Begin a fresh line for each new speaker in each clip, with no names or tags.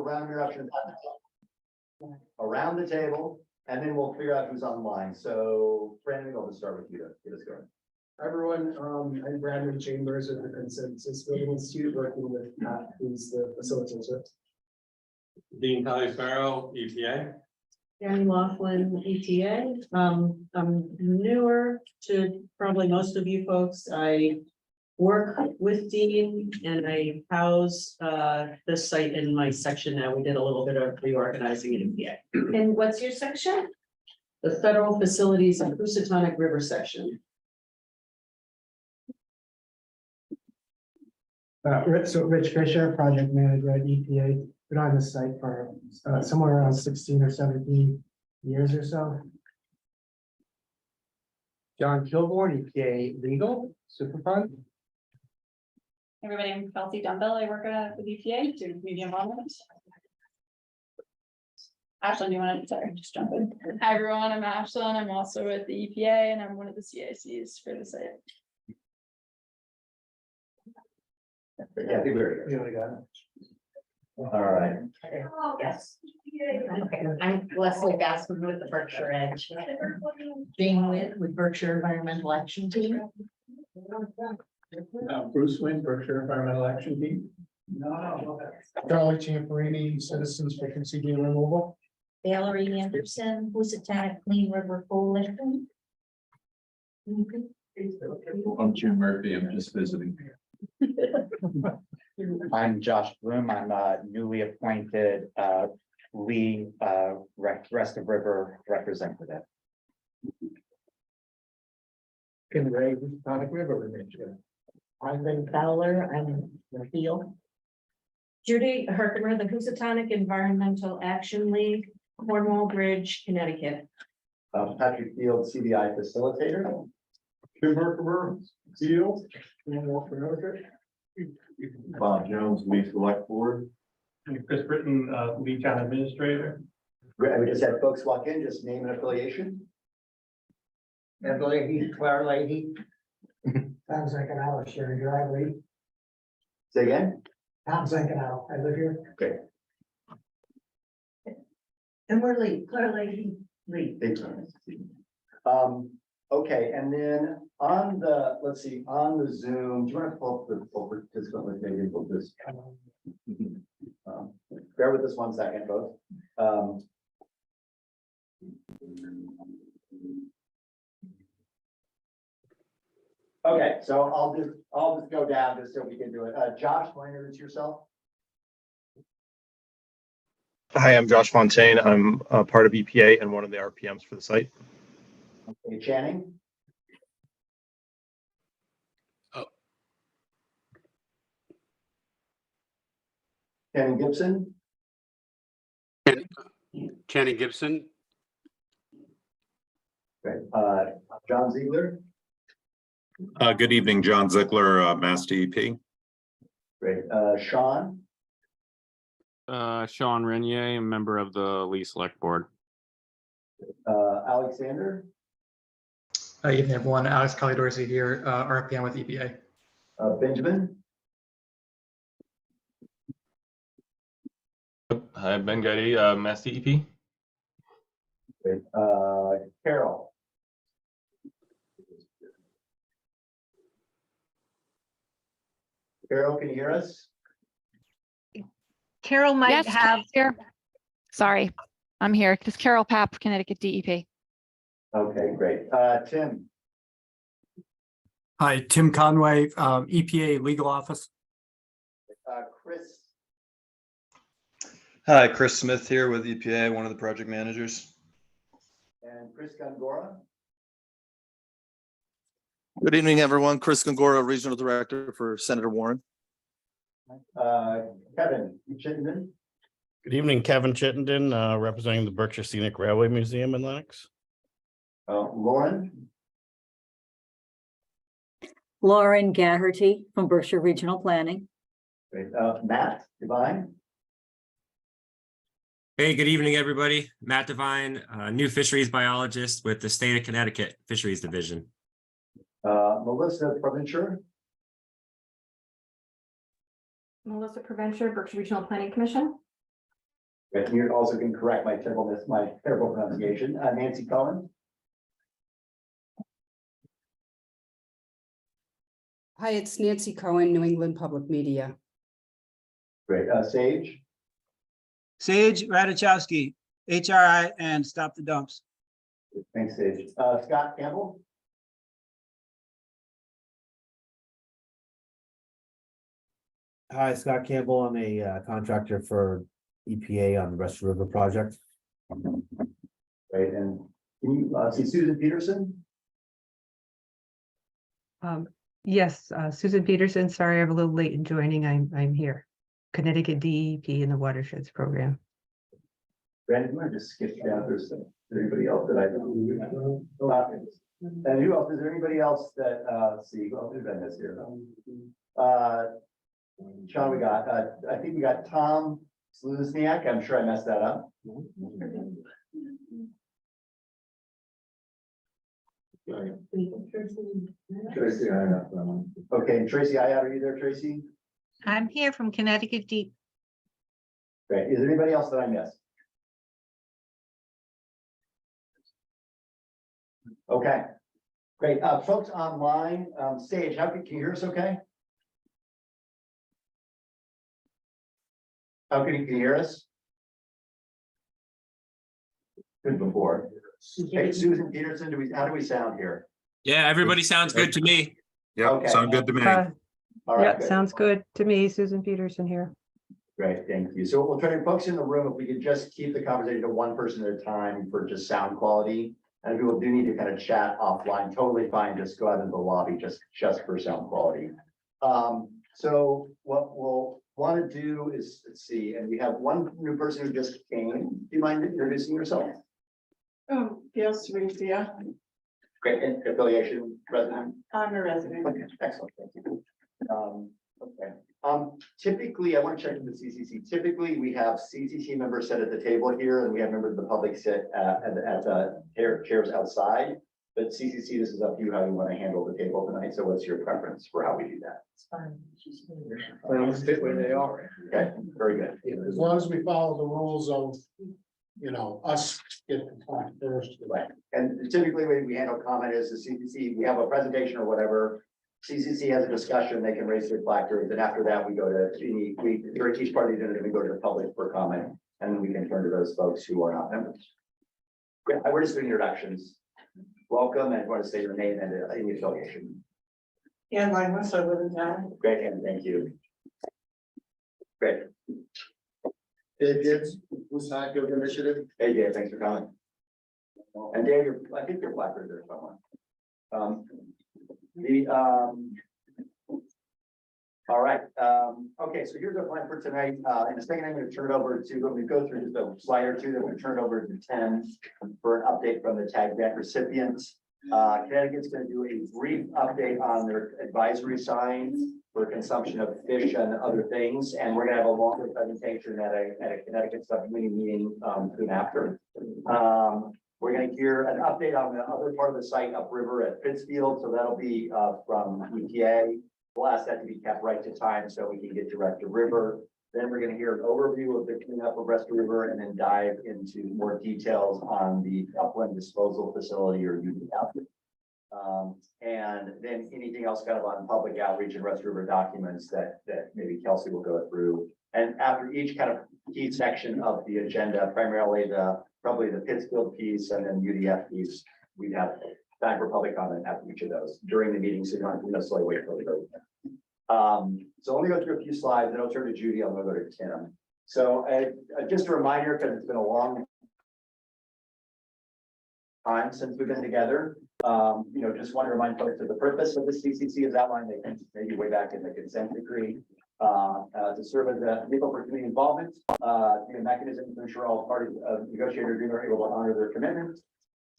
round of interruptions around the table, and then we'll figure out who's online. So Brandon, I'll just start with you to get us going.
Hi, everyone, I'm Brandon Chambers with the Consensus Building Institute, working with Pat, who's the facilitator.
Dean Kelly Sparrow, EPA.
Danny Laughlin, ETA. I'm newer to probably most of you folks. I work with Dean and I house this site in my section now. We did a little bit of reorganizing in EPA.
And what's your section?
The federal facilities and Housatonic River section.
Rich Fisher, project manager at EPA, been on this site for somewhere around 16 or 17 years or so.
John Kilborn, EPA Legal Superfund.
Everybody, I'm Kelsey Dumbbell. I work with EPA, do community involvement. Ashlyn, do you want to, sorry, just jump in.
Hi everyone, I'm Ashlyn. I'm also with the EPA and I'm one of the CICs for the site.
Yeah, I think we're good. All right.
Yes. Okay, I'm Leslie Gassman with the Berkshire Edge. Being with Berkshire Environmental Action Team.
Bruce Wynn, Berkshire Environmental Action Team.
Charlie Champerini, Citizens for CCD Removal.
Valerie Anderson, Housatonic Clean River Coalition.
I'm Jim Murphy. I'm just visiting.
I'm Josh Bloom. I'm newly appointed Lee Rest of River representative.
Can Ray, Housatonic River Manager.
I'm Lynn Fowler, I'm the heel.
Judy Herkimer, the Housatonic Environmental Action League, Cornwall Bridge, Connecticut.
Patrick Field, CBI facilitator.
Tim Herkimer, CEO.
Bob Jones, Lee Select Board.
Chris Britton, lead town administrator.
Great, we just had folks walk in, just name and affiliation.
Ed Leahy, Claire Leahy. Tom Zancanaro, Sherry Drive, Lee.
Say again?
Tom Zancanaro, I live here.
Okay.
And we're Lee, Claire Leahy, Lee.
Okay, and then on the, let's see, on the Zoom, do you want to pull up the full participant list? Maybe we'll just bear with us 1 second, folks. Okay, so I'll just go down just so we can do it. Josh, want to introduce yourself?
Hi, I'm Josh Fontaine. I'm part of EPA and one of the RPMs for the site.
Okay, Channing? Channing Gibson?
Channing Gibson.
Great. John Ziegler?
Good evening, John Ziegler, Mass DEP.
Great. Sean?
Sean Renier, a member of the Lee Select Board.
Alexander?
Evening, everyone. Alex Calidorsi here, RPM with EPA.
Benjamin?
Hi, Ben Getty, Mass DEP.
Great. Carol? Carol, can you hear us?
Carol might have.
Here. Sorry, I'm here. This is Carol Papp, Connecticut DEP.
Okay, great. Tim?
Hi, Tim Conway, EPA Legal Office.
Chris?
Hi, Chris Smith here with EPA, one of the project managers.
And Chris Gongora?
Good evening, everyone. Chris Gongora, Regional Director for Senator Warren.
Kevin Chittenden?
Good evening, Kevin Chittenden, representing the Berkshire Scenic Railway Museum in Lenox.
Lauren?
Lauren Gaherty from Berkshire Regional Planning.
Great. Matt Devine?
Hey, good evening, everybody. Matt Devine, new fisheries biologist with the State of Connecticut Fisheries Division.
Melissa Provencher?
Melissa Provencher, Berkshire Regional Planning Commission.
But you also can correct my terrible pronunciation. Nancy Cohen.
Hi, it's Nancy Cohen, New England Public Media.
Great. Sage.
Sage Radachowski, HRI and Stop the Dumps.
Thanks, Sage. Scott Campbell.
Hi, Scott Campbell. I'm a contractor for EPA on the West River project.
Right, and can you see Susan Peterson?
Yes, Susan Peterson, sorry, I'm a little late in joining. I'm here. Connecticut DEP in the Watersheds Program.
Brandon, you want to just skip down? There's anybody else that I don't. And who else? Is there anybody else that see? Who else did I miss here? Sean, we got. I think we got Tom Sluzniak. I'm sure I messed that up. Tracy, I know. Okay, and Tracy, are you there, Tracy?
I'm here from Connecticut Deep.
Great. Is there anybody else that I missed? Okay, great. Folks online, Sage, can you hear us okay? Can you hear us? Good before. Hey, Susan Peterson, how do we sound here?
Yeah, everybody sounds good to me.
Yep,
Okay.
sound good to me.
All right,
Yeah,
good.
sounds good to me. Susan Peterson here.
Great, thank you. So we'll try to folks in the room, if we could just keep the conversation to one person at a time for just sound quality. And if people do need to kind of chat offline, totally fine, just go out into the lobby just for sound quality. So what we'll want to do is, let's see, and we have one new person who just came. Do you mind introducing yourself?
Oh, yes, Rufia.
Great, and affiliation, resident?
I'm a resident.
Okay, excellent, thank you. Okay. Typically, I want to check with the CCC. Typically, we have CCC members sit at the table here, and we have members of the public sit at the chairs outside. But CCC, this is up to you how you want to handle the table tonight. So, what's your preference for how we do that?
It's fine.
Well, sit where they are.
Okay, very good.
As long as we follow the rules of, us get the talk first.
Right. And typically, the way we handle comment is the CCC. We have a presentation or whatever. CCC has a discussion, they can raise their placards, and after that, we go to during each part of the agenda, we go to the public for comment, and then we can turn to those folks who are not members. Yeah, we're just doing introductions. Welcome, and want to say your name and any affiliation.
And I was over the town.
Great, and thank you. Great.
Dave Gibbs, Housatonic Initiative.
Hey, Dave, thanks for coming. And Dave, I think your placard there somewhere. All right. Okay, so here's our plan for tonight. In a second, I'm going to turn it over to, when we go through just a slide or two, then we're going to turn it over to Tim for an update from the tag grant recipients. Connecticut's going to do a brief update on their advisory signs for consumption of fish and other things. And we're going to have a longer presentation at a Connecticut subcommittee meeting soon after. We're going to hear an update on the other part of the site upriver at Pittsfield. So that'll be from EPA. We'll ask that to be kept right to time so we can get direct to river. Then we're going to hear an overview of the cleanup of West River and then dive into more details on the upland disposal facility or UDF. And then anything else kind of on public outreach and West River documents that maybe Kelsey will go through. And after each kind of key section of the agenda, primarily probably the Pittsfield piece and then UDF piece, we'd have time for public comment after each of those during the meeting, so you don't have to necessarily wait for the vote. So let me go through a few slides, then I'll turn to Judy, I'll go to Tim. So just a reminder, because it's been a long time since we've been together. Just want to remind folks that the purpose of the CCC is outlined, they can maybe way back in the consent decree. To serve as a vehicle for community involvement, a mechanism to ensure all parties of negotiated agreement are able to honor their commitments,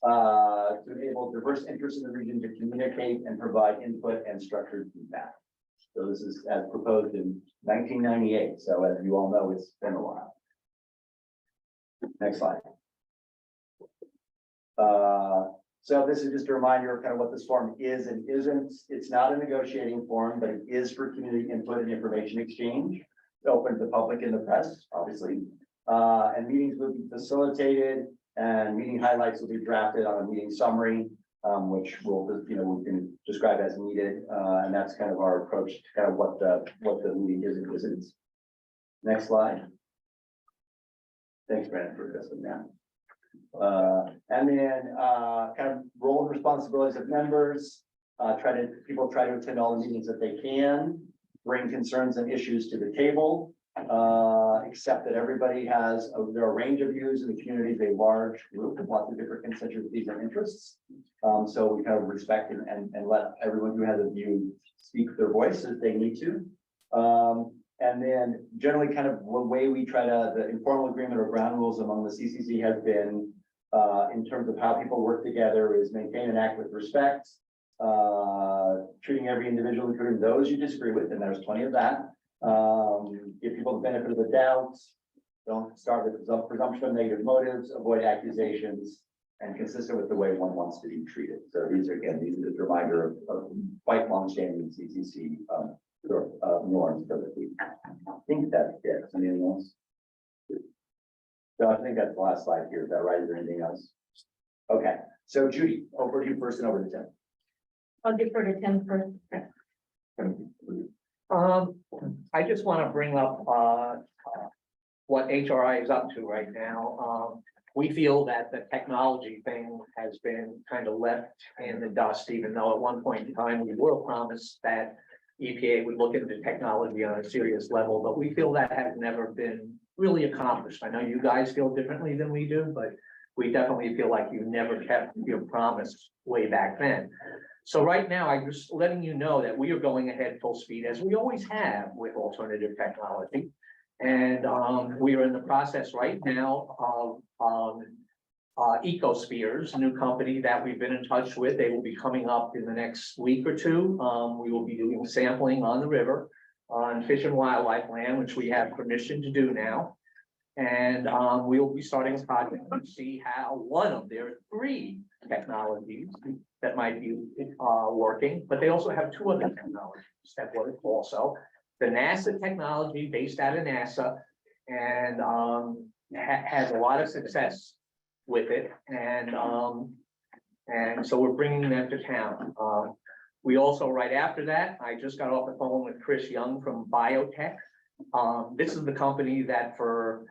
to enable diverse interests in the region to communicate and provide input and structured feedback. So this is as proposed in 1998. So as you all know, it's been a while. Next slide. So this is just a reminder of kind of what this forum is and isn't. It's not a negotiating forum, but it is for community input and information exchange. It's open to the public and the press, obviously. And meetings will be facilitated and meeting highlights will be drafted on a meeting summary, which will, we can describe as needed. And that's kind of our approach to kind of what the meeting is and isn't. Next slide. Thanks, Brandon, for this one now. And then kind of role and responsibilities of members. People try to attend all the meetings that they can, bring concerns and issues to the table. Except that everybody has, there are a range of views in the community, is a large group with lots of different constituencies and interests. So we kind of respect and let everyone who has a view speak their voice as they need to. And then generally kind of the way we try to, the informal agreement or ground rules among the CCC has been in terms of how people work together is maintain and act with respect, treating every individual, including those you disagree with, and there's plenty of that. Give people the benefit of the doubt. Don't start with the presumption of negative motives, avoid accusations, and consistent with the way one wants to be treated. So these are just a reminder of quite long-standing CCC norms. So that I think that's it. Anything else? So I think that's the last slide here. Is that right? Is there anything else? Okay. So Judy, over to you first and over to Tim.
I'll defer to Tim first.
I just want to bring up what HRI is up to right now. We feel that the technology thing has been kind of left in the dust, even though at one point in time we were promised that EPA would look into technology on a serious level, but we feel that has never been really accomplished. I know you guys feel differently than we do, but we definitely feel like you never kept your promise way back then. So right now, I'm just letting you know that we are going ahead full speed, as we always have with alternative technology. And we are in the process right now of Ecospheres, a new company that we've been in touch with. They will be coming up in the next week or two. We will be doing sampling on the river on fish and wildlife land, which we have permission to do now. And we will be starting a project to see how one of their 3 technologies that might be working, but they also have 2 other technologies that work also. The NASA technology based out of NASA and has a lot of success with it. And so we're bringing them to town. We also, right after that, I just got off the phone with Chris Young from Biotech. This is the company that for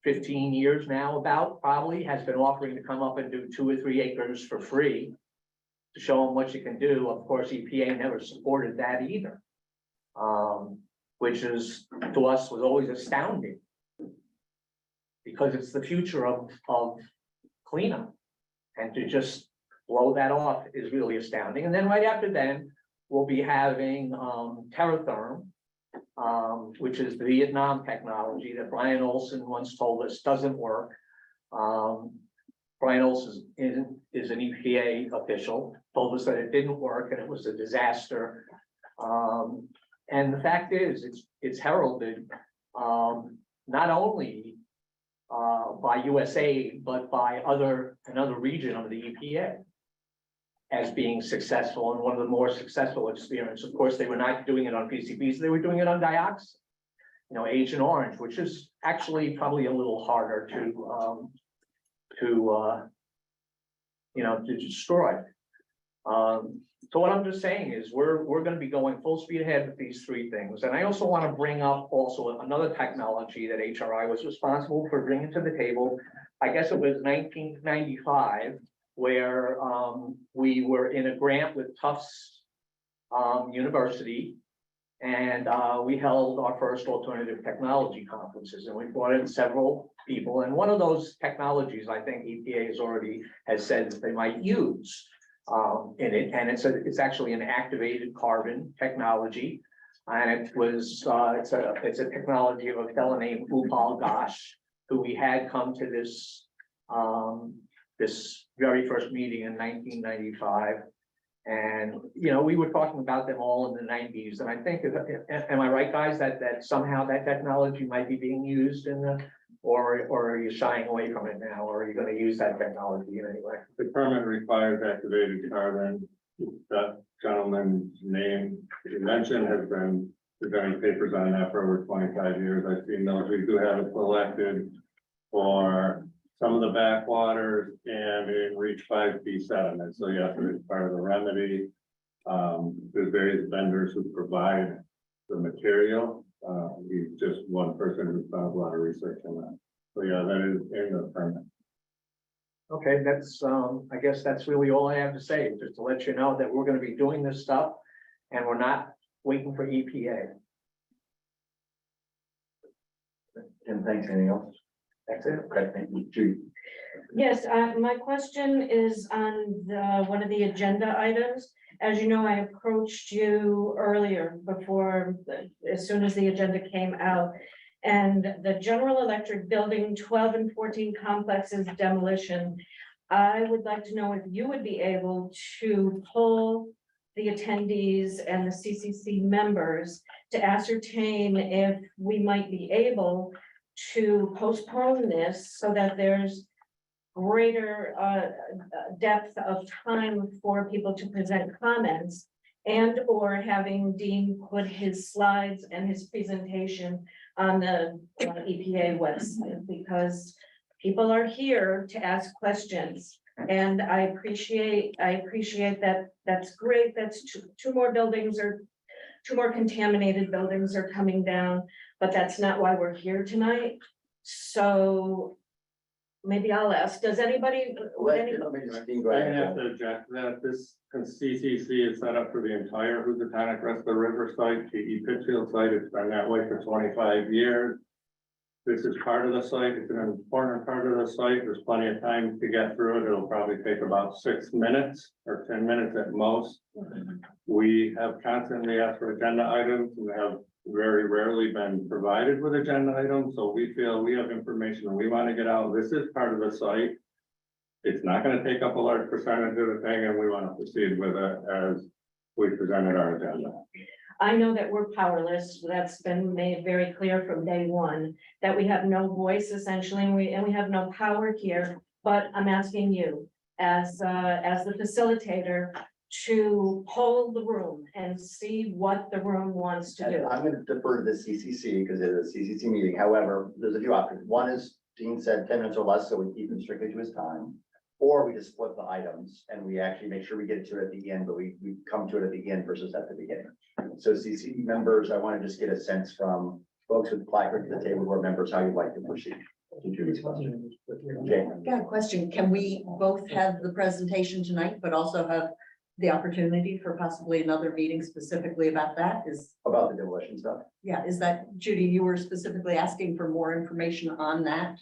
15 years now probably has been offering to come up and do 2 or 3 acres for free to show them what you can do. Of course, EPA never supported that either, which is to us was always astounding because it's the future of cleanup, and to just blow that off is really astounding. And then right after then, we'll be having Terratherm, which is the Vietnam technology that Brian Olson once told us doesn't work. Brian Olson is an EPA official, told us that it didn't work and it was a disaster. And the fact is, it's heralded not only by USA, but by another region of the EPA as being successful and one of the more successful experiences. Of course, they were not doing it on PCBs, they were doing it on dioxin, Agent Orange, which is actually probably a little harder to destroy. So what I'm just saying is we're going to be going full speed ahead with these 3 things. And I also want to bring up also another technology that HRI was responsible for bringing to the table. I guess it was 1995, where we were in a grant with Tufts University, and we held our first alternative technology conferences, and we brought in several people. And one of those technologies, I think EPA has said that they might use in it, and it's actually an activated carbon technology, and it's a technology of a fellow named Upal Ghosh, who we had come to this very first meeting in 1995. And, we were talking about them all in the 90s. And I think, am I right, guys, that somehow that technology might be being used or are you shying away from it now? Or are you going to use that technology in any way?
The permit requires activated carbon. That gentleman's name you mentioned has been presenting papers on that for over 25 years. I've seen those. We do have it selected. for some of the backwaters and it reached 5 feet sediment. So yes, it is part of the remedy. There's various vendors who provide the material. He's just one person who's done a lot of research on that. So yeah, that is in the permit.
Okay, that's, I guess that's really all I have to say, just to let you know that we're gonna be doing this stuff and we're not waiting for E EPA.
Tim, thanks. Anything else?
That's it.
Okay, thank you. Judy.
Yes, my question is on one of the agenda items. As you know, I approached you earlier as soon as the agenda came out. And the General Electric Building 12 and 14 complexes demolition. I would like to know if you would be able to poll the attendees and the CCC members to ascertain if we might be able to postpone this so that there's greater depth of time for people to present comments, and or having Dean put his slides and his presentation on the EPA website, because people are here to ask questions. And I appreciate that. That's great. That's two more buildings or two more contaminated buildings are coming down, but that's not why we're here tonight. So maybe I'll ask, does anybody?
I'm gonna have to object to that. This CCC is set up for the entire Housatonic rest of the river site, the Pittsfield site. It's been that way for 25 years. This is part of the site. It's an important part of the site. There's plenty of time to get through it. It'll probably take about 6 minutes or 10 minutes at most. We have constantly asked for agenda items and have very rarely been provided with agenda items. So we feel we have information we want to get out. This is part of the site. It's not going to take up a large percentage of the thing, and we want to proceed with it as we presented our agenda.
I know that we're powerless. That's been made very clear from day one, that we have no voice essentially, and we have no power here. But I'm asking you as the facilitator to hold the room and see what the room wants to do.
I'm going to defer to the CCC because it is a CCC meeting. However, there's a few options. One is Dean said 10 minutes or less, so we keep him strictly to his time. Or we just split the items and we actually make sure we get to it at the end, but we come to it at the end versus at the beginning. So CCC members, I want to just get a sense from folks with placard to the table board members, how you'd like to proceed. Okay.
Got a question. Can we both have the presentation tonight, but also have the opportunity for possibly another meeting specifically about that? Is
about the demolition stuff?
Yeah, is that, Judy, you were specifically asking for more information on that?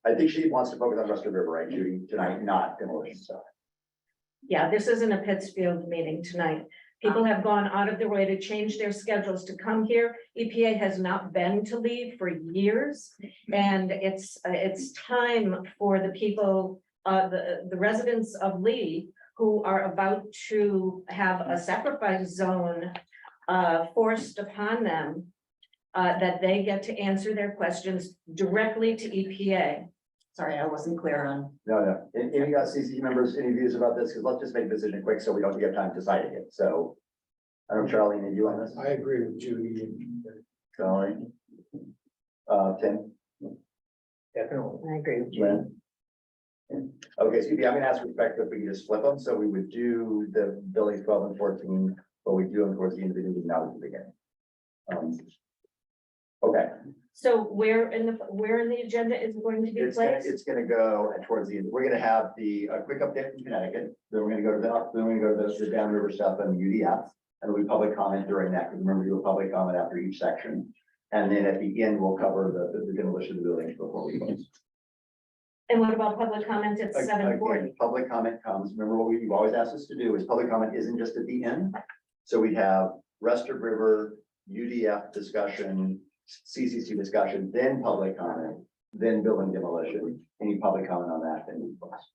I think she wants to focus on rest of the river, right, Judy, tonight, not demolition stuff.
Yeah, this isn't a Pittsfield meeting tonight. People have gone out of their way to change their schedules to come here. EPA has not been to Lee for years. And it's time for the people, the residents of Lee who are about to have a sacrifice zone forced upon them, that they get to answer their questions directly to EPA.
Sorry, I wasn't clear on.
No. Any CCC members, any views about this? Because let's just make a decision quick so we don't get time deciding it. So I don't know, Charlie, any you on this?
I agree with Judy.
Charlie? Tim?
Definitely.
I agree with
Lynn? Okay, so I'm gonna ask respect if we can just flip them. So we would do the buildings 12 and 14, but we do them towards the end of the meeting, not at the beginning. Okay.
So where in the agenda is it going to be placed?
It's gonna go towards the end. We're gonna have the quick update from Connecticut. Then we're gonna go to the downriver stuff and UDF. And we public comment during that, because remember, we do a public comment after each section. And then at the end, we'll cover the demolition of the buildings before we close.
And what about public comment at 7:40?
Again, public comment comes, remember what you've always asked us to do is public comment isn't just at the end. So we have rest of river, UDF discussion, CCC discussion, then public comment, then building demolition. Any public comment on that, then we close.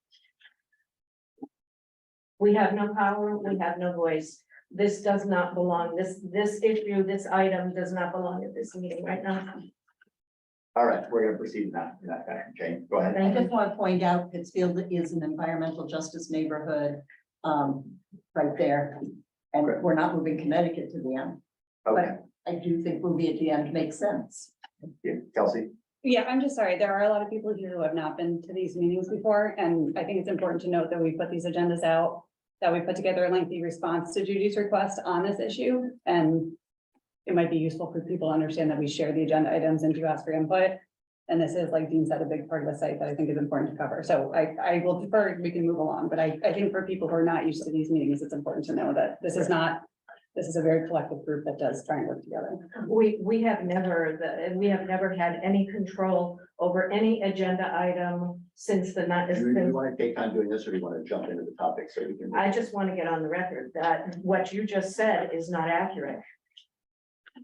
We have no power, we have no voice. This does not belong, this issue, this item does not belong at this meeting right now.
All right, we're gonna proceed in that fashion. Jane, go ahead.
I just want to point out Pittsfield is an environmental justice neighborhood, right there. And we're not moving Connecticut to the end.
Okay.
But I do think moving at the end makes sense.
Yeah, Kelsey?
Yeah, I'm just sorry. There are a lot of people here who have not been to these meetings before, and I think it's important to note that we put these agendas out, that we put together a lengthy response to Judy's request on this issue, and it might be useful for people to understand that we share the agenda items and do ask for input. And this is, like Dean said, a big part of the site that I think is important to cover. So I will defer, we can move along, but I think for people who are not used to these meetings, it's important to know that this is a very collective group that does try and work together.
We have never had any control over any agenda item since the night.
Do you want to take time doing this, or do you want to jump into the topic so you can?
I just want to get on the record that what you just said is not accurate.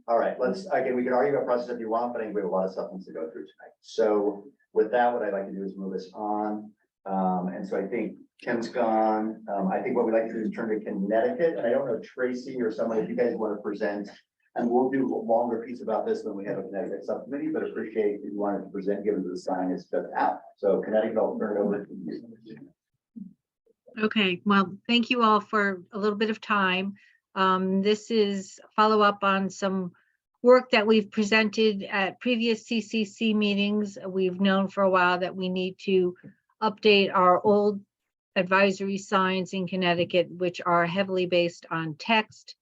All right, again, we can argue about process if you want, but I think we have a lot of substance to go through tonight. So with that, what I'd like to do is move us on. And so I think Ken's gone. I think what we'd like to do is turn to Connecticut. And I don't know, Tracy or someone, if you guys want to present, and we'll do a longer piece about this when we have a Connecticut subcommittee, but appreciate if you wanted to present, given the sign is just out. So Connecticut, I'll turn it over to you.
Okay, well, thank you all for a little bit of time. This is follow up on some work that we've presented at previous CCC meetings. We've known for a while that we need to update our old advisory signs in Connecticut, which are heavily based on text.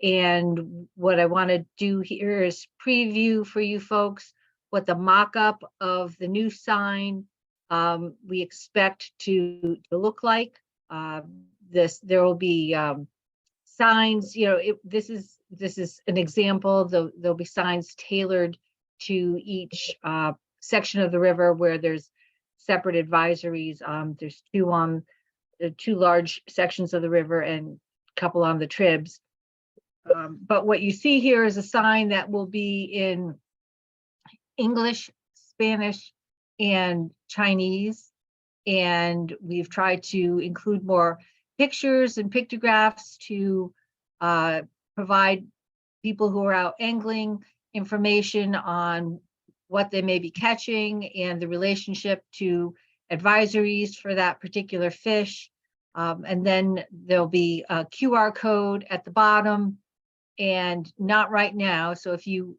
And what I want to do here is preview for you folks what the mock-up of the new sign we expect to look like. There will be signs, this is an example. There'll be signs tailored to each section of the river where there's separate advisories. There's two large sections of the river and a couple on the tribs. But what you see here is a sign that will be in English, Spanish, and Chinese. And we've tried to include more pictures and pictographs to provide people who are out angling information on what they may be catching and the relationship to advisories for that particular fish. And then there'll be a QR code at the bottom, and not right now. So if you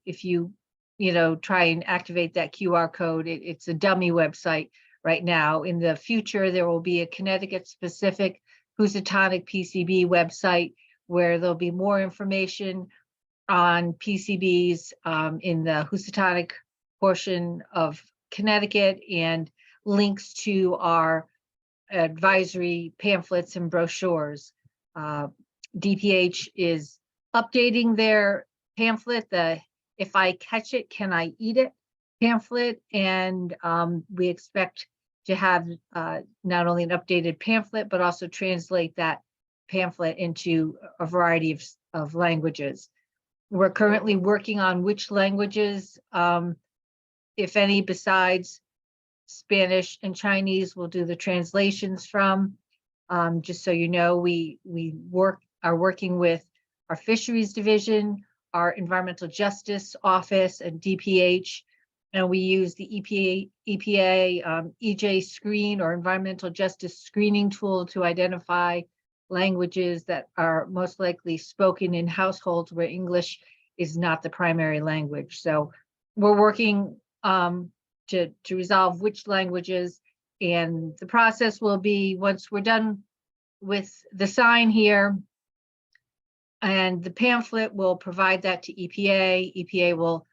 try and activate that QR code, it's a dummy website right now. In the future, there will be a Connecticut specific Housatonic PCB website where there'll be more information on PCBs in the Housatonic portion of Connecticut, and links to our advisory pamphlets and brochures. DPH is updating their pamphlet, the "If I Catch It, Can I Eat It" pamphlet, and we expect to have not only an updated pamphlet, but also translate that pamphlet into a variety of languages. We're currently working on which languages, if any, besides Spanish and Chinese, we'll do the translations from. Just so you know, we are working with our Fisheries Division, our Environmental Justice Office, and DPH, and we use the EPA EJ Screen, or Environmental Justice Screening tool, to identify languages that are most likely spoken in households where English is not the primary language. So we're working to resolve which languages, and the process will be, once we're done with the sign here and the pamphlet, we'll provide that to EPA. EPA will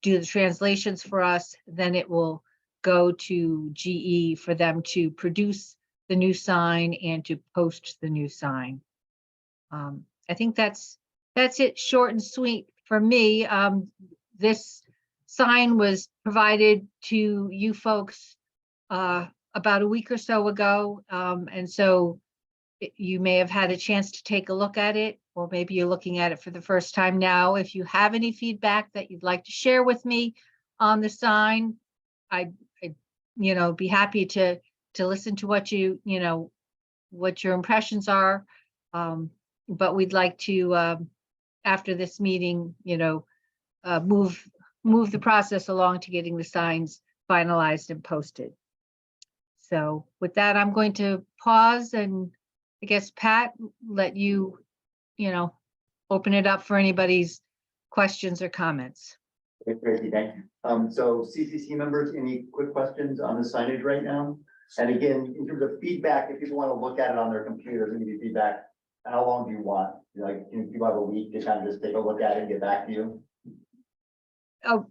do the translations for us. Then it will go to GE for them to produce the new sign and to post the new sign. I think that's it, short and sweet for me. This sign was provided to you folks about a week or so ago, and so you may have had a chance to take a look at it, or maybe you're looking at it for the first time now. If you have any feedback that you'd like to share with me on the sign, I'd be happy to listen to what what your impressions are. But we'd like to, after this meeting, move the process along to getting the signs finalized and posted. So with that, I'm going to pause, and I guess, Pat, let you, open it up for anybody's questions or comments.
Okay, Tracy, thank you. So CCC members, any quick questions on the signage right now? And again, in terms of feedback, if people want to look at it on their computers and give you feedback, how long do you want? Like, do you have a week to kind of just take a look at it and get back to you?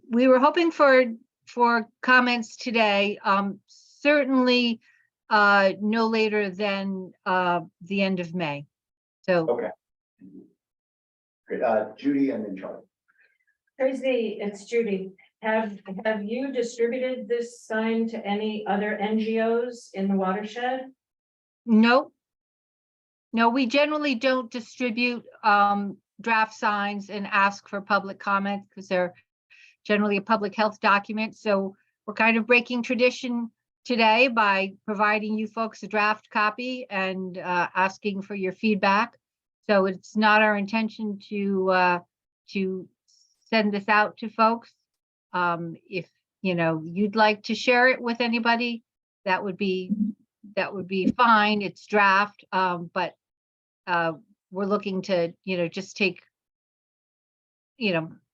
We were hoping for comments today, certainly no later than the end of May. So
Okay. Great. Judy and then Charlie.
Tracy, it's Judy. Have you distributed this sign to any other NGOs in the watershed?
no. No, we generally don't distribute draft signs and ask for public comment because they're generally a public health document. So we're kind of breaking tradition today by providing you folks a draft copy and asking for your feedback. So it's not our intention to send this out to folks. If you'd like to share it with anybody, that would be fine. It's draft, but we're looking to just take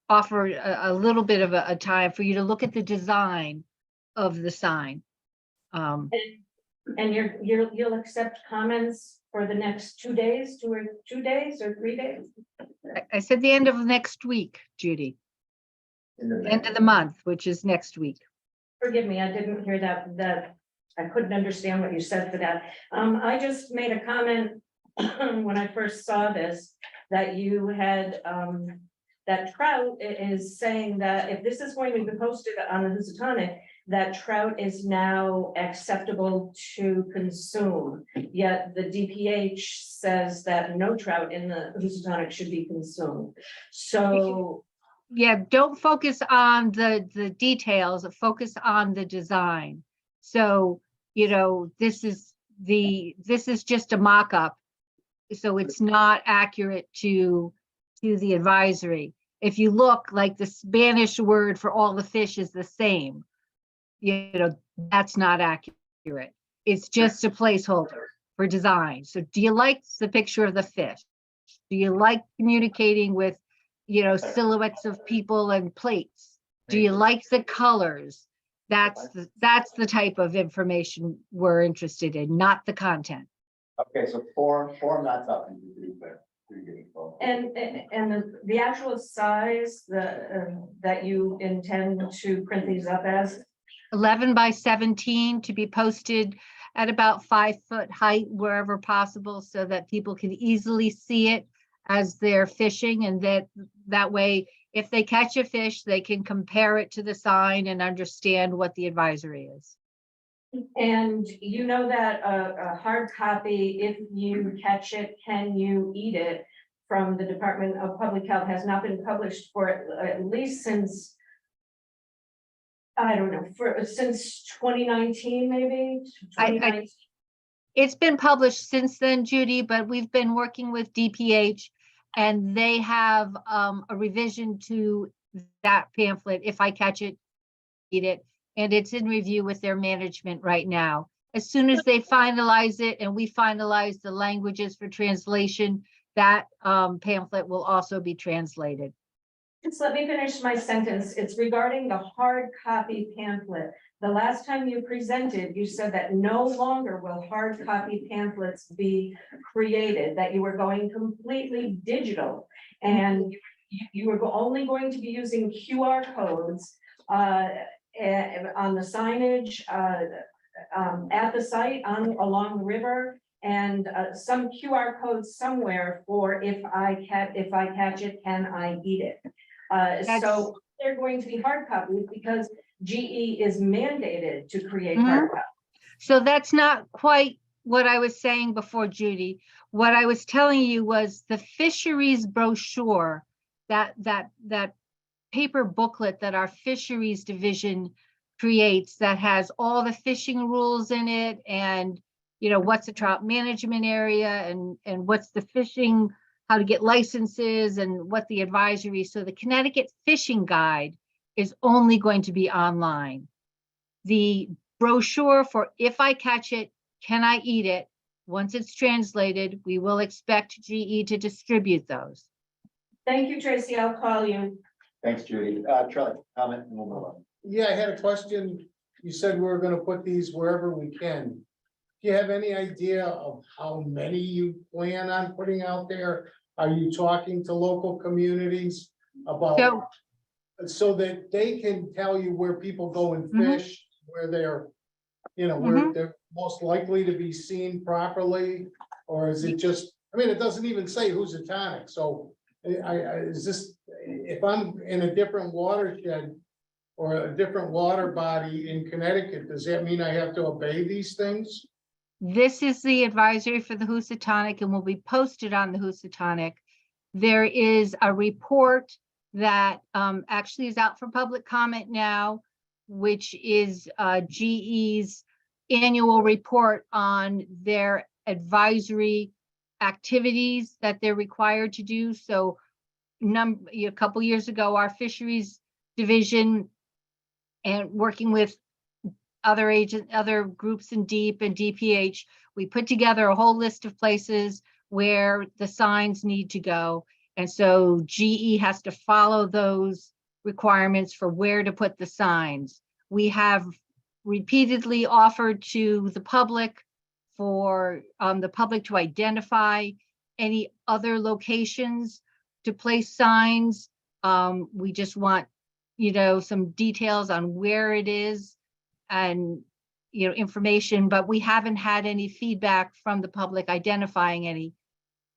offer a little bit of a time for you to look at the design of the sign.
And you'll accept comments for the next 2 days, 2 days or 3 days?
I said the end of next week, Judy. End of the month, which is next week.
Forgive me, I didn't hear that I couldn't understand what you said for that. I just made a comment when I first saw this, that you had, that Trout is saying that if this is going to be posted on the Housatonic, that trout is now acceptable to consume. Yet the DPH says that no trout in the Housatonic should be consumed. So
Yeah, don't focus on the details, focus on the design. So, this is just a mock-up. So it's not accurate to the advisory. If you look, like, the Spanish word for all the fish is the same, that's not accurate. It's just a placeholder for design. So do you like the picture of the fish? Do you like communicating with silhouettes of people and plates? Do you like the colors? That's the type of information we're interested in, not the content.
Okay, so form that's up.
and the actual size that you intend to print these up as?
11 by 17 to be posted at about 5-foot height wherever possible so that people can easily see it as they're fishing, and that way, if they catch a fish, they can compare it to the sign and understand what the advisory is.
And you know that a hard copy, if you catch it, can you eat it, from the Department of Public Health has not been published for at least since, I don't know, since 2019, maybe? 2019.
It's been published since then, Judy, but we've been working with DPH and they have a revision to that pamphlet, If I Catch It, Eat It, and it's in review with their management right now. As soon as they finalize it and we finalize the languages for translation, that pamphlet will also be translated.
Just let me finish my sentence. It's regarding the hard copy pamphlet. The last time you presented, you said that no longer will hard copy pamphlets be created, that you were going completely digital. And you were only going to be using QR codes on the signage at the site along the river, and some QR codes somewhere for if I catch it, can I eat it? So they're going to be hard copies because GE is mandated to create hard copies.
So that's not quite what I was saying before, Judy. What I was telling you was the fisheries brochure, that paper booklet that our fisheries division creates, that has all the fishing rules in it, and what's the trout management area, and what's the fishing, how to get licenses, and what the advisory. So the Connecticut Fishing Guide is only going to be online. The brochure for If I Catch It, Can I Eat It? Once it's translated, we will expect GE to distribute those.
Thank you, Tracy. I'll call you.
Thanks, Judy. Charlie, comment and we'll move on.
Yeah, I had a question. You said we were gonna put these wherever we can. Do you have any idea of how many you plan on putting out there? Are you talking to local communities about? So that they can tell you where people go and fish, where they're, where they're most likely to be seen properly? Or is it just, I mean, it doesn't even say Housatonic, so is this, if I'm in a different watershed or a different water body in Connecticut, does that mean I have to obey these things?
This is the advisory for the Housatonic and will be posted on the Housatonic. There is a report that actually is out for public comment now, which is GE's annual report on their advisory activities that they're required to do. So a couple years ago, our fisheries division and working with other groups in DEEP and DPH, we put together a whole list of places where the signs need to go. And so GE has to follow those requirements for where to put the signs. We have repeatedly offered to the public for the public to identify any other locations to place signs. We just want, some details on where it is and, information, but we haven't had any feedback from the public identifying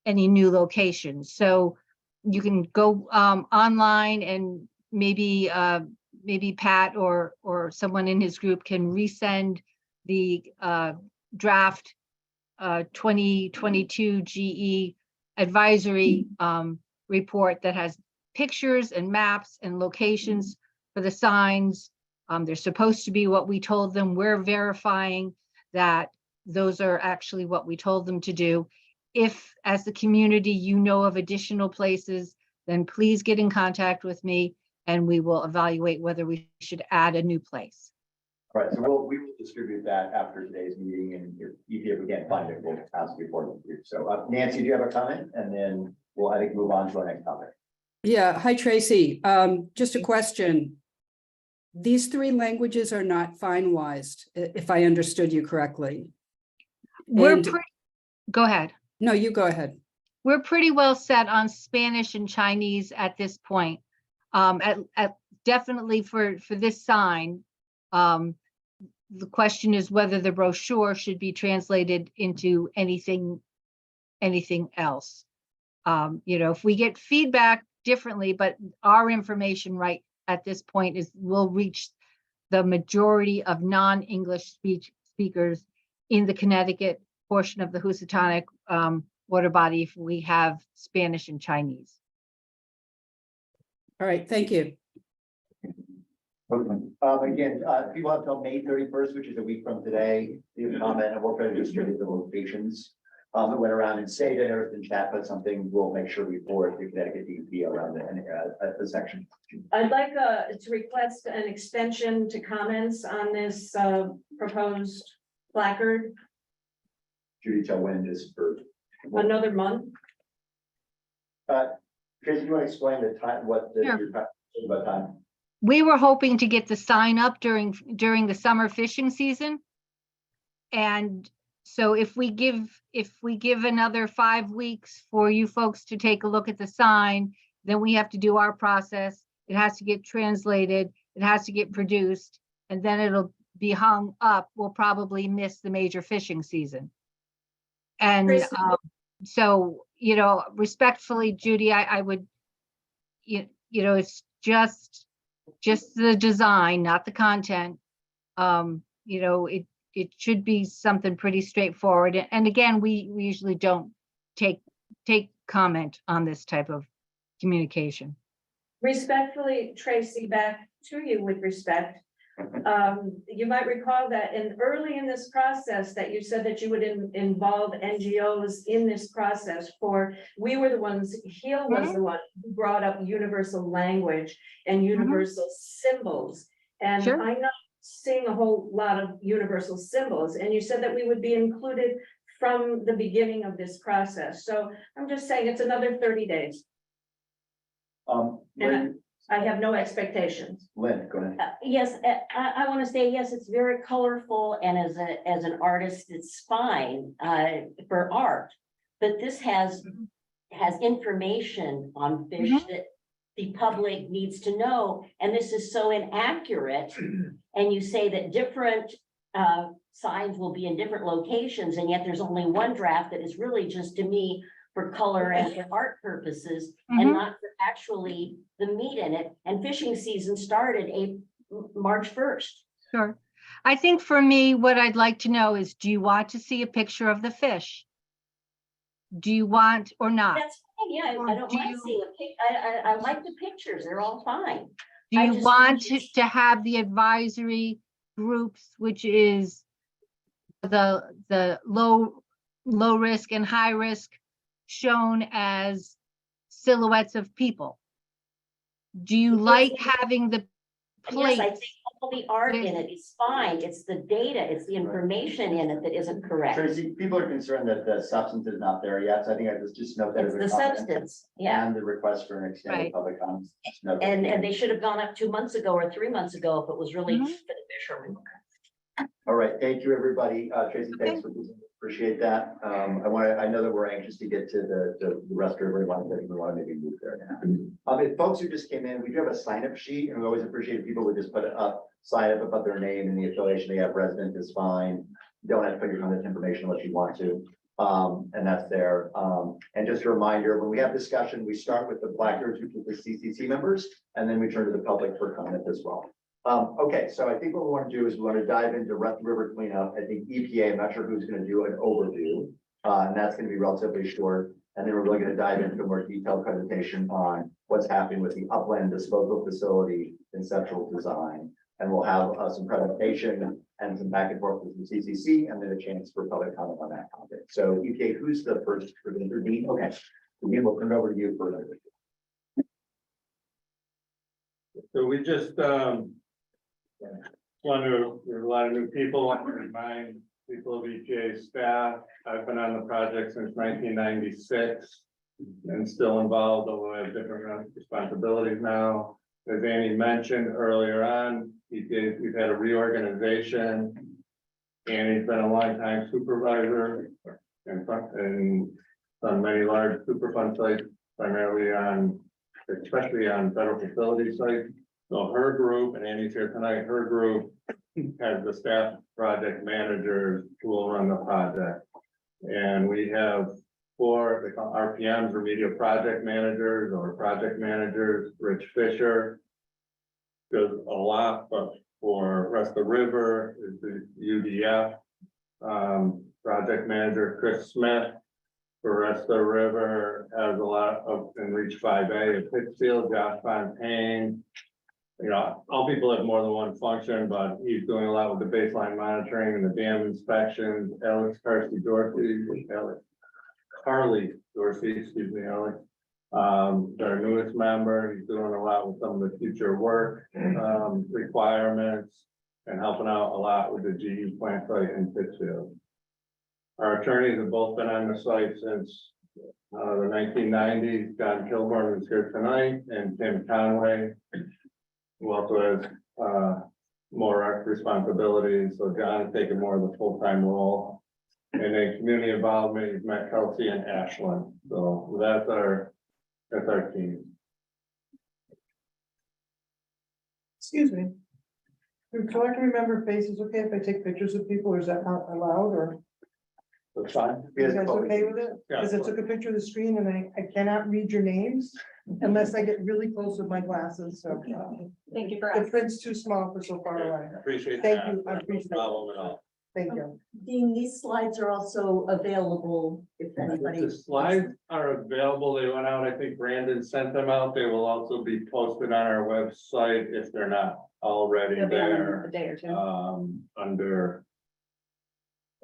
any new locations. So you can go online and maybe Pat or someone in his group can resend the draft 2022 GE advisory report that has pictures and maps and locations for the signs. They're supposed to be what we told them. We're verifying that those are actually what we told them to do. If, as the community, you know of additional places, then please get in contact with me and we will evaluate whether we should add a new place.
All right, so we will distribute that after today's meeting, and if we can't find it, we'll ask you for it. So Nancy, do you have a comment? And then I think move on to our next topic.
Yeah, hi Tracy. Just a question. These three languages are not finalized, if I understood you correctly.
Go ahead.
No, you go ahead.
We're pretty well set on Spanish and Chinese at this point. Definitely for this sign. The question is whether the brochure should be translated into anything else. If we get feedback differently, but our information right at this point is we'll reach the majority of non-English speakers in the Connecticut portion of the Housatonic water body if we have Spanish and Chinese.
All right, thank you.
Again, people have till May 31st, which is a week from today, leave a comment and we'll try to distribute the locations. That went around and say that Earth and chat, but something we'll make sure we forward to Connecticut DEP around the section.
I'd like to request an extension to comments on this proposed placard,
Judy, tell when this for
another month.
Tracy, you want to explain the time,
Sure.
you're talking about time?
We were hoping to get the sign up during the summer fishing season. And so if we give another 5 weeks for you folks to take a look at the sign, then we have to do our process. It has to get translated, it has to get produced, and then it'll be hung up. We'll probably miss the major fishing season. And so, respectfully, Judy, I would, it's just the design, not the content. It should be something pretty straightforward. And again, we usually don't take comment on this type of communication.
Respectfully, Tracy, back to you with respect. You might recall that early in this process that you said that you would involve NGOs in this process we were the ones, Heal was the one who brought up universal language and universal symbols. And
Sure.
I'm not seeing a whole lot of universal symbols. And you said that we would be included from the beginning of this process. So I'm just saying it's another 30 days.
I have no expectations.
Lynn, go ahead.
Yes, I want to say, yes, it's very colorful, and as an artist, it's fine, for art. But this has information on fish that the public needs to know, and this is so inaccurate. And you say that different, signs will be in different locations, and yet there's only one draft that is really just, to me, for color and for art purposes, and not for actually the meat in it. And fishing season started March 1st.
Sure. I think for me, what I'd like to know is, do you want to see a picture of the fish? Do you want or not?
That's fine, yeah, I don't mind seeing a pic, I like the pictures, they're all fine.
Do
I
you
just
want
think
to have the advisory groups, which is the low risk and high risk, shown as silhouettes of people? Do you like having the
Yes, I
plates?
think all the art in it is fine. It's the data, it's the information in it that isn't correct.
Tracy, people are concerned that the substance is not there yet, so I think I just note that
It's
as
the
a comment.
substance, yeah.
And the request for an extended
Right.
public comment. Just note that.
And they should have gone up 2 months ago or 3 months ago if it was really for the fishermen.
All right, thank you, everybody. Tracy, thanks for this. Appreciate that. I know that we're anxious to get to the rest of everyone, we want to maybe move there now. If folks who just came in, we do have a sign-up sheet, and we always appreciate if people would just put up, sign up about their name and the affiliation they have. Resident is fine. Don't have to put your contact information unless you want to. And that's there. And just a reminder, when we have discussion, we start with the placards, which is the CCC members, and then we turn to the public for comment as well. Okay, so I think what we want to do is we want to dive into River cleanup. I think EPA, I'm not sure who's going to do an overview, and that's going to be relatively short. And then we're really going to dive into a more detailed presentation on what's happening with the upland disposal facility conceptual design. And we'll have some presentation and some back and forth with the CCC, and then a chance for public comment on that topic. So EPA, who's the first for the intervene? Okay, Dean, we'll turn it over to you for an overview.
So we just, there's a lot of new people. I want to remind people of EPA staff. I've been on the project since 1996 and still involved, although I have different responsibilities now. As Annie mentioned earlier on, we've had a reorganization. Annie's been a longtime supervisor and on many large Superfund sites, primarily especially on federal facility sites. So her group, and Annie's here tonight, her group has the staff project managers who will run the project. And we have 4, they call RPMs, remedial project managers or project managers. Rich Fisher does a lot, but for Rest of the River is the UDF project manager. Chris Smith for Rest of the River has a lot of, and Reach 5A at Pittsfield. Josh Fontaine, all people have more than one function, but he's doing a lot with the baseline monitoring and the dam inspections. Carly Dorsey, excuse me, Alex. Our newest member, he's doing a lot with some of the future work requirements and helping out a lot with the GE plant site in Pittsfield. Our attorneys have both been on the site since the 1990s. John Kilborn is here tonight, and Tim Conway, who also has more responsibilities. So John has taken more of the full-time role. And then community involvement, you've met Kelsey and Ashland. So that's our team.
Excuse me. Do I remember faces okay if I take pictures of people, or is that not allowed, or?
That's fine.
You guys okay with it?
Yeah.
Because I took a picture of the screen and I cannot read your names unless I get really close with my glasses, so.
Thank you for
The
asking.
print's too small for so far away.
Appreciate
Thank
that.
you, I appreciate it.
No problem at all.
Thank you.
Dean, these slides are also available if anybody.
The slides are available. They went out. I think Brandon sent them out. They will also be posted on our website if they're not already
They'll be on
there.
a day or two.
Under.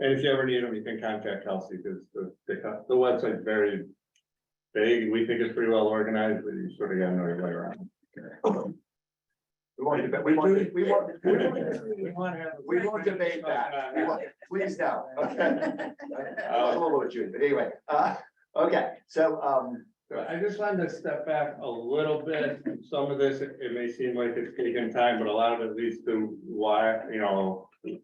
And if you ever need them, you can contact Kelsey because the website's very big. We think it's pretty well organized, but you sort of gotta know your way around.
We won't debate that. Please don't. Okay. A little bit, but anyway, okay, so
So I just wanted to step back a little bit. Some of this, it may seem like it's taking time, but a lot of it leads to why,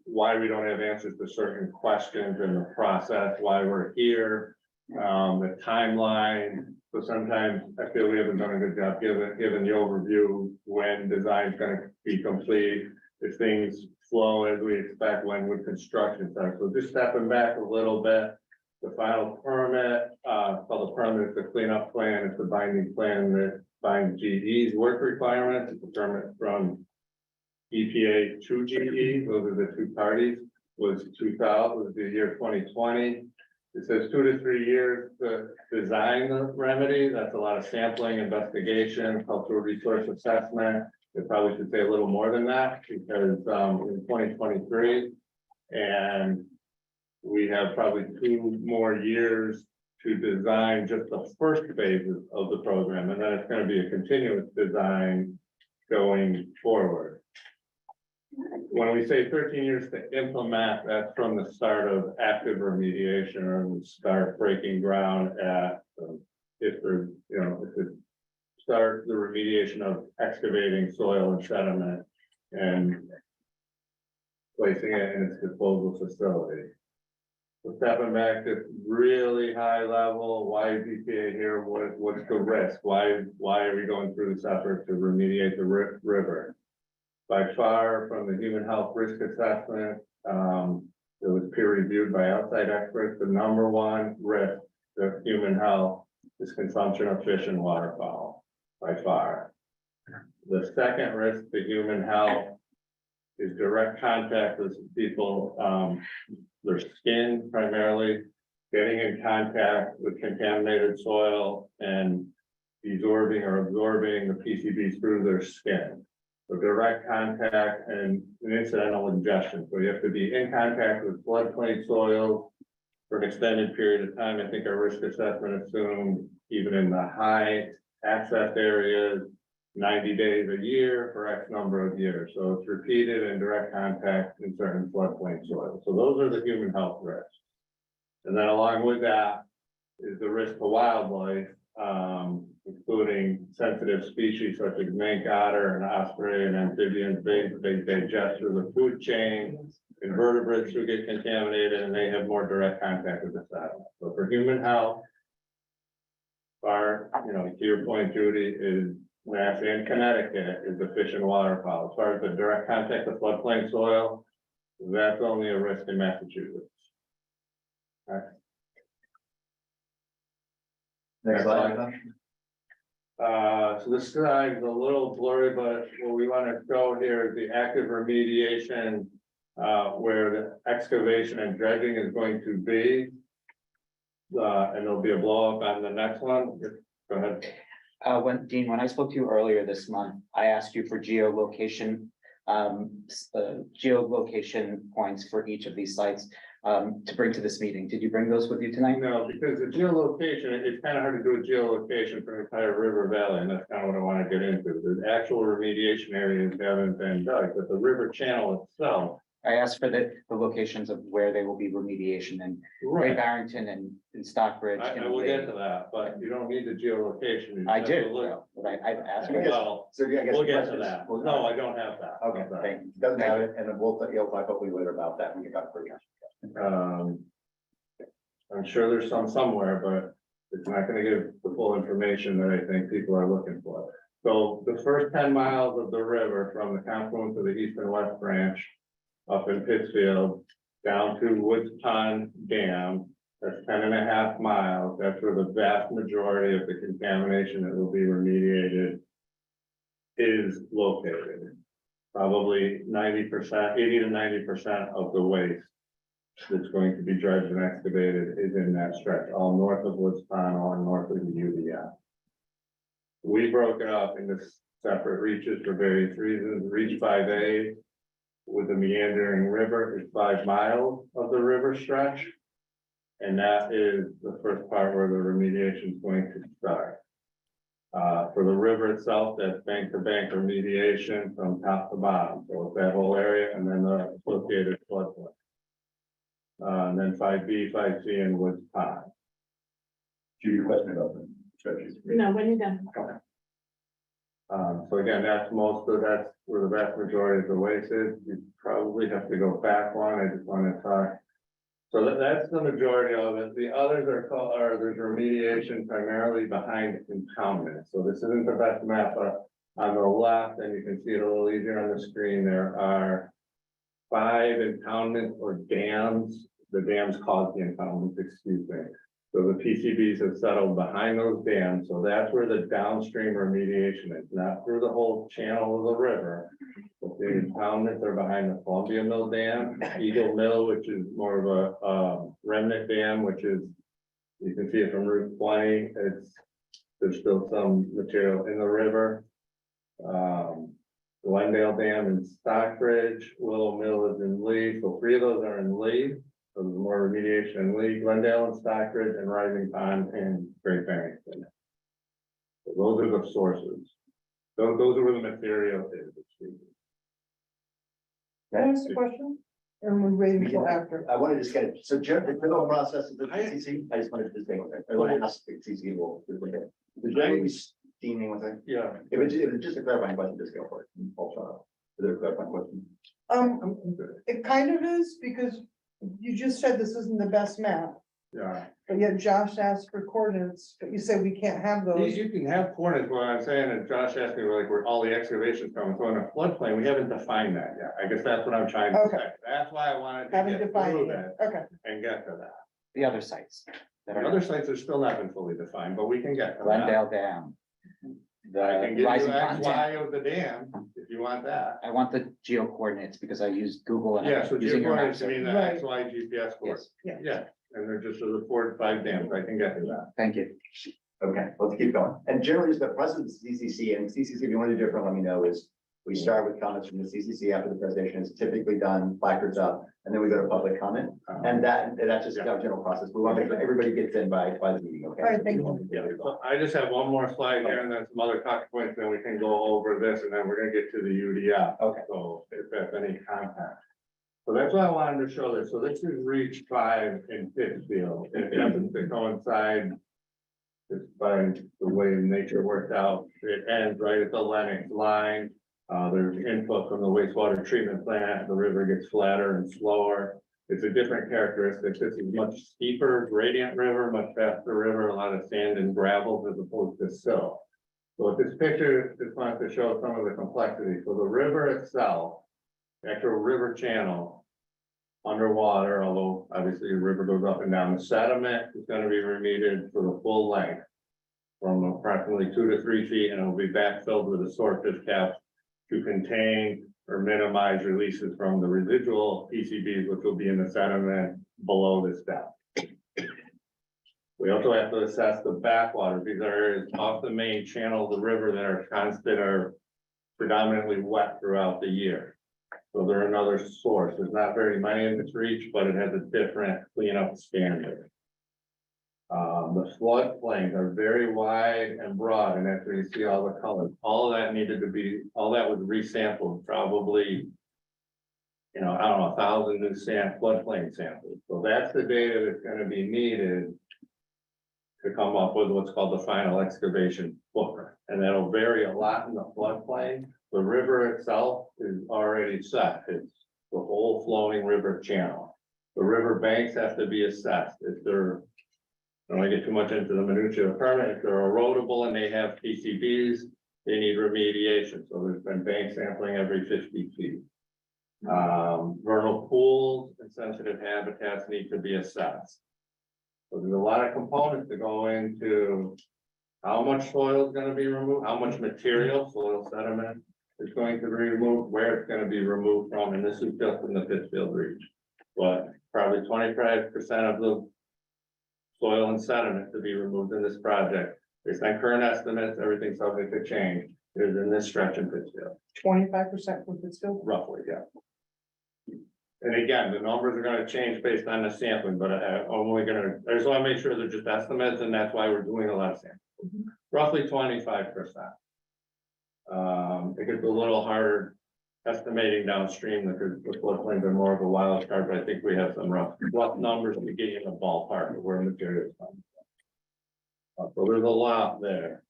why we don't have answers to certain questions in the process, why we're here, the timeline. So sometimes I feel we haven't done a good job given the overview, when design's gonna be complete, if things flow as we expect, when would construction start. So just stepping back a little bit. The final permit, called the permit, the cleanup plan, it's the binding plan that binds GE's work requirements. It's a permit from EPA to GE, those are the two parties, was the year 2020. It says 2 to 3 years to design the remedy. That's a lot of sampling, investigation, cultural resource assessment. It probably should say a little more than that because in 2023, and we have probably 2 more years to design just the first phases of the program, and then it's going to be a continuous design going forward. When we say 13 years to implement, that's from the start of active remediation or start breaking ground at, if it start the remediation of excavating soil and sediment and placing it in its disposal facility. So stepping back to really high level, why is EPA here? What's the risk? Why are we going through this effort to remediate the river? By far from the human health risk assessment, it was peer reviewed by outside experts. The number one risk to human health is consumption of fish and waterfowl by far. The second risk to human health is direct contact with people, their skin primarily, getting in contact with contaminated soil and absorbing the PCBs through their skin. So direct contact and an incidental ingestion. So you have to be in contact with floodplain soil for an extended period of time. I think our risk assessment assumed even in the high access areas, 90 days a year for X number of years. So it's repeated and direct contact in certain floodplain soil. So those are the human health risks. And then along with that is the risk to wildlife, including sensitive species such as mink, otter, and osprey and amphibians. They digest through the food chain, invertebrates who get contaminated, and they have more direct contact with the sediment. So for human health, to your point, Judy, is Mass and Connecticut is the fish and waterfowl. As far as the direct contact with floodplain soil, that's only a risk in Massachusetts. All right.
Next slide.
So this slide is a little blurry, but what we want to show here is the active remediation, where the excavation and dredging is going to be. And there'll be a blow up on the next one. Go ahead.
Dean, when I spoke to you earlier this month, I asked you for geolocation points for each of these sites to bring to this meeting. Did you bring those with you tonight?
No, because the geolocation, it's kind of hard to do a geolocation for the entire river valley, and that's kind of what I want to get into. The actual remediation areas haven't been dug, but the river channel itself.
I asked for the locations of where they will be remediation in Great Barrington and in Stockbridge.
I will get to that, but you don't need the geolocation.
I do, but I've asked.
Well, we'll get to that. No, I don't have that.
Okay, thank you. Doesn't have it, and then you'll talk hopefully later about that when you got further.
I'm sure there's some somewhere, but it's not gonna give the full information that I think people are looking for. So the first 10 miles of the river from the confluence of the east and west branch up in Pittsfield down to Woods Pond Dam, that's 10.5 miles. That's where the vast majority of the contamination that will be remediated is located. Probably 90%, 80 to 90% of the waste that's going to be dredged and excavated is in that stretch, all north of Woods Pond, all north of the UDF. We broke it up into separate reaches for various reasons. Reach 5A with the meandering river is 5 miles of the river stretch. And that is the first part where the remediation is going to start. For the river itself, that's bank to bank remediation from top to bottom. So it's that whole area and then the associated floodplain. And then 5B, 5C, and Woods Pond.
Judy, question about them. stretches.
No, when you're done.
Okay.
So again, that's that's where the vast majority of the waste is. You probably have to go back one. I just want to talk. So that's the majority of it. The others there's remediation primarily behind impoundment. So this isn't the best map, but on the left, and you can see it a little easier on the screen, there are 5 impoundments or dams. The dams cause the impoundments, excuse me. So the PCBs have settled behind those dams, so that's where the downstream remediation is, not through the whole channel of the river. But the impoundments are behind the Columbia Mill Dam, Eagle Mill, which is more of a remnant dam, which is, you can see it from Route 20, there's still some material in the river. Glendale Dam in Stockbridge, Willow Mill is in Lee, so 3 of those are in Lee. So there's more remediation in Lee, Glendale and Stockbridge, and Rising Pond and Great Barrington. So those are the sources. Those are where the material is.
Can I ask a question? Or we're waiting until after?
I wanted to just get it, so Jeff, the criminal process of the PCC, I just wanted to just think, I want to ask the CC will look at it. The generally be steaming with it.
Yeah.
If it's just a clarifying question, just go for it. I'll shut up. Is there a clarifying question?
It kind of is, because you just said this isn't the best map,
Yeah.
but yet Josh asked for coordinates, but you said we can't have those.
You can have coordinates, what I'm saying, and Josh asked me like where all the excavations coming, so in a floodplain, we haven't defined that yet. I guess that's what I'm trying to
Okay.
say. That's why I wanted to
Haven't
get
defined
through
it.
that
Okay.
and get to that.
The other sites.
The other sites are still not been fully defined, but we can get to that.
Glendale Dam.
I can
The
give you
rising
X,
pond
Y
dam.
of the dam, if you want that.
I want the geo coordinates because I used Google and
Yeah,
I'm
so
using your
geocoordinates,
maps.
I mean, the
Right.
X, Y, GPS course.
Yeah.
Yeah, and they're just a report 5 dams, I can get to that.
Thank you.
Okay, let's keep going. And generally, just the process of the CCC, and CCC, if you want to do different, let me know, is we start with comments from the CCC after the presentation is typically done, placards up, and then we go to public comment. And that's just our general process. We want to make sure everybody gets in by the meeting, okay?
All right, thank you.
Yeah, so I just have one more slide here and then some other talking points, then we can go over this and then we're gonna get to the UDF.
Okay.
So if there's any contact. So that's why I wanted to show this. So this is reach 5 in Pittsfield. It happens to coincide just by the way nature worked out. It ends right at the Lennox line. There's input from the wastewater treatment plant. The river gets flatter and slower. It's a different characteristic. This is much steeper gradient river, much faster river, a lot of sand and gravel as opposed to silt. So with this picture, just wants to show some of the complexity. So the river itself, the actual river channel, underwater, although obviously the river goes up and down, the sediment is going to be remediated for the full length from approximately 2 to 3 feet, and it will be backfilled with a sorptive cap to contain or minimize releases from the residual PCBs, which will be in the sediment below this depth. We also have to assess the backwater. These are areas off the main channel of the river that are predominantly wet throughout the year. So they're another source. There's not very many in this reach, but it has a different cleanup standard. The floodplains are very wide and broad, and that's where you see all the colors. All of that was resampled, probably, I don't know, 1,000 new floodplain samples. So that's the data that's going to be needed to come up with what's called the final excavation footprint. And that'll vary a lot in the floodplain. The river itself is already set. It's the whole flowing river channel. The river banks have to be assessed. If they're, I don't want to get too much into the minutiae of permit, if they're erodible and they have PCBs, they need remediation. So there's been bank sampling every 50 feet. Vernal pools and sensitive habitats need to be assessed. So there's a lot of components to go into how much soil is going to be removed, how much material, soil sediment is going to be removed, where it's going to be removed from, and this is just in the Pittsfield reach. But probably 25% of the soil and sediment to be removed in this project, based on current estimates, everything subject to change, is in this stretch in Pittsfield.
25% from Pittsfield?
Roughly, yeah. And again, the numbers are gonna change based on the sampling, but I just wanna make sure they're just estimates, and that's why we're doing a lot of sampling. Roughly 25%. It gets a little harder estimating downstream because the floodplains are more of a wild card, but I think we have some rough numbers to get you in the ballpark of where material is coming So there's a lot there.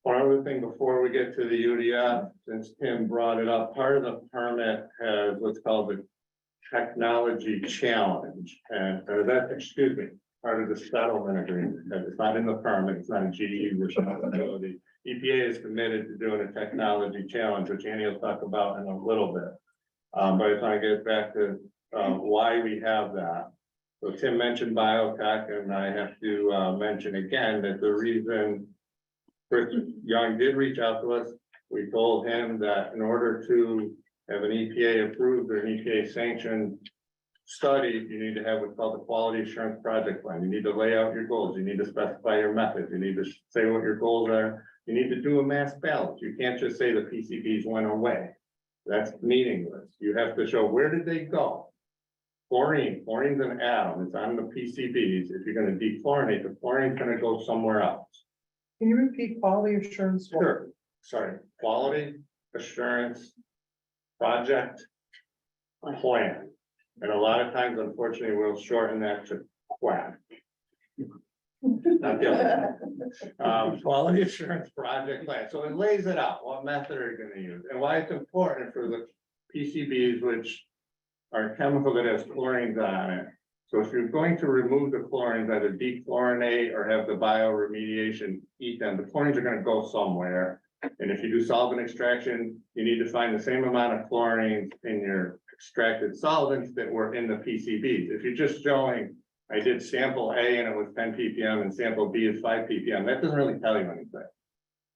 One other thing before we get to the UDF, since Tim brought it up, part of the permit has what's called the technology challenge. And part of the settlement agreement, that it's not in the permit, it's not a GE responsibility. EPA is committed to doing a technology challenge, which Annie will talk about in a little bit. But I want to get back to why we have that. So Tim mentioned biotech, and I have to mention again that the reason Chris Young did reach out to us, we told him that in order to have an EPA approved or an EPA sanctioned study, you need to have what's called the quality assurance project plan. You need to lay out your goals. You need to specify your methods. You need to say what your goals are. You need to do a mass balance. You can't just say the PCBs went away. That's meaningless. You have to show where did they go. Chlorine's an atom. It's on the PCBs. If you're going to dechlorinate, the chlorine's going to go somewhere else.
Can you repeat quality assurance?
Sure. Sorry, quality assurance project plan. And a lot of times, unfortunately, we'll shorten that to QAP. Not guilty. Quality assurance project plan. So it lays it out. What method are you going to use and why it's important for the PCBs, which are a chemical that has chlorines on it. So if you're going to remove the chlorines, either dechlorinate or have the bioremediation eat them, the chlorines are going to go somewhere. And if you do solvent extraction, you need to find the same amount of chlorines in your extracted solvents that were in the PCBs. If you're just showing, I did sample A and it was 10 ppm and sample B is 5 ppm, that doesn't really tell you anything.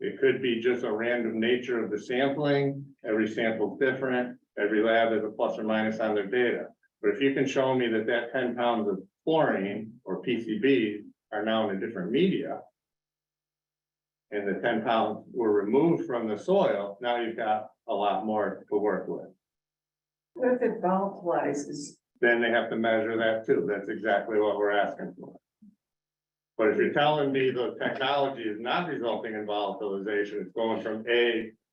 It could be just a random nature of the sampling. Every sample is different. Every lab has a plus or minus on their data. But if you can show me that that 10 pounds of chlorine or PCBs are now in a different media, and the 10 pounds were removed from the soil, now you've got a lot more to work with.
What if it volatilizes?
Then they have to measure that too. That's exactly what we're asking for. But if you're telling me the technology is not resulting in volatilization, it's going from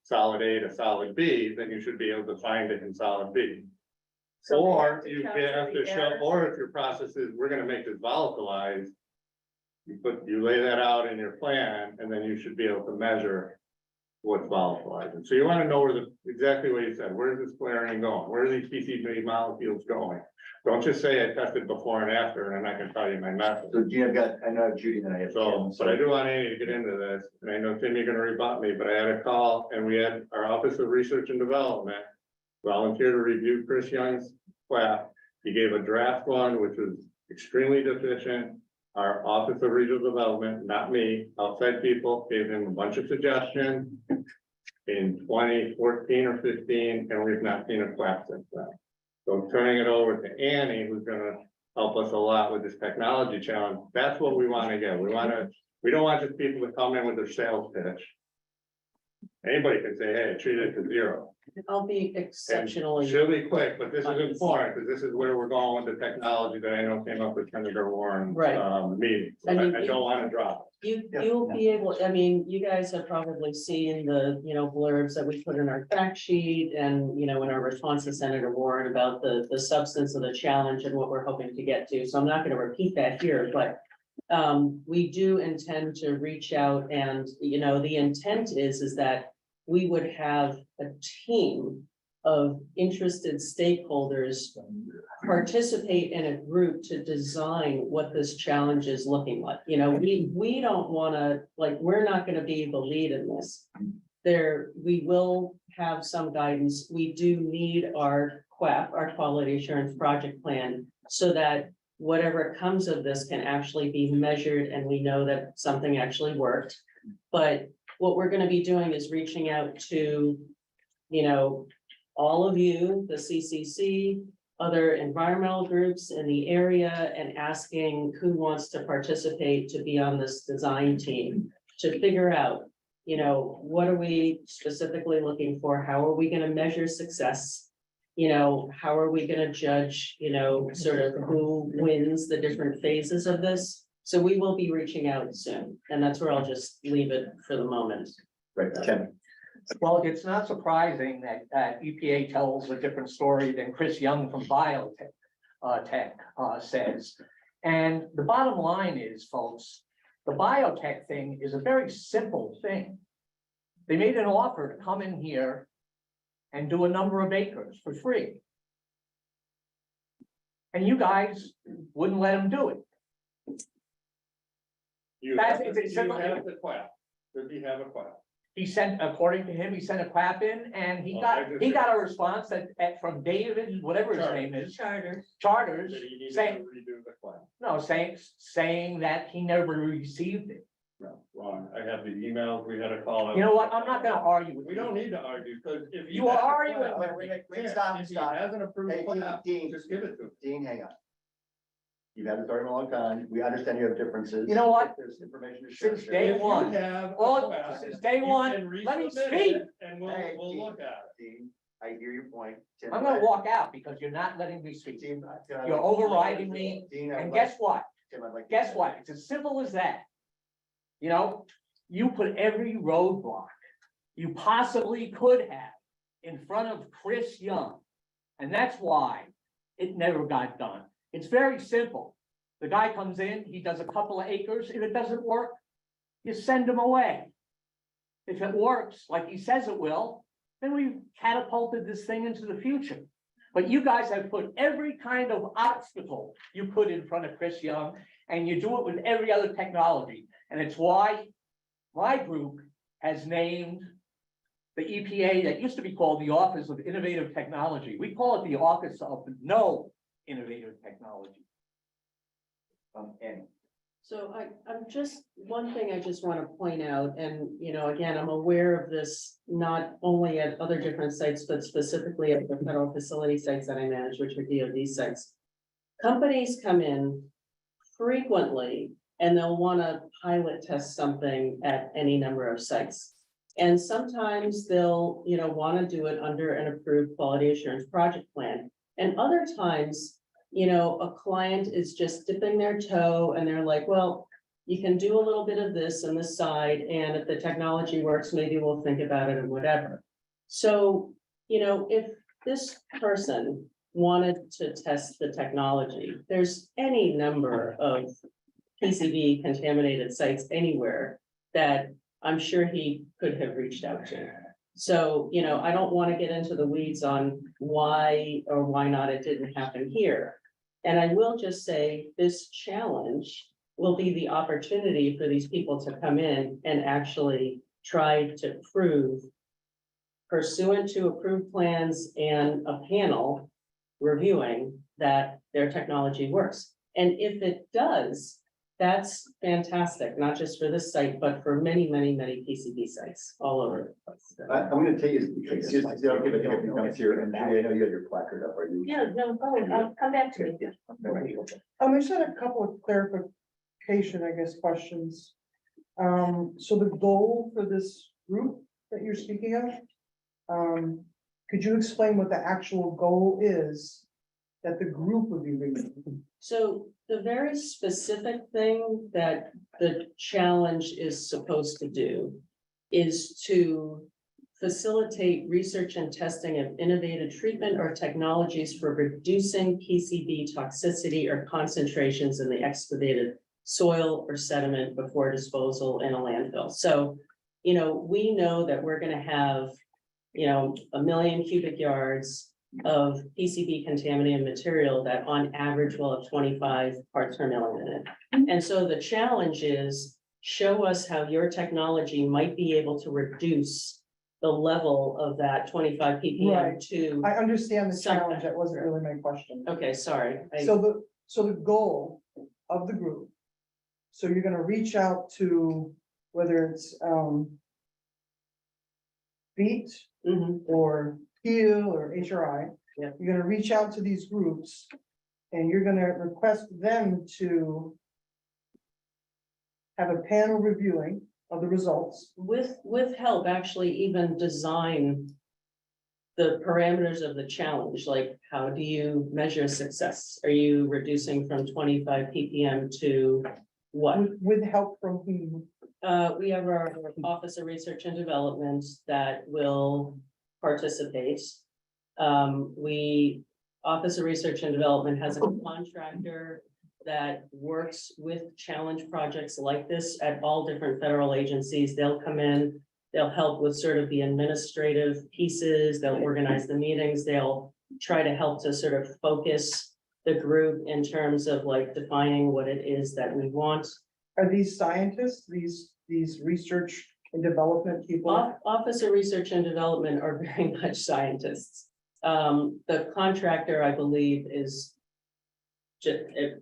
solid A to solid B, then you should be able to find it in solid B.
So
Or
they
you
have to
have to
capture the
show,
error.
or if your process is, we're gonna make this volatilize. You lay that out in your plan, and then you should be able to measure what's volatilizing. So you wanna know where exactly what you said, where's this chlorine going? Where are these PCB molecules going? Don't just say I tested before and after, and then I can tell you my method.
So I know Judy and I have.
So, but I do want Annie to get into this, and I know Tim, you're gonna rebut me, but I had a call and we had our Office of Research and Development volunteer to review Chris Young's QAP. He gave a draft one, which was extremely deficient. Our Office of Regional Development, not me, outside people, gave him a bunch of suggestions in 2014 or 15, and we've not seen a QAP since then. So turning it over to Annie, who's gonna help us a lot with this technology challenge. That's what we want to get. We don't want just people to come in with their sales pitch. Anybody can say, hey, treat it to zero.
I'll be exceptionally.
She'll be quick, but this is important, because this is where we're going with the technology that I know came up with Senator Warren's meeting. So I don't want to drop it.
You'll be able, I mean, you guys have probably seen the, blurbs that we put in our fact sheet and, in our response to Senator Warren about the substance of the challenge and what we're hoping to get to. So I'm not going to repeat that here, but we do intend to reach out and, the intent is that we would have a team of interested stakeholders participate in a group to design what this challenge is looking like. We don't want to, we're not going to be the lead in this. We will have some guidance. We do need our QAP, our quality assurance project plan, so that whatever comes of this can actually be measured and we know that something actually worked. But what we're going to be doing is reaching out to, all of you, the CCC, other environmental groups in the area, and asking who wants to participate to be on this design team to figure out, what are we specifically looking for? How are we going to measure success? How are we going to judge, sort of who wins the different phases of this? So we will be reaching out soon, and that's where I'll just leave it for the moment.
Right, Tim.
Well, it's not surprising that EPA tells a different story than Chris Young from Biotech says. And the bottom line is, folks, The biotech thing is a very simple thing. They made an offer to come in here and do a number of acres for free. And you guys wouldn't let them do it.
You
That's-
have
it's a simple-
the quack. Does he have a quack?
He sent, according to him, he sent a clap in and he got a response from David, whatever his name is. Charters,
That he needed to
saying,
redo the quack.
no, saying that he never received it.
No, wrong. I have the emails. We had a call.
You know what? I'm not gonna argue with
We
you.
don't need to argue, because if. he
You are
has a
arguing
quack-
with me.
Wait, stop.
If he has an approved
Hey,
quack,
Dean,
just give it to him.
Dean, hang on. You've had this argument a long time. We understand you have differences.
You know what?
There's information to share.
Since day
If you
one,
have a
all,
quack,
since day
you
one,
can
let me
resubmit
speak.
it And
Hey,
we'll
Dean,
look at it.
Dean, I hear your point. Tim,
I'm gonna walk out because you're not letting me speak.
Dean,
You're overriding me.
Dean,
And guess what?
Tim, I'd like.
Guess what? It's as simple as that. You know, you put every roadblock you possibly could have in front of Chris Young. And that's why it never got done. It's very simple. The guy comes in, he does a couple of acres. If it doesn't work, you send him away. If it works, like he says it will, then we've catapulted this thing into the future. But you guys have put every kind of obstacle you put in front of Chris Young, and you do it with every other technology. And it's why my group has named the EPA, that used to be called the Office of Innovative Technology. We call it the Office of No Innovative Technology. And
So I'm just, one thing I just want to point out, and, you know, again, I'm aware of this not only at other different sites, but specifically at the federal facility sites that I manage, which are DoD sites. Companies come in frequently and they'll want to pilot test something at any number of sites. And sometimes they'll, you know, want to do it under an approved quality assurance project plan. And other times, you know, a client is just dipping their toe and they're like, well, you can do a little bit of this on the side, and if the technology works, maybe we'll think about it and whatever. So, you know, if this person wanted to test the technology, there's any number of PCB contaminated sites anywhere that I'm sure he could have reached out to. So, you know, I don't want to get into the weeds on why or why not it didn't happen here. And I will just say this challenge will be the opportunity for these people to come in and actually try to prove, pursuant to approved plans and a panel reviewing, that their technology works. And if it does, that's fantastic, not just for this site, but for many, many, many PCB sites all over the place.
I'm gonna take you, I'll give it to him, comes here, and Julie, I know you have your placard up, are you?
Yeah, no, I'll come back to it.
I just had a couple of clarification, I guess, questions. So the goal for this group that you're speaking of, could you explain what the actual goal is that the group would be reaching?
So the very specific thing that the challenge is supposed to do is to facilitate research and testing of innovative treatment or technologies for reducing PCB toxicity or concentrations in the excavated soil or sediment before disposal in a landfill. So, you know, we know that we're gonna have, you know, 1 million cubic yards of PCB contaminated material that on average will have 25 parts per million in it. And so the challenge is, show us how your technology might be able to reduce the level of that 25 ppm
Right.
to.
I understand the
something.
challenge, that wasn't really my question.
Okay, sorry.
So the goal of the group, so you're gonna reach out to whether it's BEAT
Mhm.
or HEAL or HRI.
Yeah.
You're gonna reach out to these groups and you're gonna request them to have a panel reviewing of the results.
With help, actually even design the parameters of the challenge, like how do you measure success? Are you reducing from 25 ppm to what?
With help from whom?
We have our Office of Research and Development that will participate. Office of Research and Development has a contractor that works with challenge projects like this at all different federal agencies. They'll come in, they'll help with sort of the administrative pieces, they'll organize the meetings, they'll try to help to sort of focus the group in terms of like defining what it is that we want.
Are these scientists, these research and development people?
Office of Research and Development are very much scientists. The contractor, I believe, is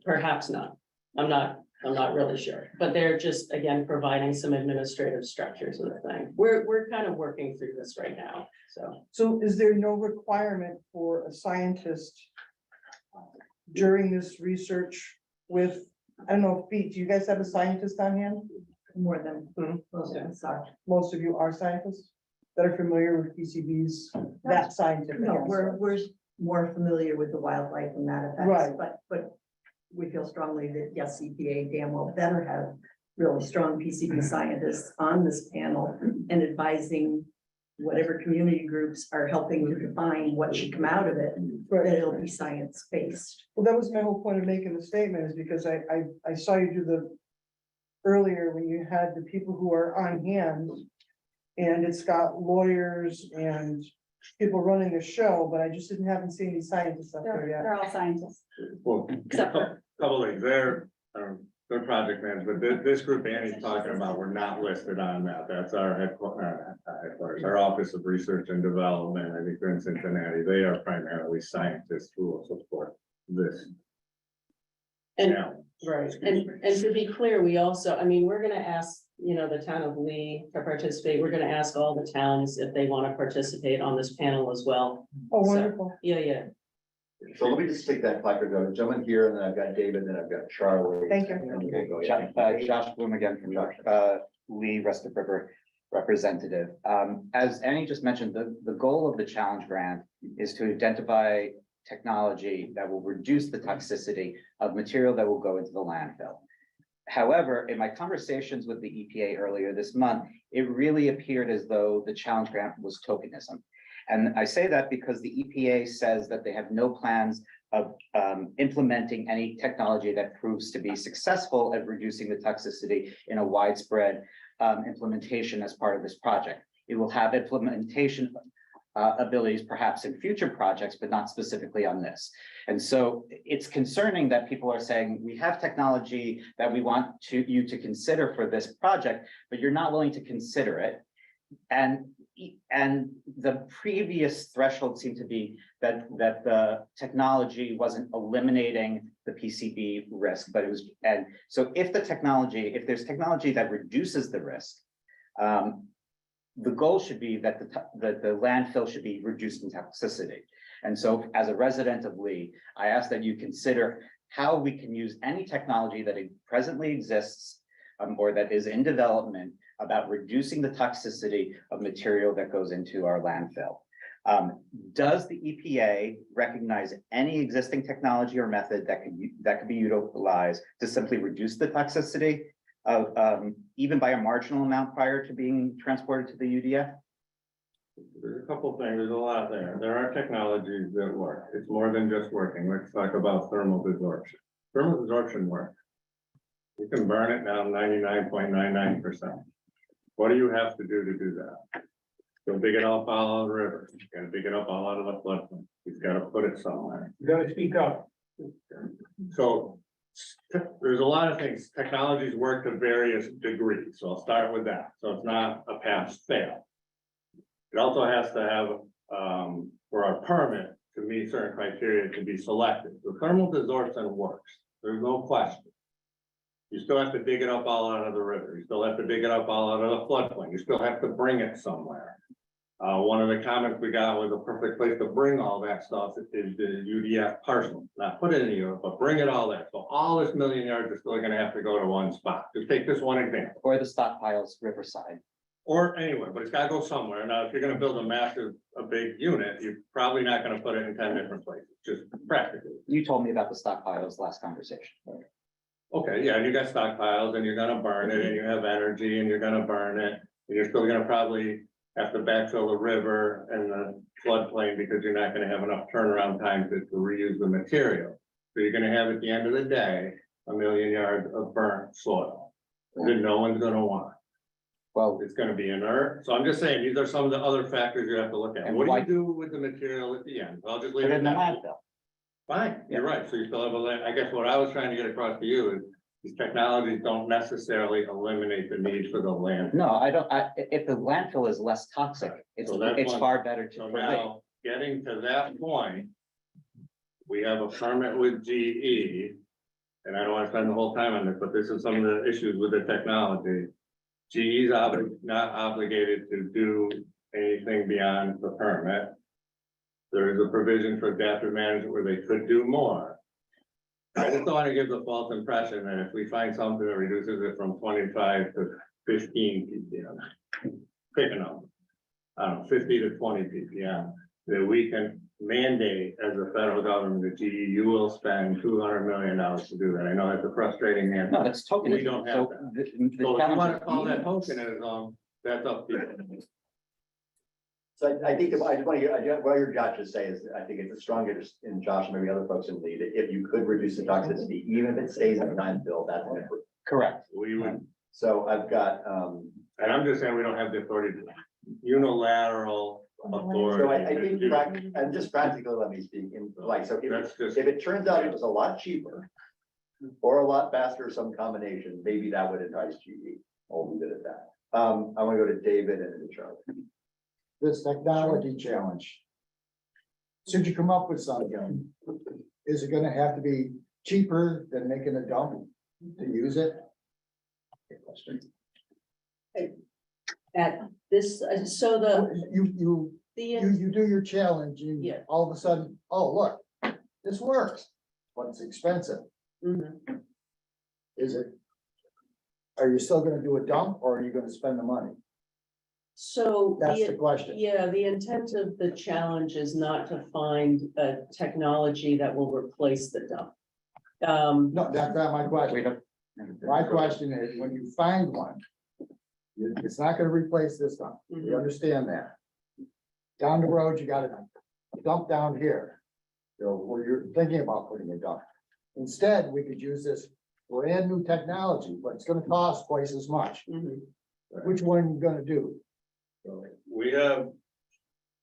perhaps not. I'm not really sure, but they're just, again, providing some administrative structures of the thing. We're kind of working through this right now, so.
So is there no requirement for a scientist during this research with, I don't know, Pete, do you guys have a scientist on hand?
More than most of us are.
Most of you are scientists that are familiar with PCBs, that scientific.
No,
aspect.
we're more familiar with the wildlife and that effects,
Right.
but we feel strongly that yes, EPA damn well better have really strong PCB scientists on this panel and advising whatever community groups are helping to define what should come out of it, that it'll be science-based.
Well, that was my whole point of making the statement, is because I saw you do the earlier when you had the people who are on hand, and it's got lawyers and people running the show, but I just haven't seen any scientists up there yet.
They're all scientists.
Well, couple things, they're project management, this group Annie's talking about, we're not listed on that, that's our headquarters, our Office of Research and Development, I think they're in Cincinnati, they are primarily scientists who will support this.
And,
Yeah.
right, and to be clear, we also, I mean, we're gonna ask, the town of Lee to participate. We're gonna ask all the towns if they want to participate on this panel as well.
Oh,
So,
wonderful.
Yeah.
So let me just take that placard, I've got a gentleman here, and then I've got David, then I've got Charlie.
Thank you.
And we'll go,
Josh,
yeah.
Josh Bloom again from Lee Rustic River representative. As Annie just mentioned, the goal of the challenge grant is to identify technology that will reduce the toxicity of material that will go into the landfill. However, in my conversations with the EPA earlier this month, it really appeared as though the challenge grant was tokenism. And I say that because the EPA says that they have no plans of implementing any technology that proves to be successful at reducing the toxicity in a widespread implementation as part of this project. It will have implementation abilities perhaps in future projects, but not specifically on this. And so it's concerning that people are saying, we have technology that we want you to consider for this project, but you're not willing to consider it. And the previous threshold seemed to be that the technology wasn't eliminating the PCB risk, but it was, and so if there's technology that reduces the risk, the goal should be that the landfill should be reduced in toxicity. And so as a resident of Lee, I ask that you consider how we can use any technology that presently exists or that is in development about reducing the toxicity of material that goes into our landfill. Does the EPA recognize any existing technology or method that could be utilized to simply reduce the toxicity of even by a marginal amount prior to being transported to the UDF?
There's a couple things, there's a lot there. There are technologies that work. It's more than just working. Let's talk about thermal desorption. Thermal desorption works. You can burn it down 99.99%. What do you have to do that? Go dig it up all out of the river. You gotta dig it up all out of the floodplain. You've got to put it somewhere.
You gotta speak up.
So there's a lot of things. Technologies work to various degrees. So I'll start with that. So it's not a pass fail. It also has to have, for our permit to meet certain criteria to be selected. So thermal desorption works. There's no question. You still have to dig it up all out of the river. You still have to dig it up all out of the floodplain. You still have to bring it somewhere. One of the comments we got was a perfect place to bring all that stuff is the UDF parcel. Not put it in the, but bring it all there. So all this million yards is still gonna have to go to one spot. Just take this one example.
Or the stockpiles riverside.
Or anywhere, but it's gotta go somewhere. Now, if you're gonna build a big unit, you're probably not gonna put it in 10 different places, just practically.
You told me about the stockpiles last conversation.
Okay, yeah, and you got stockpiles and you're gonna burn it and you have energy and you're gonna burn it. And you're still gonna probably have to backfill the river and the floodplain because you're not gonna have enough turnaround time to reuse the material. So you're gonna have at the end of the day, 1 million yards of burnt soil that no one's gonna want.
Well,
It's gonna be inert. So I'm just saying, these are some of the other factors you have to look at.
And
What do
why-
you do with the material at the end? I'll just leave
put it
it
in the
at that.
landfill.
Fine, you're right. So you still have I guess what I was trying to get across to you is these technologies don't necessarily eliminate the need for the land.
No, I don't, if the landfill is less toxic, it's,
So that's
it's
one-
far better to.
So
put it.
now, getting to that point, we have a permit with GE. And I don't want to spend the whole time on this, but this is some of the issues with the technology. GE is not obligated to do anything beyond the permit. There is a provision for adaptive management where they could do more. I just don't want to give the false impression that if we find something that reduces it from 25 to 15 ppm, pick a number, I don't know, 50 to 20 ppm, that we can mandate as a federal government that GE, you will spend $200 million to do that. I know that's a frustrating answer.
No, that's token.
We don't have
So
that.
the
So if you
challenge
want to
is-
call that tokenism, that's up to you.
So I think, I just want to hear, what your Josh is saying is, I think it's a strong interest in Josh and maybe other folks in the lead, that if you could reduce the toxicity, even if it stays in the landfill, that's an improvement.
Correct.
We would,
So I've got,
and I'm just saying, we don't have the authority to unilateral authority.
so I
to
think,
do-
and just practically, let me speak in, like, so
That's just,
if it turns out it was a lot cheaper or a lot faster, some combination, maybe that would entice GE. I'll leave it at that. I want to go to David and then Charlie.
This technology challenge. Should you come up with something, is it gonna have to be cheaper than making a dump to use it? Good question.
At this, so
You
the,
do your challenge and
Yeah.
all of a sudden, oh, look, this works, but it's expensive.
Mhm.
Is it? Are you still gonna do a dump or are you gonna spend the money?
So.
That's the question.
Yeah, the intent of the challenge is not to find a technology that will replace the dump.
No, that's not my
We
question.
don't.
My question is, when you find one, it's not gonna replace this dump. We understand that. Down the road, you got a dump down here. You know, where you're thinking about putting a dump. Instead, we could use this brand new technology, but it's gonna cost twice as much. Which one you gonna do?
so we have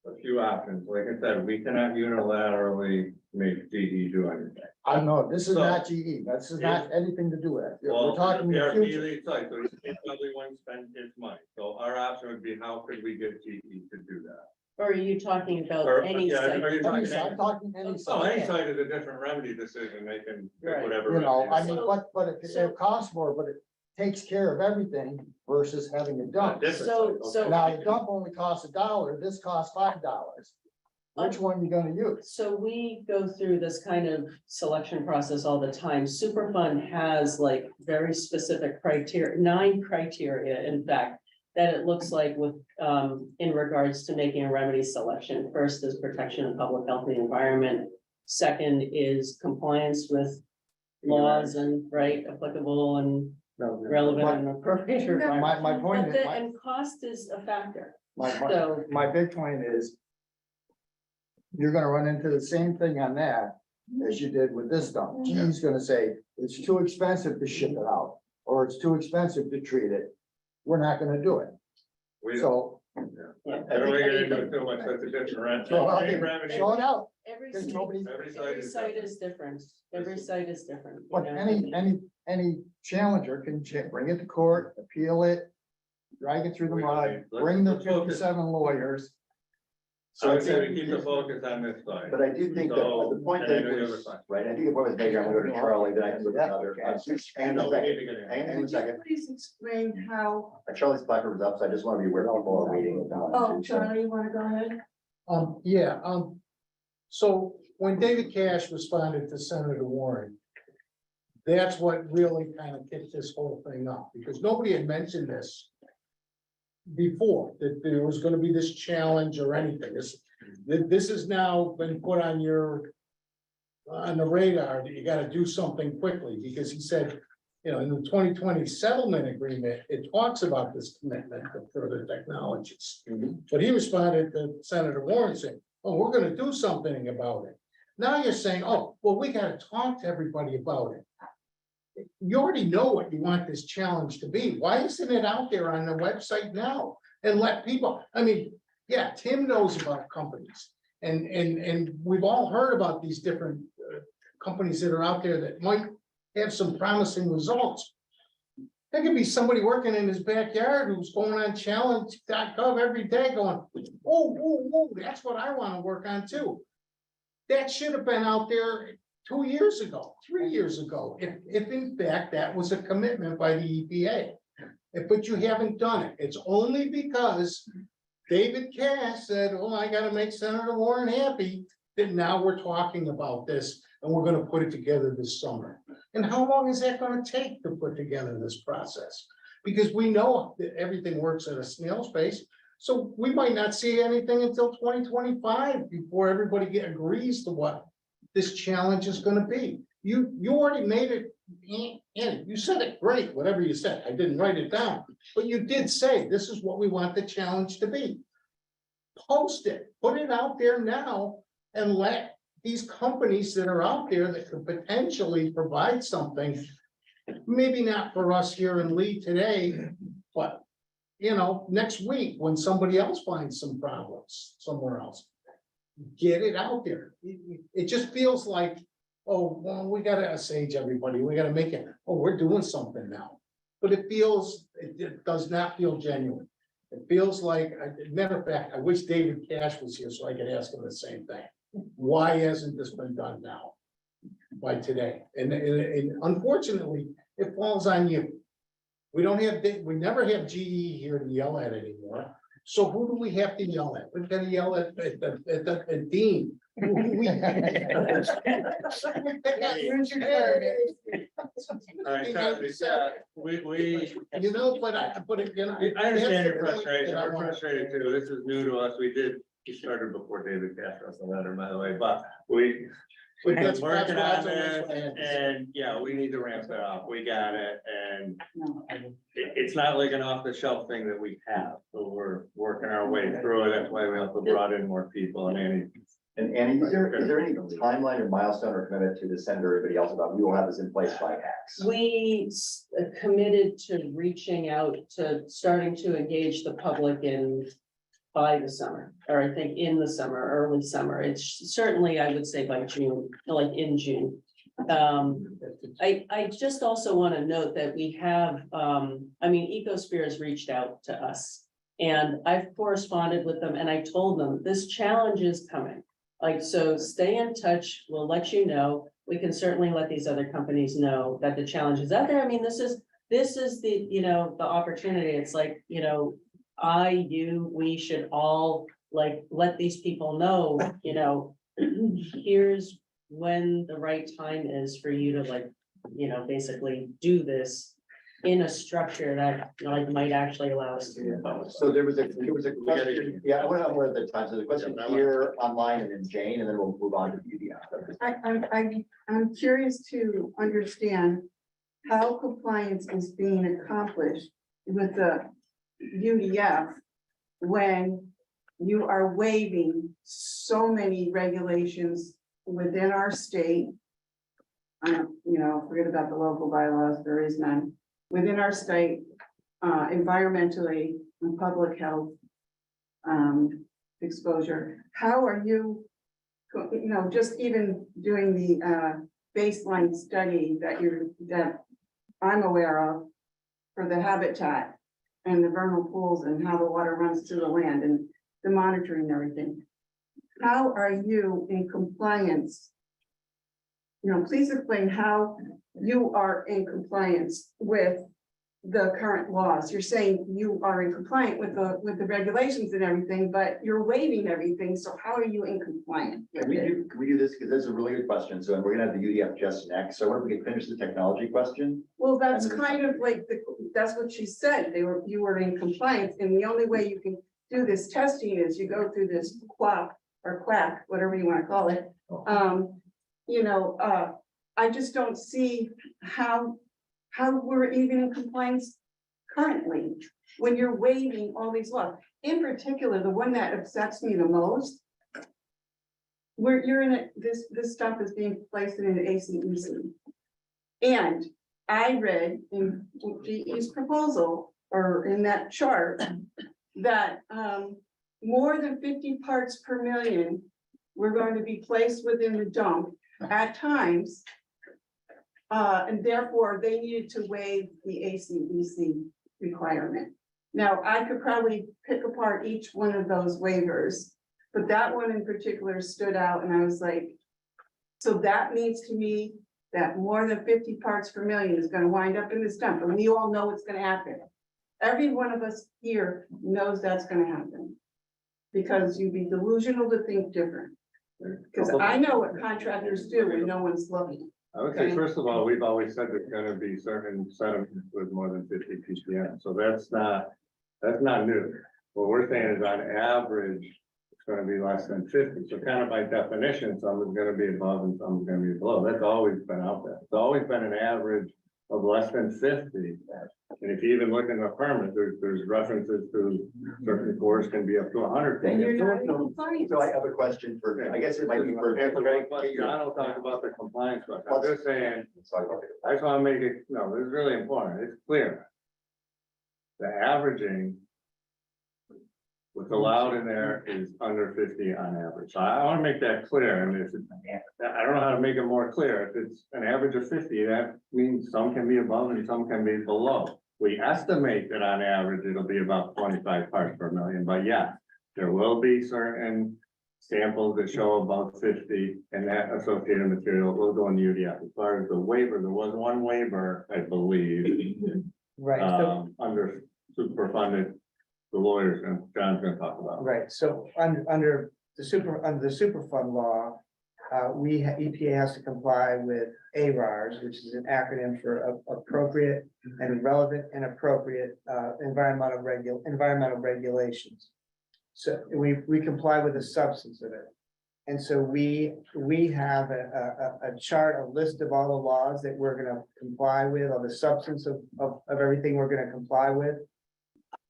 a few options. Like I said, we cannot unilaterally make GE do anything.
I don't know, this is
So-
not GE, this is not anything to do with it.
Well,
We're talking the
PRP
future.
leads site, so it probably won't spend its money. So our option would be, how could we get GE to do that?
Or are you talking about
Or,
any
yeah,
site?
are you talking-
I'm talking any
Oh, any
site.
site is a different remedy decision. They can pick
Right.
whatever.
You know,
remedy
I
they
mean,
want.
but it costs more, but it takes care of everything versus having a dump.
Different
So-
site,
so-
okay.
Now, the dump only costs $1, this costs $5. Which one you gonna use?
So we go through this kind of selection process all the time. Superfund has like very specific criteria, 9 criteria, in fact, that it looks like with, in regards to making a remedy selection. First is protection of public health and the environment. Second is compliance with laws and right applicable and relevant and appropriate. requirements.
My point
But
is,
and cost is a factor.
my
So-
big point is. You're gonna run into the same thing on that as you did with this dump. GE's gonna say, it's too expensive to ship it out, or it's too expensive to treat it. We're not gonna do it.
We-
So,
I don't want to get into it too much, that's a different
so
remedy.
show it out.
Every
Because
site,
nobody,
Every site
every
is
site
different.
is different. Every site is different. you
but
know?
any challenger can bring it to court, appeal it. Drag it through the mud, bring the 57 lawyers.
So I
I'd
think
say-
we keep the focus on this side.
But I do think that the point
And I
that
know the other
was,
side.
right, I think the point was made, I'm gonna go to Charlie, then I can look at another. Hang on
No,
a
we need to
second,
get in.
hang on a second.
Please explain how.
Charlie's placard was up, so I just want to be aware people are waiting.
Oh, Charlie, you wanna go ahead?
So when David Cash responded to Senator Warren. That's what really kind of kicked this whole thing up, because nobody had mentioned this. Before, that there was gonna be this challenge or anything, this has now been put on on the radar that you gotta do something quickly, because he said. You know, in the 2020 settlement agreement, it talks about this commitment to further technologies. But he responded to Senator Warren saying, oh, we're gonna do something about it. Now you're saying, oh, well, we gotta talk to everybody about it. you already know what you want this challenge to be. Why isn't it out there on the website now? And let people, I mean, yeah, Tim knows about companies. And we've all heard about these different companies that are out there that might have some promising results. There could be somebody working in his backyard who's going on challenge.gov every day going, oh, that's what I want to work on too. That should have been out there 2 years ago, 3 years ago, if in fact that was a commitment by the EPA. But you haven't done it. It's only because David Cass said, oh, I gotta make Senator Warren happy, that now we're talking about this and we're gonna put it together this summer. And how long is that gonna take to put together this process? Because we know that everything works at a snail's pace. So we might not see anything until 2025 before everybody agrees to what this challenge is gonna be. You already made it, and you said it great, whatever you said. I didn't write it down, but you did say this is what we want the challenge to be. Post it, put it out there now, and let these companies that are out there that could potentially provide something, maybe not for us here in Lee today, but next week when somebody else finds some problems somewhere else, get it out there. It just feels like, oh, well, we gotta assuage everybody. We gotta make it, oh, we're doing something now. But it does not feel genuine. It feels like, matter of fact, I wish David Cash was here so I could ask him the same thing. Why hasn't this been done now? By today? And unfortunately, it falls on you. We never have GE here to yell at anymore. So who do we have to yell at? We've got to yell at Dean.
I understand your frustration. I'm frustrated too. This is new to us. We started before David Cash wrote the letter, by the way, but we've been working on it, and yeah, we need to ramp it up. We got it, and it's not like an off-the-shelf thing that we have, so we're working our way through it. That's why we also brought in more people. And
Annie, is there any timeline or milestone or commitment to the Senator or anybody else about we will have this in place by X?
We committed to reaching out to starting to engage the public by the summer, or I think in the summer, early summer. It's certainly, I would say by June, like in June. I just also want to note that we have, Ecosphere has reached out to us and I've corresponded with them and I told them this challenge is coming. So stay in touch. We'll let you know. We can certainly let these other companies know that the challenge is out there. This is the, the opportunity. It's like, we should all let these people know, here's when the right time is for you to basically do this in a structure that might actually allow us to move forward.
So there was a question, yeah, I went on where the time, so the question here online and then Jane, and then we'll move on to UDF.
I'm curious to understand how compliance is being accomplished with the UDF when you are waiving so many regulations within our state. Forget about the local bylaws, there is none. Within our state, environmentally and public health exposure, how are you, just even doing the baseline study that I'm aware of for the habitat and the vernal pools and how the water runs to the land and the monitoring and everything. How are you in compliance? Please explain how you are in compliance with the current laws. You're saying you are in compliance with the regulations and everything, but you're waiving everything. So how are you in compliance?
Can we do this? Because that's a really good question. So, and we're gonna have the UDF just next. So I wonder if we can finish the technology question.
Well, that's kind of like that's what she said. You were in compliance, and the only way you can do this testing is you go through this quack, whatever you want to call it. I just don't see how we're even in compliance currently when you're waiving all these laws. In particular, the one that upsets me the most, where you're in this stuff is being placed in an ACEC. And I read in GE's proposal, or in that chart, that, more than 50 parts per million were going to be placed within the dump at times. And therefore, they needed to waive the ACEC requirement. Now, I could probably pick apart each one of those waivers, but that one in particular stood out, and I was like, so that means to me that more than 50 parts per million is gonna wind up in this dump, and we all know it's gonna happen. Every one of us here knows that's gonna happen. Because you'd be delusional to think different. Because I know what contractors do when no one's looking.
I would say, first of all, we've always said there's gonna be certain sediments with more than 50 ppm, so that's not new. What we're saying is on average, it's gonna be less than 50, so kind of by definition, some is gonna be above and some is gonna be below. That's always been out there. It's always been an average of less than 50. And if you even look in the permit, there's references to certain cores can be up to 100.
And you're not in compliance.
So I have a question for, I guess it might be for.
I don't talk about the compliance, but I'm just saying, I just want to make it, no, this is really important. It's clear. The averaging what's allowed in there is under 50 on average. So I want to make that clear. And if I don't know how to make it more clear. If it's an average of 50, that means some can be above and some can be below. We estimate that on average, it'll be about 25 parts per million, but yeah, there will be certain samples that show about 50, and that associated material will go in the UDF. As far as the waiver, there was one waiver, I believe,
Right,
under super funded, the lawyers, and John's gonna talk about.
right, so under the Superfund law, EPA has to comply with ARARs, which is an acronym for appropriate and relevant and appropriate environmental regulations. So we comply with the substance of it. And so we have a chart, a list of all the laws that we're gonna comply with, or the substance of everything we're gonna comply with.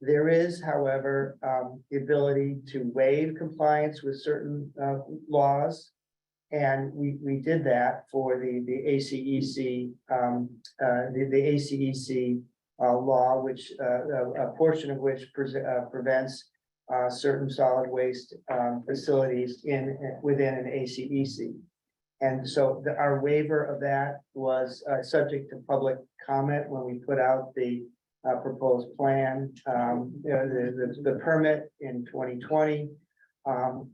There is, however, the ability to waive compliance with certain laws. And we did that for the ACEC, the ACEC law, which a portion of which prevents certain solid waste facilities within an ACEC. And so our waiver of that was subject to public comment when we put out the proposed plan, the permit in 2020.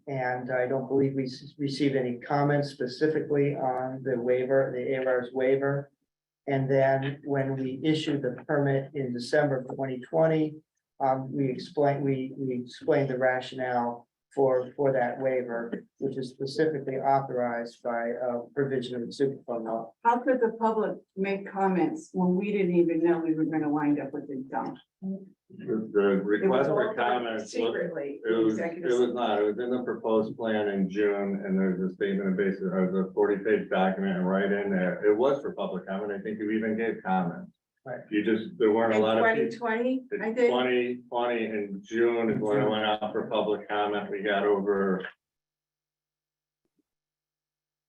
And I don't believe we received any comments specifically on the waiver, the ARAR's waiver. And then when we issued the permit in December 2020, we explained the rationale for that waiver, which is specifically authorized by a provision of the Superfund law.
How could the public make comments when we didn't even know we were gonna wind up with the dump?
The request for comments.
Secretly.
It was not, it was in the proposed plan in June, and there's a statement of basis, there's a 40-page document, and right in there, it was for public comment. I think you even gave comments.
Right.
There weren't a
In
lot of people.
2020, I
In
did.
2020 in June is when it went out for public comment. We got over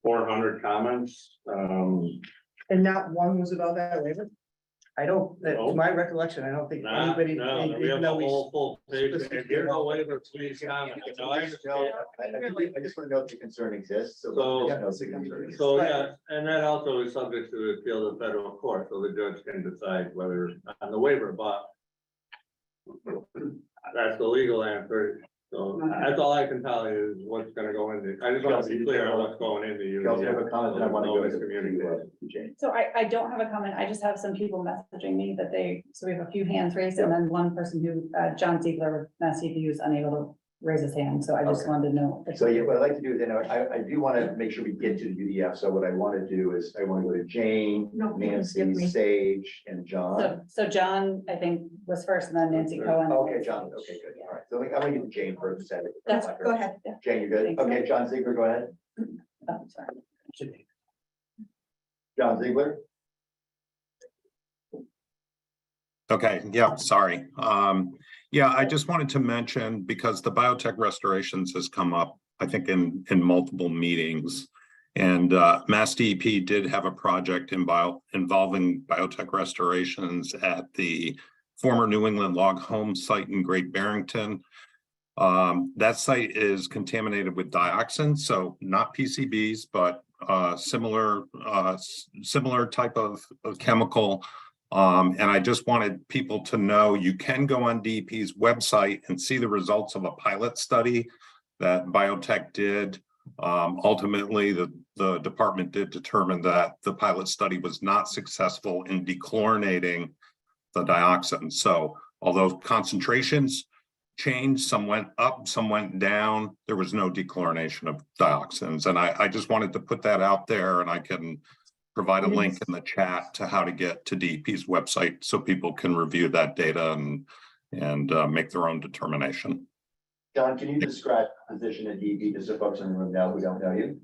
400 comments.
And not one was about that waiver? I don't, to my recollection, I don't think anybody.
No, we have a whole full page. If you're no waiver, please comment. No, I understand.
I just want to know if the concern exists.
So-
yeah, the concern exists.
So, yeah, and that also is subject to appeal to federal court, so the judge can decide whether on the waiver, but that's the legal answer. So that's all I can tell you is what's gonna go into, I just want to be clear on what's going into you.
Kelsey, I have a comment that I want to go into
Communication.
Jane.
So I don't have a comment. I just have some people messaging me that so we have a few hands raised and then one person who, John Ziegler with Mass EPA is unable to raise his hand. So I just wanted to know.
So yeah, what I'd like to do is, then I do want to make sure we get to the UDF. So what I want to do is I want to go to Jane, Nancy, Sage, and John.
So John, I think, was first and then Nancy Cohen.
Okay, John. Okay, good. All right. So I'm going to get to Jane first.
Go ahead. Yeah.
Jane, you good?
Thanks.
Okay, John Ziegler, go ahead.
Oh, sorry.
John Ziegler.
Okay, yeah, sorry. Yeah, I just wanted to mention, because the biotech restorations has come up, I think in multiple meetings. And Mass DEP did have a project involving biotech restorations at the former New England log home site in Great Barrington. That site is contaminated with dioxin, so not PCBs, but similar type of chemical. And I just wanted people to know you can go on DEP's website and see the results of a pilot study that biotech did. Ultimately, the department did determine that the pilot study was not successful in dechlorinating the dioxin. So although concentrations changed, some went up, some went down, there was no dechlorination of dioxins. And I just wanted to put that out there, and I can provide a link in the chat to how to get to DEP's website so people can review that data and make their own determination.
John, can you describe the position at DEP just so folks in the room know who don't know you?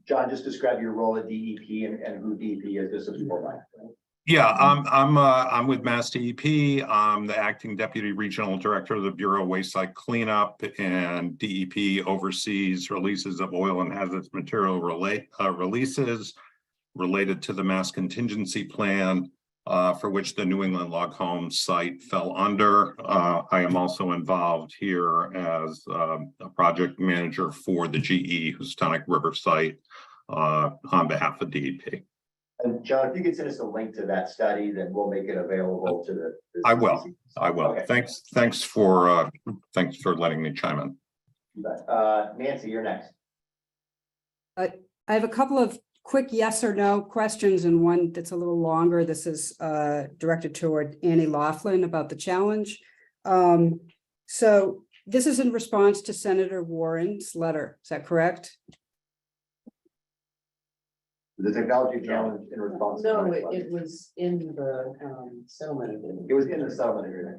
John, just describe your role at DEP and who DEP is, just so people know.
Yeah, I'm with Mass DEP. I'm the acting deputy regional director of the Bureau of Waste Site Cleanup, and DEP oversees releases of oil and hazardous material releases related to the mass contingency plan, for which the New England log home site fell under. I am also involved here as a project manager for the GE Housatonic River site on behalf of DEP.
And John, if you could send us a link to that study, then we'll make it available to the.
I will. Okay. Thanks for letting me chime in.
Nancy, you're next.
I have a couple of quick yes or no questions and one that's a little longer. This is directed toward Annie Laughlin about the challenge. So this is in response to Senator Warren's letter. Is that correct?
The technology challenge in response.
No, it was in the settlement agreement.
It was in the settlement agreement.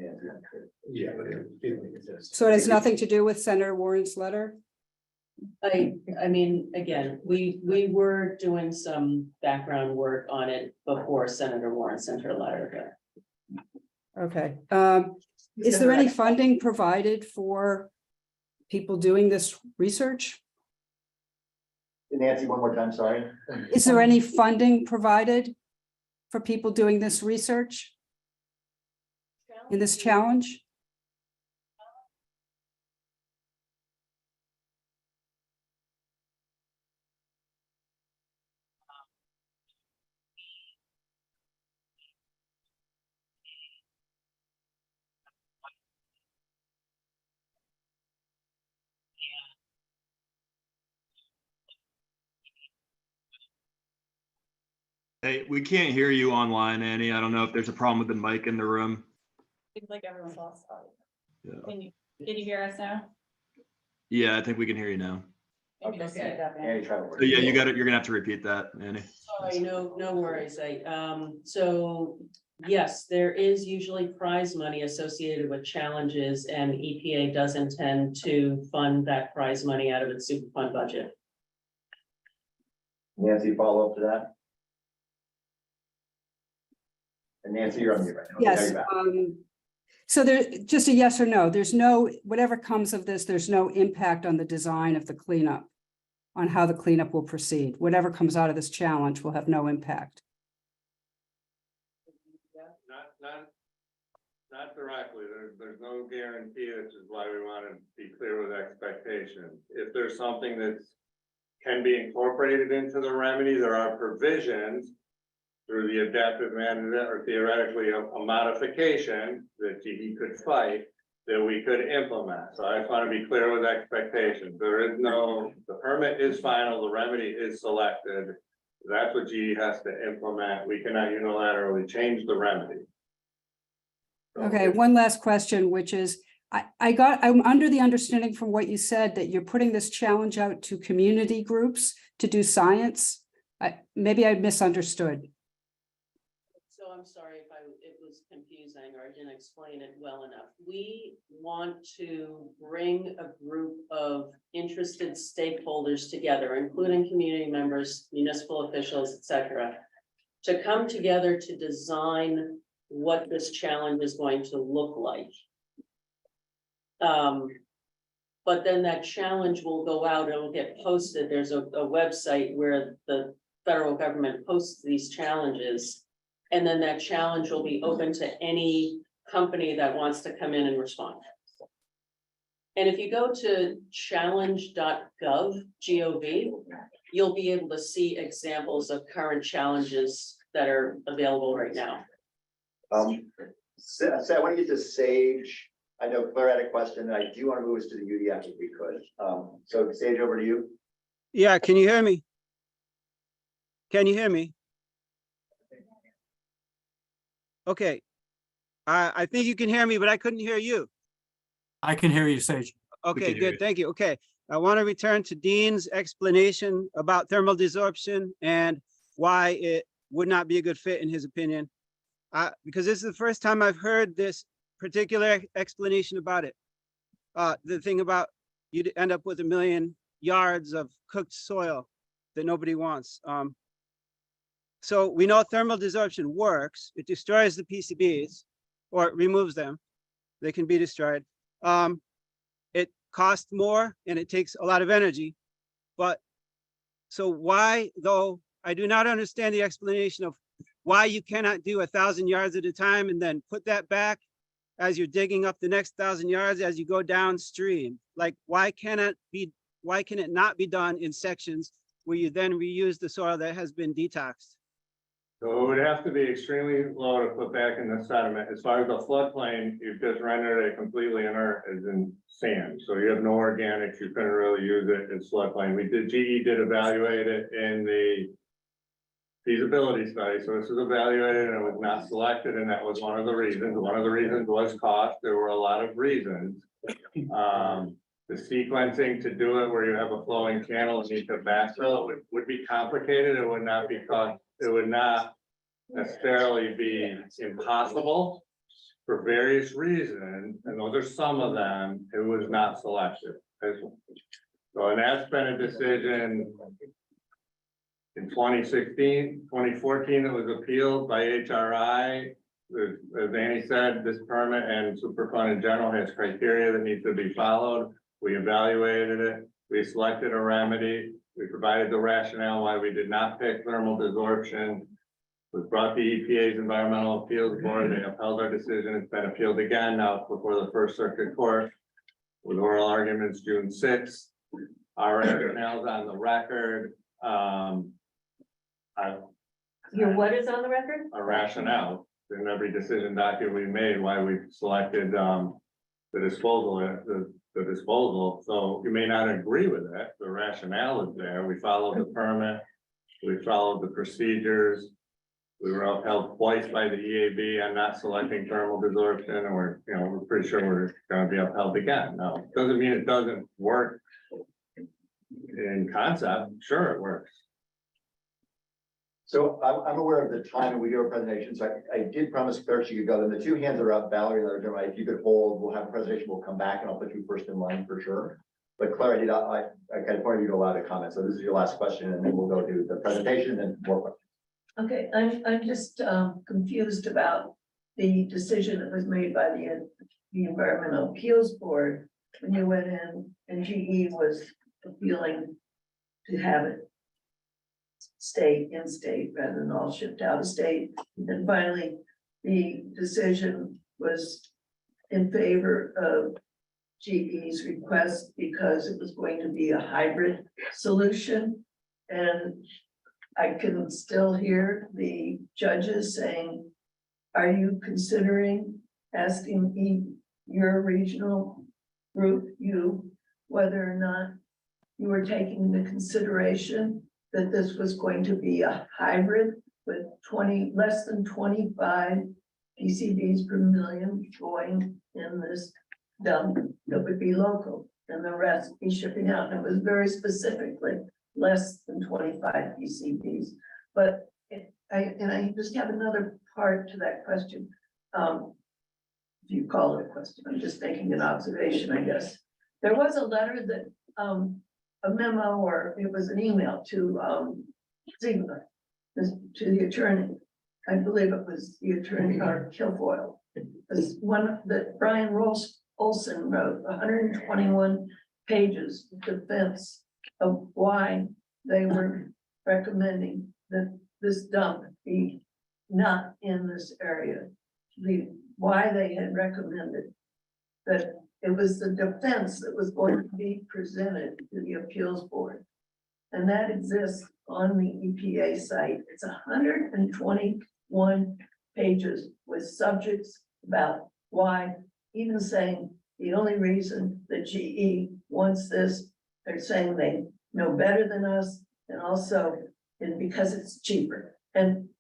Yeah.
So it has nothing to do with Senator Warren's letter?
I mean, again, we were doing some background work on it before Senator Warren sent her letter.
Okay. Is there any funding provided for people doing this research?
Nancy, one more time, sorry.
Is there any funding provided for people doing this research in this challenge?
Hey, we can't hear you online, Annie. I don't know if there's a problem with the mic in the room.
Seems like everyone's lost audio.
Yeah.
Can you hear us now?
Yeah, I think we can hear you now.
Maybe just set it up,
Annie, try to work.
So yeah, you got it. You're gonna have to repeat that, Annie.
Sorry, no worries. So yes, there is usually prize money associated with challenges, and EPA does intend to fund that prize money out of its Superfund budget.
Nancy, follow up to that. And Nancy, you're on mute right now.
Yes. So there, just a yes or no, there's no, whatever comes of this, there's no impact on the design of the cleanup, on how the cleanup will proceed. Whatever comes out of this challenge will have no impact.
Not directly. There's no guarantee, which is why we want to be clear with expectations. If there's something that can be incorporated into the remedy, there are provisions through the adaptive management or theoretically a modification that GE could fight that we could implement. So I just want to be clear with expectations. There is no, the permit is final, the remedy is selected. That's what GE has to implement. We cannot unilaterally change the remedy.
Okay, one last question, which is, I'm under the understanding from what you said that you're putting this challenge out to community groups to do science. Maybe I misunderstood.
So I'm sorry if it was confusing or I didn't explain it well enough. We want to bring a group of interested stakeholders together, including community members, municipal officials, etc., to come together to design what this challenge is going to look like. But then that challenge will go out, it'll get posted. There's a website where the federal government posts these challenges. And then that challenge will be open to any company that wants to come in and respond. And if you go to challenge.gov, you'll be able to see examples of current challenges that are available right now.
So I want to get to Sage. I know Claire had a question, and I do want to move us to the UDF if we could. So Sage, over to you.
Yeah, can you hear me? Can you hear me? Okay. I think you can hear me, but I couldn't hear you.
I can hear you, Sage.
Okay, good. Thank you. Okay. I want to return to Dean's explanation about thermal desorption and why it would not be a good fit in his opinion. Because this is the first time I've heard this particular explanation about it. The thing about you'd end up with 1 million yards of cooked soil that nobody wants. So we know thermal desorption works. It destroys the PCBs or it removes them. They can be destroyed. It costs more and it takes a lot of energy. But so why, though, I do not understand the explanation of why you cannot do 1,000 yards at a time and then put that back as you're digging up the next 1,000 yards as you go downstream. Like, why can it not be done in sections where you then reuse the soil that has been detoxed?
So it would have to be extremely low to put back in the sediment. As far as the floodplain, you've just rendered it completely inert as in sand. So you have no organics, you couldn't really use it as floodplain. GE did evaluate it in the feasibility study. So this was evaluated and it was not selected, and that was one of the reasons. One of the reasons was cost. There were a lot of reasons. The sequencing to do it where you have a flowing channel and need to backfill would be complicated. It would not be cost. It would not necessarily be impossible for various reasons, and those are some of them. It was not selected. So, and that's been a decision in 2016, 2014, it was appealed by HRI. As Annie said, this permit and Superfund in general has criteria that needs to be followed. We evaluated it. We selected a remedy. We provided the rationale why we did not pick thermal desorption. We brought the EPA's Environmental Appeals Board. They upheld our decision. It's been appealed again now before the First Circuit Court with oral arguments June 6th. Our rationale's on the record.
What is on the record?
A rationale in every decision document we made why we selected the disposal. So you may not agree with it. The rationale is there. We followed the permit. We followed the procedures. We were upheld twice by the EAB on not selecting thermal desorption, and we're pretty sure we're going to be upheld again. Now, doesn't mean it doesn't work in concept. Sure, it works.
So I'm aware of the time and we do a presentation. So I did promise Claire she could go. Then the two hands are up. Valerie and Larry, if you could hold, we'll have a presentation. We'll come back and I'll put you first in line for sure. But Claire, I kind of pointed you to allow the comment. So this is your last question, and then we'll go to the presentation and then more questions.
Okay, I'm just confused about the decision that was made by the Environmental Appeals Board when you went in and GE was appealing to have it stay in state rather than all shipped out of state. And finally, the decision was in favor of GE's request because it was going to be a hybrid solution. And I can still hear the judges saying, are you considering asking your regional group, whether or not you were taking into consideration that this was going to be a hybrid with less than 25 PCBs per million going in this dump that would be local, and the rest be shipping out. And it was very specifically less than 25 PCBs. But I just have another part to that question. If you call it a question, I'm just making an observation, I guess. There was a letter that a memo, or it was an email to Ziegler, to the attorney. I believe it was the attorney or Kilfoyle. It was one that Brian Olson wrote, 121 pages defense of why they were recommending that this dump be not in this area. Why they had recommended that it was the defense that was going to be presented to the appeals board. And that exists on the EPA site. It's 121 pages with subjects about why, even saying the only reason that GE wants this, they're saying they know better than us, and also and because it's cheaper.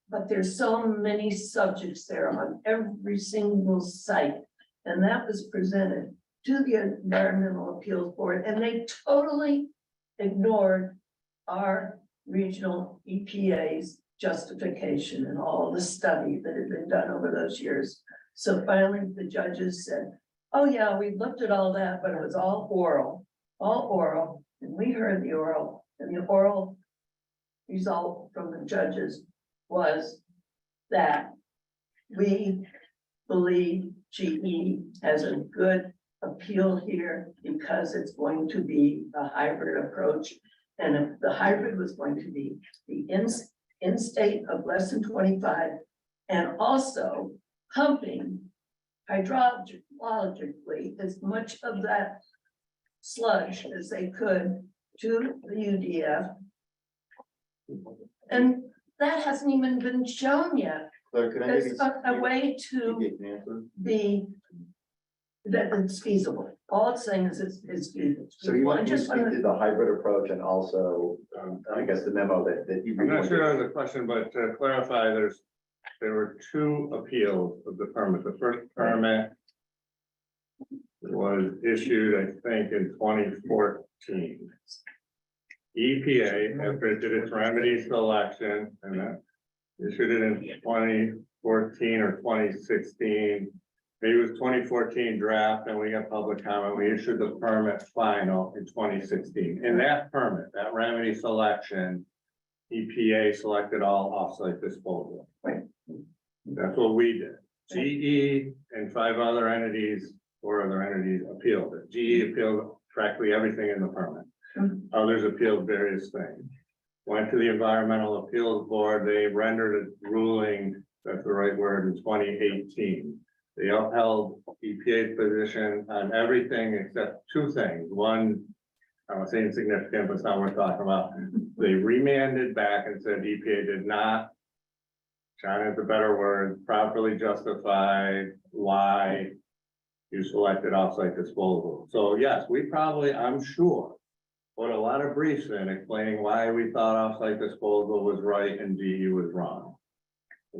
But there's so many subjects there on every single site. And that was presented to the Environmental Appeals Board, and they totally ignored our regional EPA's justification and all the study that had been done over those years. So finally, the judges said, oh yeah, we looked at all that, but it was all oral, and we heard the oral, and the oral result from the judges was that we believe GE has a good appeal here because it's going to be a hybrid approach. And if the hybrid was going to be the in-state of less than 25, and also pumping hydrologically as much of that sludge as they could to the UDF. And that hasn't even been shown yet.
Claire, could I give
There's
you
a way to be, that it's feasible. All it's saying is it's feasible.
So you want to
just
speak to the hybrid approach and also, I guess, the memo that you.
I'm not sure that was a question, but to clarify, there were two appeals of the permit. The first permit was issued, I think, in 2014. EPA, after it did its remedy selection, and that issued it in 2014 or 2016. Maybe it was 2014 draft, and we got public comment. We issued the permit final in 2016. In that permit, that remedy selection, EPA selected all offsite disposal.
Right.
That's what we did. GE and 4 other entities appealed it. GE appealed practically everything in the permit. Others appealed various things. Went to the Environmental Appeals Board. They rendered a ruling, that's the right word, in 2018. They upheld EPA's position on everything except 2 things. One, I won't say insignificant, but it's not worth talking about. They remanded back and said EPA did not, China is a better word, properly justify why you selected offsite disposal. So yes, we probably, I'm sure, put a lot of briefs in explaining why we thought offsite disposal was right and GE was wrong.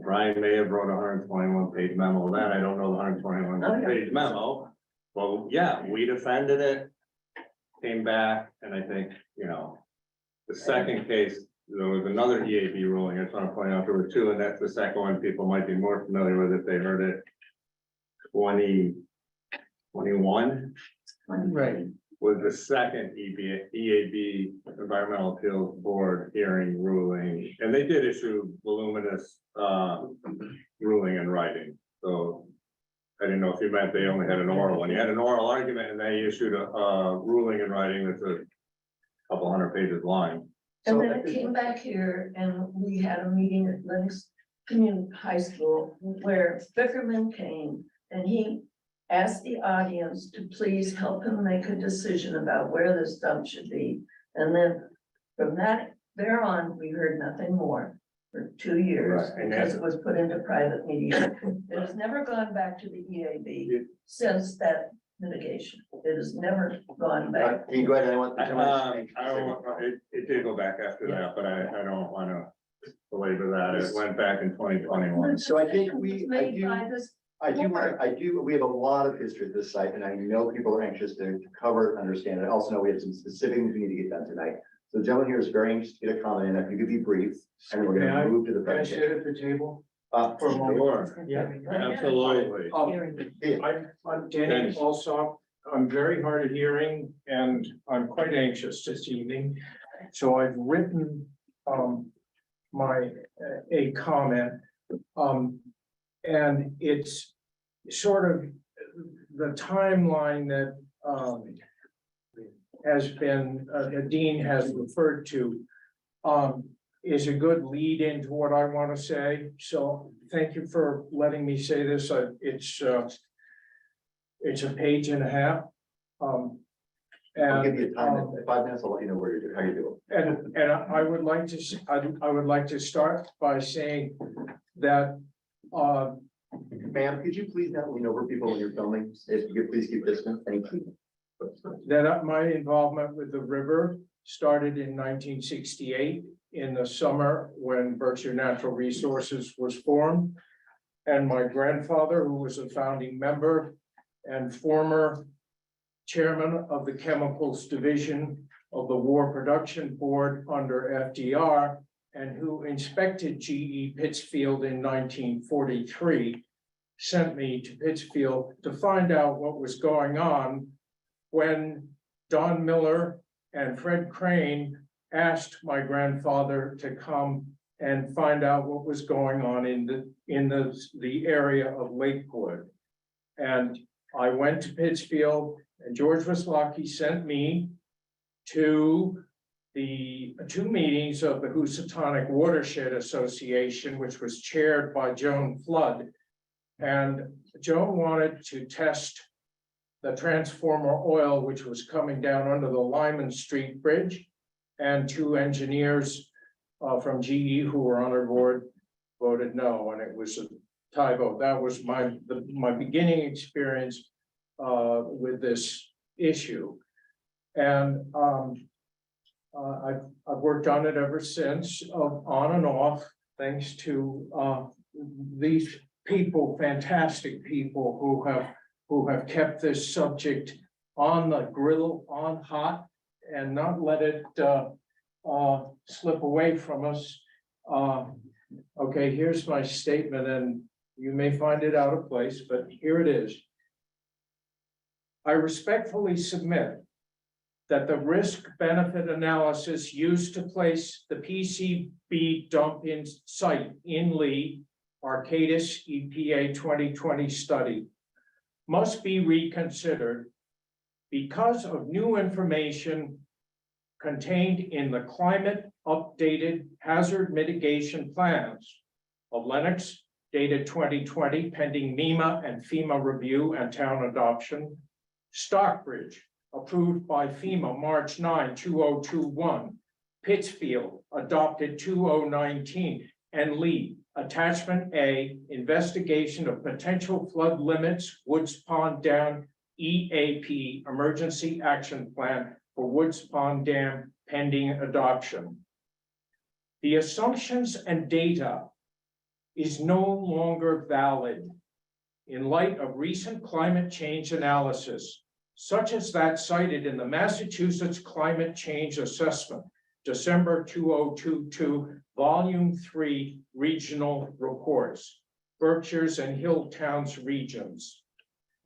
Brian may have wrote a 121-page memo then, I don't know the 121-page memo. Well, yeah, we defended it, came back, and I think, the second case, there was another EAB ruling, I just want to point out there were 2, and that's the second one, people might be more familiar with if they heard it. 2021.
Right.
Was the second EAB Environmental Appeals Board hearing ruling, and they did issue voluminous ruling in writing. So I didn't know if you meant they only had an oral one. You had an oral argument and they issued a ruling in writing that's a couple hundred pages long.
And then it came back here and we had a meeting at Lennox Community High School where Bickerman came and he asked the audience to please help him make a decision about where this dump should be. And then from that there on, we heard nothing more for 2 years
Right,
because it was put into private mediation. It has never gone back to the EAB since that litigation. It has never gone back.
Can you go ahead?
It did go back after that, but I don't want to belabor that. It went back in 2021.
So I think we have a lot of history at this site, and I know people are anxious to cover and understand. I also know we have some specific things we need to get done tonight. So the gentleman here is very anxious to get a comment in. If you could be brief, and then we're going to move to the presentation.
Can I sit at the table?
For a moment.
Sure.
Yeah.
Absolutely.
I'm Danny Alsop. I'm very hard of hearing and I'm quite anxious this evening. So I've written a comment. And it's sort of the timeline that has been, Dean has referred to, is a good lead into what I want to say. So thank you for letting me say this. It's a page and a half.
I'll give you time,
And,
in 5 minutes, I'll let you know where you're, how you're doing.
and I would like to, I would like to start by saying that,
Ma'am, could you please not lean over people when you're filming? If you could please keep distance, thank you.
that my involvement with the river started in 1968 in the summer when Berkshire Natural Resources was formed. And my grandfather, who was a founding member and former chairman of the Chemicals Division of the War Production Board under FDR, and who inspected GE Pittsfield in 1943, sent me to Pittsfield to find out what was going on when Don Miller and Fred Crane asked my grandfather to come and find out what was going on in the area of Lakewood. And I went to Pittsfield, and George Wislocki sent me to the 2 meetings of the Housatonic Watershed Association, which was chaired by Joan Flood. And Joan wanted to test the transformer oil, which was coming down under the Lyman Street Bridge. And 2 engineers from GE who were on her board voted no, and it was a tie vote. That was my beginning experience with this issue. And I've worked on it ever since, on and off, thanks to these people, fantastic people who have kept this subject on the grill, on hot, and not let it slip away from us. Okay, here's my statement, and you may find it out of place, but here it is. I respectfully submit that the risk-benefit analysis used to place the PCB dump-in site in Lee, Arcadis EPA 2020 study, must be reconsidered because of new information contained in the climate updated hazard mitigation plans of Lennox dated 2020 pending MEMA and FEMA review and town adoption. Stockbridge approved by FEMA March 9, 2021. Pittsfield adopted 2019, and Lee Attachment A, investigation of potential flood limits, Woods Pond Dam, EAP, Emergency Action Plan for Woods Pond Dam pending adoption. The assumptions and data is no longer valid in light of recent climate change analysis, such as that cited in the Massachusetts Climate Change Assessment, December 2022, Volume 3 Regional Reports, Berkshires and Hill Towns regions.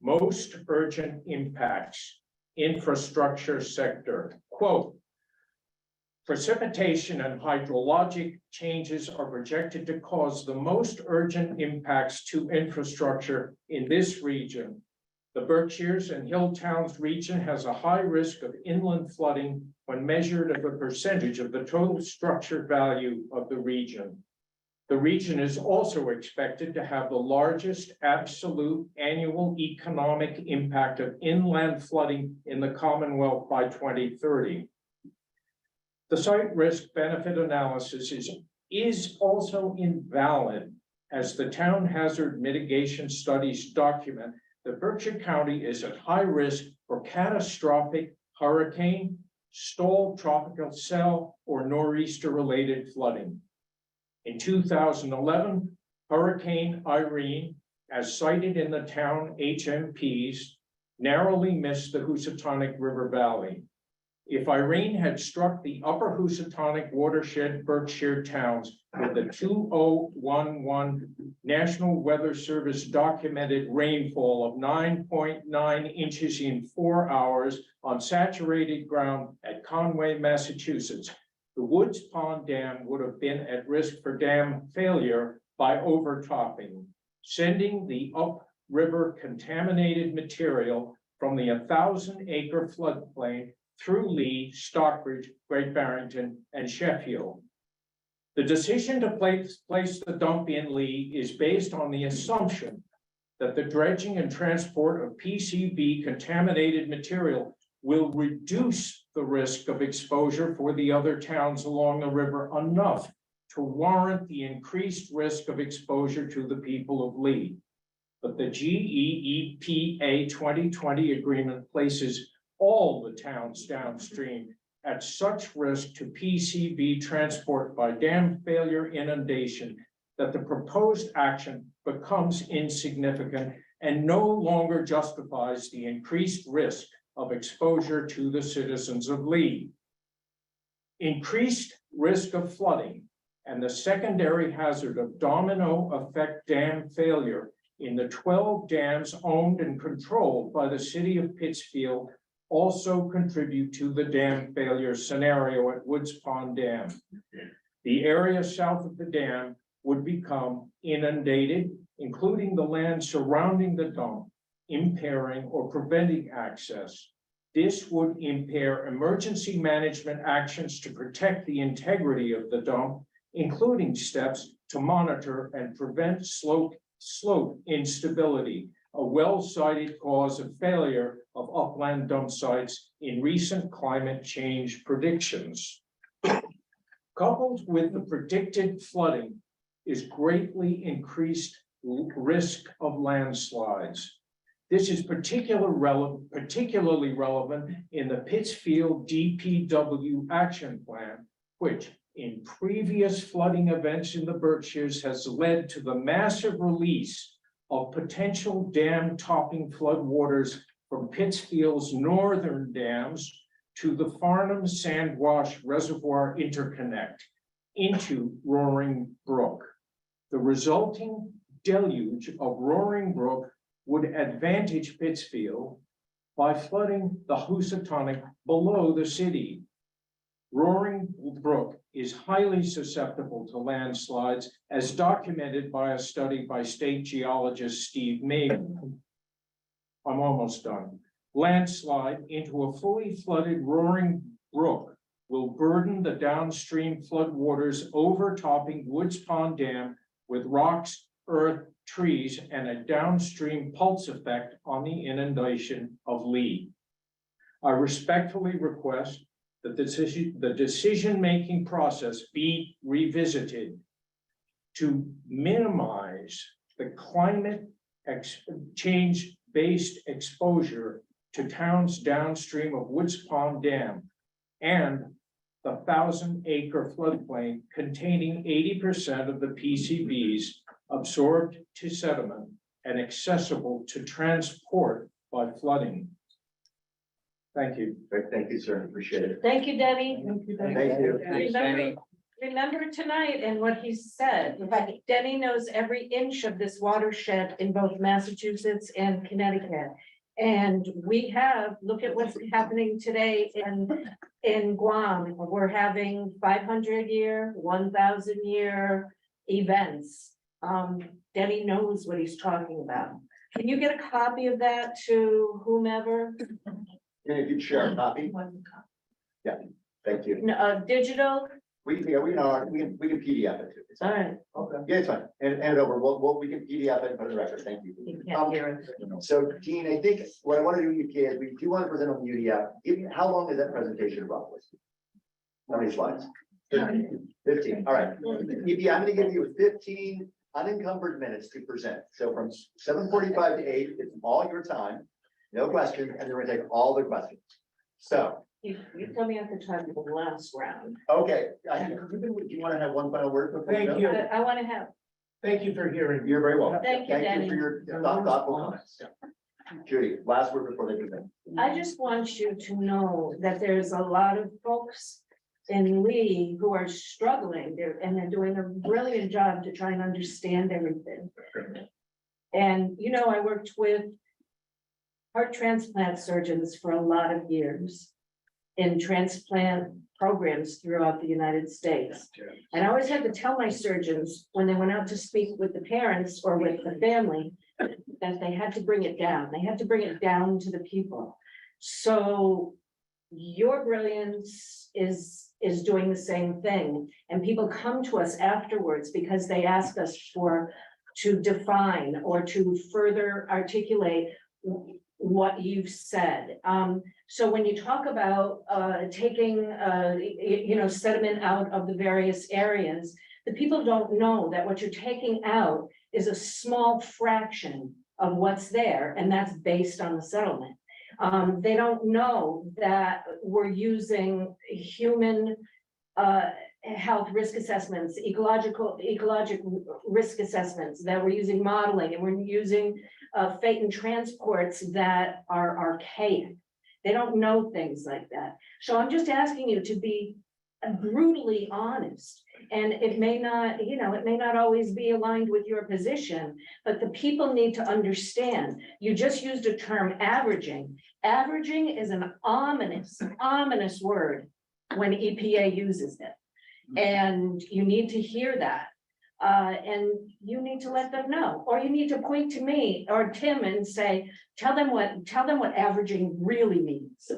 Most urgent impacts, infrastructure sector. Quote, precipitation and hydrologic changes are projected to cause the most urgent impacts to infrastructure in this region. The Berkshires and Hill Towns region has a high risk of inland flooding when measured as a percentage of the total structure value of the region. The region is also expected to have the largest absolute annual economic impact of inland flooding in the Commonwealth by 2030. The site risk benefit analysis is also invalid, as the town hazard mitigation studies document that Berkshire County is at high risk for catastrophic hurricane, stalled tropical cell, or nor'easter-related flooding. In 2011, Hurricane Irene, as cited in the town HMPs, narrowly missed the Housatonic River Valley. If Irene had struck the upper Housatonic watershed Berkshire towns with the 2011 National Weather Service documented rainfall of 9.9 inches in 4 hours on saturated ground at Conway, Massachusetts, the Woods Pond Dam would have been at risk for dam failure by overtopping, sending the upriver contaminated material from the 1,000-acre floodplain through Lee, Stockbridge, Great Barrington, and Sheffield. The decision to place the dump in Lee is based on the assumption that the dredging and transport of PCB contaminated material will reduce the risk of exposure for the other towns along the river enough to warrant the increased risk of exposure to the people of Lee. But the GEEPA 2020 agreement places all the towns downstream at such risk to PCB transport by dam failure inundation that the proposed action becomes insignificant and no longer justifies the increased risk of exposure to the citizens of Lee. Increased risk of flooding and the secondary hazard of domino effect dam failure in the 12 dams owned and controlled by the city of Pittsfield also contribute to the dam failure scenario at Woods Pond Dam. The area south of the dam would become inundated, including the land surrounding the dump, impairing or preventing access. This would impair emergency management actions to protect the integrity of the dump, including steps to monitor and prevent slope instability, a well-cited cause of failure of upland dump sites in recent climate change predictions. Coupled with the predicted flooding is greatly increased risk of landslides. This is particularly relevant in the Pittsfield DPW action plan, which in previous flooding events in the Berkshires has led to the massive release of potential dam topping floodwaters from Pittsfield's northern dams to the Farnham Sandwash Reservoir Interconnect into Roaring Brook. The resulting deluge of Roaring Brook would advantage Pittsfield by flooding the Housatonic below the city. Roaring Brook is highly susceptible to landslides, as documented by a study by state geologist Steve Maben. I'm almost done. Landslide into a fully flooded Roaring Brook will burden the downstream floodwaters overtopping Woods Pond Dam with rocks, earth, trees, and a downstream pulse effect on the inundation of Lee. I respectfully request that the decision-making process be revisited to minimize the climate change-based exposure to towns downstream of Woods Pond Dam and the 1,000-acre floodplain containing 80% of the PCBs absorbed to sediment and accessible to transport by flooding. Thank you.
Great, thank you, sir. Appreciate it.
Thank you, Denny.
Thank you.
Remember tonight and what he said, Denny knows every inch of this watershed in both Massachusetts and Connecticut. And we have, look at what's happening today in Guam. We're having 500-year, 1,000-year events. Denny knows what he's talking about. Can you get a copy of that to whomever?
And if you'd share a copy. Yeah, thank you.
No, digital?
We can PDF it too. It's
All right.
Okay. Yeah, it's fine. And it over. We can PDF it and put it in the record. Thank you.
You can't hear it.
So Dean, I think what I want to do with you is we do want to present on the UDF. How long is that presentation roughly? How many slides? 15. All right. EPA, I'm going to give you 15 unencumbered minutes to present. So from 7:45 to 8, it's all your time, no questions, and then we're going to take all the questions. So.
You tell me at the time of the last round.
Okay, do you want to have one final word? Before
Thank you.
I want to have.
Thank you for hearing.
You're very welcome.
Thank you, Danny.
For your thoughtful comments. Judy, last word before they present.
I just want you to know that there's a lot of folks in Lee who are struggling there, and they're doing a brilliant job to try and understand everything. And, you know, I worked with heart transplant surgeons for a lot of years in transplant programs throughout the United States. And I always had to tell my surgeons when they went out to speak with the parents or with the family that they had to bring it down. They had to bring it down to the people. So
your brilliance is doing the same thing. And people come to us afterwards because they ask us to define or to further articulate what you've said. So when you talk about taking sediment out of the various areas, the people don't know that what you're taking out is a small fraction of what's there, and that's based on the settlement. They don't know that we're using human health risk assessments, ecological risk assessments, that we're using modeling, and we're using fate and transports that are archaic. They don't know things like that. So I'm just asking you to be brutally honest. And it may not always be aligned with your position, but the people need to understand. You just used a term, averaging. Averaging is an ominous word when EPA uses it. And you need to hear that. And you need to let them know, or you need to point to me or Tim and say, tell them what averaging really means.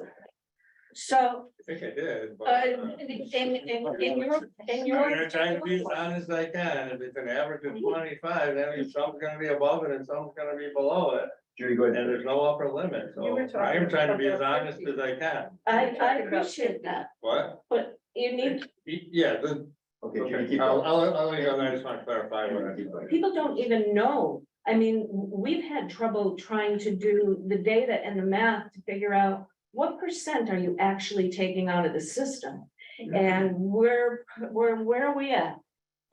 So
I think I did.
in your.
I'm trying to be as honest as I can. If it's an average of 25, that means some's gonna be above it and some's gonna be below it.
Judy, go ahead.
And there's no upper limit, so I am trying to be as honest as I can.
I appreciate that,
What?
but you need,
Yeah,
Okay, keep
I'll
going.
let you go. I just want to clarify what I keep going.
people don't even know. I mean, we've had trouble trying to do the data and the math to figure out what % are you actually taking out of the system? And where are we at?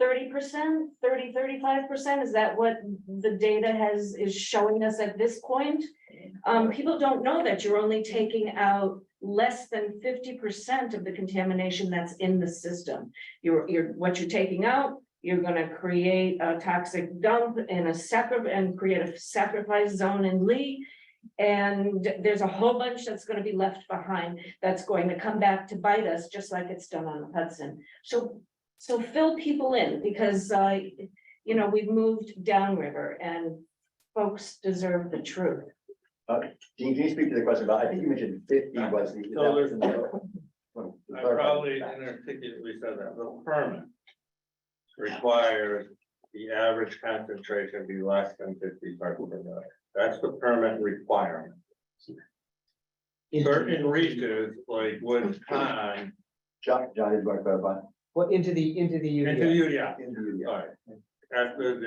30%, 35%? Is that what the data is showing us at this point? People don't know that you're only taking out less than 50% of the contamination that's in the system. What you're taking out, you're gonna create a toxic dump and create a sacrifice zone in Lee. And there's a whole bunch that's gonna be left behind that's going to come back to bite us, just like it's done on the Hudson. So fill people in, because we've moved downriver and folks deserve the truth.
Dean, can you speak to the question about, I think you mentioned 50 was the.
So there's-
I
I probably inarticulately said that. The permit requires the average concentration be less than 50 parts per million. That's the permit requirement. Certain reaches like Woods Pond.
John is going to clarify.
Well, into the
Into the UDI. All right. After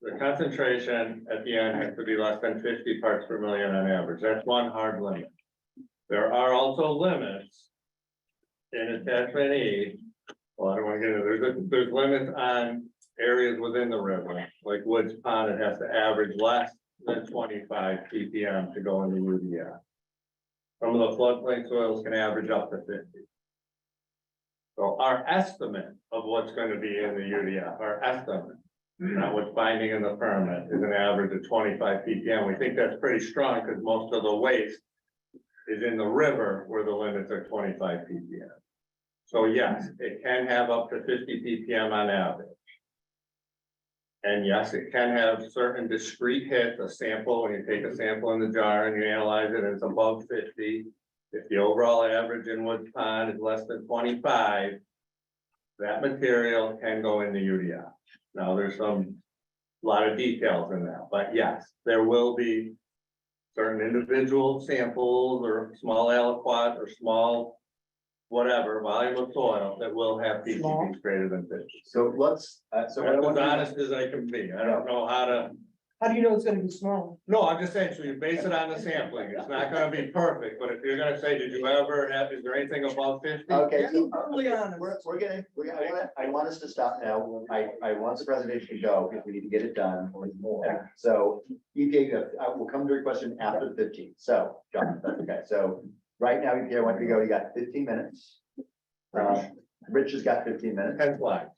the concentration at the end has to be less than 50 parts per million on average. That's one hard limit. There are also limits in attachment E. Well, I don't want to get into there's limits on areas within the river, like Woods Pond. It has to average less than 25 ppm to go in the UDI. Some of the floodplain soils can average up to 50. So our estimate of what's going to be in the UDI, our estimate, not what's binding in the permit, is an average of 25 ppm. We think that's pretty strong because most of the waste is in the river where the limits are 25 ppm. So yes, it can have up to 50 ppm on average. And yes, it can have certain discrete hits, a sample, when you take a sample in the jar and you analyze it, and it's above 50. If the overall average in Woods Pond is less than 25, that material can go in the UDI. Now, there's a lot of details in that, but yes, there will be certain individual samples or small aliquot or small whatever volume of soil that will have PCBs greater than 50.
So let's, so what I
I'm
want
as
to do-
honest as I can be. I don't know how to.
How do you know it's gonna be small?
No, I'm just saying, so you base it on the sampling. It's not gonna be perfect, but if you're gonna say, did you ever have, is there anything above 50?
Okay,
Be totally honest.
I want us to stop now. I want the presentation to go if we need to get it done. So EPA, I will come to your question after the 15. So, John, that's okay. So right now, EPA, want to go, you got 15 minutes. Rich has got 15 minutes.
10 slides.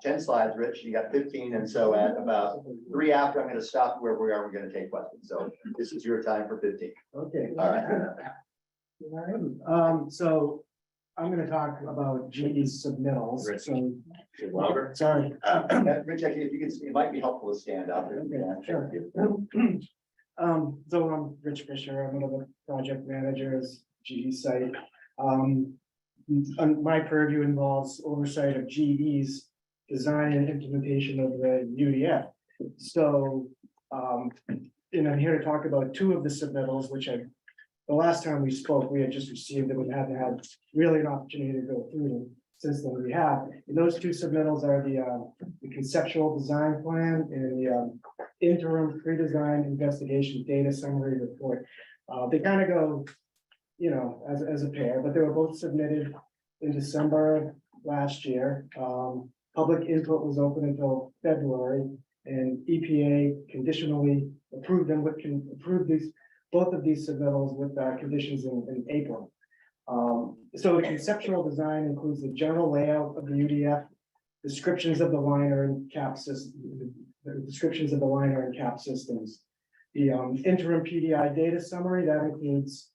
10 slides, Rich, you got 15. And so at about 3 after, I'm going to stop where we are. We're going to take questions. So this is your time for 15.
Okay.
All right.
So I'm gonna talk about Jeannie's submittals.
Rich.
So,
Louder.
sorry.
Rich, actually, if you can, it might be helpful to stand up.
Okay, sure. So I'm Rich Fisher. I'm one of the project managers
GE site. My purview involves oversight of GE's design and implementation of the UDF. So, and I'm here to talk about two of the submittals, which the last time we spoke, we had just received them and had to have really an opportunity to go through them. Since then we have, and those two submittals are the conceptual design plan and the interim pre-design investigation data summary report. They kind of go, as a pair, but they were both submitted in December of last year. Public input was open until February, and EPA conditionally approved them both of these submittals with conditions in April. So the conceptual design includes the general layout of the UDF, descriptions of the liner and cap system, descriptions of the liner and cap systems. The interim PDI data summary, that includes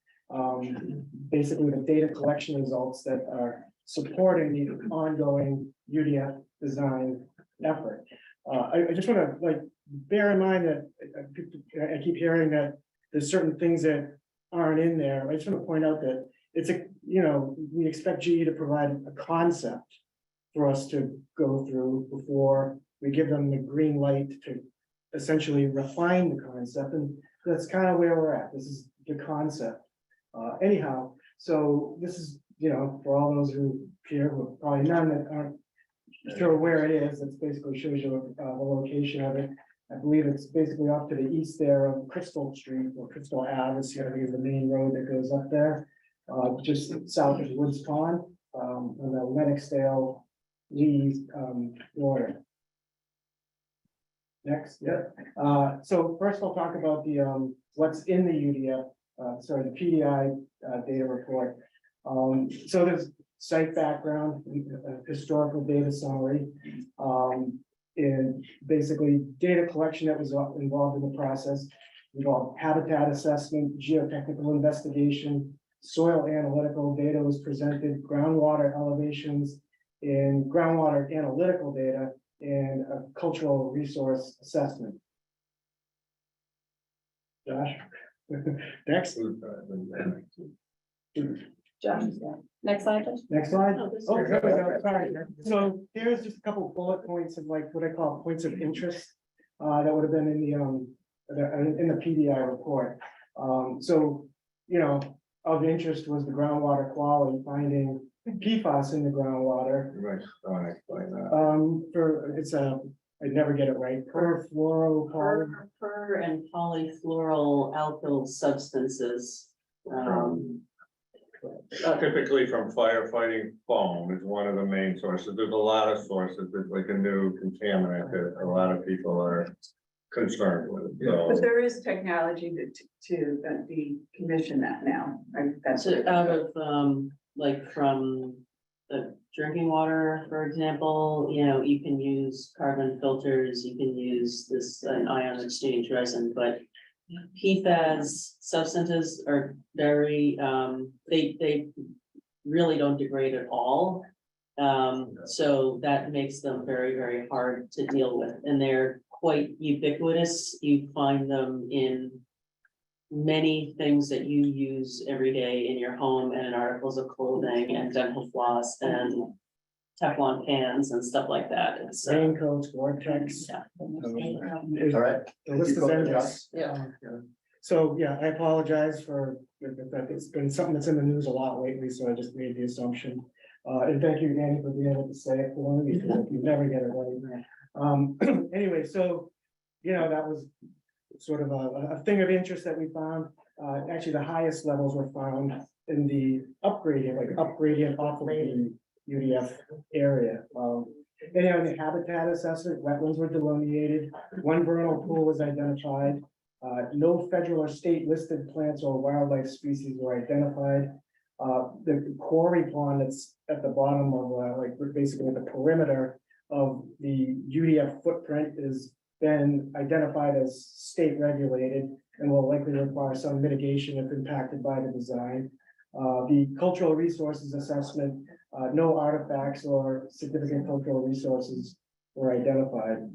basically the data collection results that are supporting the ongoing UDF design effort. I just want to bear in mind that I keep hearing that there's certain things that aren't in there. I just want to point out that it's we expect GE to provide a concept for us to go through before we give them the green light to essentially refine the concept. And that's kind of where we're at. This is the concept. Anyhow, so this is, for all those who here, probably none that aren't sure where it is, it basically shows you the location of it. I believe it's basically off to the east there of Crystal Street or Crystal Ave, is the main road that goes up there. Just south of Woods Pond, on the Lennoxdale Lee border. Next, yeah. So first I'll talk about the what's in the UDF, the PDI data report. So there's site background, historical data summary, and basically data collection that was involved in the process, involved habitat assessment, geotechnical investigation, soil analytical data was presented, groundwater elevations, and groundwater analytical data, and a cultural resource assessment. Josh? Next.
Josh, next slide. Josh.
Next slide.
Oh, this
Oh,
is-
there we go. Sorry. So here's just a couple bullet points of what I call points of interest that would have been in the PDI report. So, of interest was the groundwater quality, finding PFAS in the groundwater.
Right, I'll explain that.
I never get it right, perfluoropolymer.
Per and polyfluoral alkyl substances.
Typically from firefighting foam is one of the main sources. There's a lot of sources. It's like a new contaminant that a lot of people are concerned with.
But
So
there is technology to decommission that now, right? That's
So out of, from the drinking water, for example, you can use carbon filters, you can use this ion exchange resin, but PFAS substances are very, they really don't degrade at all. So that makes them very, very hard to deal with, and they're quite ubiquitous. You find them in many things that you use every day in your home and in articles of clothing and dental floss and Teflon pans and stuff like that. It's
Raincoats, Gore-Tex.
yeah.
All right.
The list is endless.
Yeah.
So, yeah, I apologize for that. It's been something that's in the news a lot lately, so I just made the assumption. And thank you, Danny, for being able to say it for me, because you never get it right. Anyway, so, that was sort of a thing of interest that we found. Actually, the highest levels were found in the upgradient off of the UDF area. Anyhow, the habitat assessment, wetlands were delineated, one vernal pool was identified. No federal or state listed plants or wildlife species were identified. The quarry pond that's at the bottom of basically the perimeter of the UDF footprint is been identified as state regulated and will likely require some mitigation if impacted by the design. The cultural resources assessment, no artifacts or significant cultural resources were identified.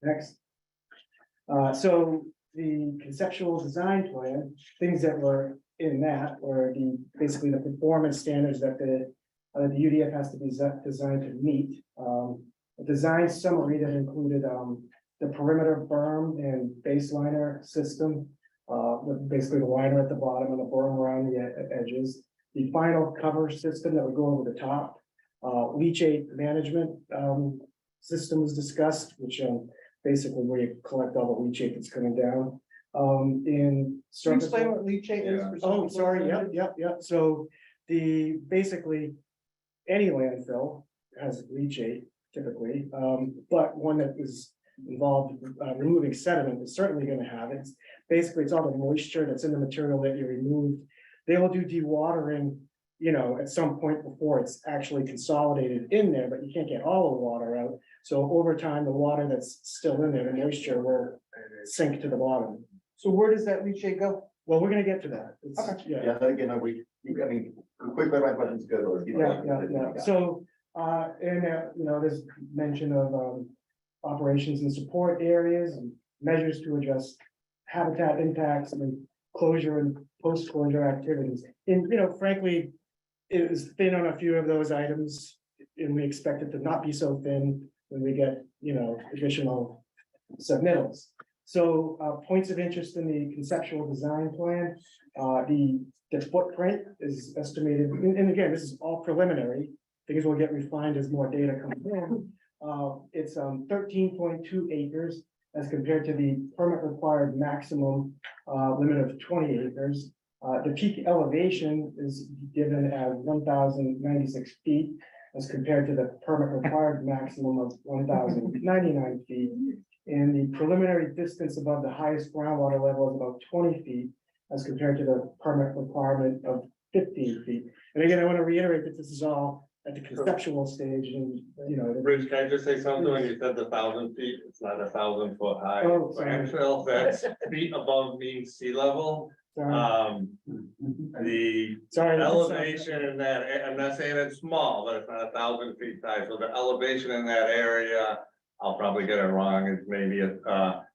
Next. So the conceptual design plan, things that were
in that, or basically the performance standards that the UDF has to be designed to meet. A design summary that included, the perimeter berm and baseliner system, with basically the liner at the bottom and the berm around the edges. The final cover system that would go over the top, leachate management, system was discussed, which, basically where you collect all the leachate that's coming down. In
Can you
surface.
explain what leachate is? for
Oh,
some
sorry,
people?
yep. So basically, any landfill has leachate typically, but one that is involved, removing sediment is certainly gonna have it. Basically, it's all the moisture that's in the material that you removed. They will do dewatering, at some point before it's actually consolidated in there, but you can't get all the water out. So over time, the water that's still in there, the moisture will sink to the bottom.
So where does that leachate go?
Well, we're gonna get to that.
Okay.
Yeah, again, quick, my question's good. Let's keep going.
Yeah. So, there's mention of, operations and support areas and measures to address habitat impacts and closure and post-closure activities. And, frankly, it was thin on a few of those items, and we expect it to not be so thin when we get, additional submittals. So, points of interest in the conceptual design plan, the footprint is estimated, and again, this is all preliminary. Things will get refined as more data comes in. It's 13.2 acres as compared to the permit required maximum limit of 20 acres. The peak elevation is given as 1,096 feet as compared to the permit required maximum of 1,099 feet. And the preliminary distance above the highest groundwater level is about 20 feet as compared to the permit requirement of 15 feet. And again, I want to reiterate that this is all at the conceptual stage and,
Rich, can I just say something? When you said 1,000 feet, it's not 1,000 foot high.
Oh, sorry.
Landfill, that's feet above mean sea level.
Sorry.
The
Sorry, that's,
elevation in that, I'm not saying it's small, but it's not 1,000 feet high. So the elevation in that area, I'll probably get it wrong, it's maybe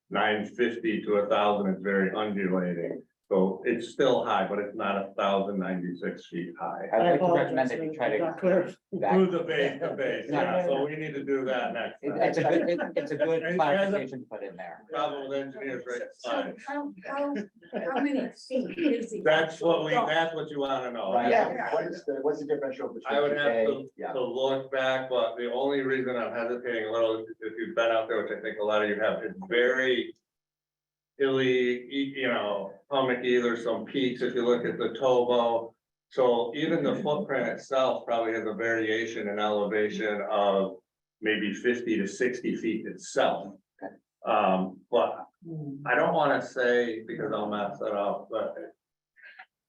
950 to 1,000, it's very undulating. So it's still high, but it's not 1,096 feet high.
I'd like to recommend that you try to.
Through the base to base, yeah, so we need to do that next time.
It's a good clarification to put in there.
Problem with engineers, right?
So how many feet is it?
That's what you wanna know.
Right.
Yeah.
What's the differential between?
I would have
Yeah.
to look back, but the only reason I'm hesitating a little, if you've been out there, which I think a lot of you have, it's very hilly, hummocky, there's some peaks if you look at the Tobo. So even the footprint itself probably has a variation in elevation of maybe 50 to 60 feet itself. But I don't wanna say, because I'll mess it up, but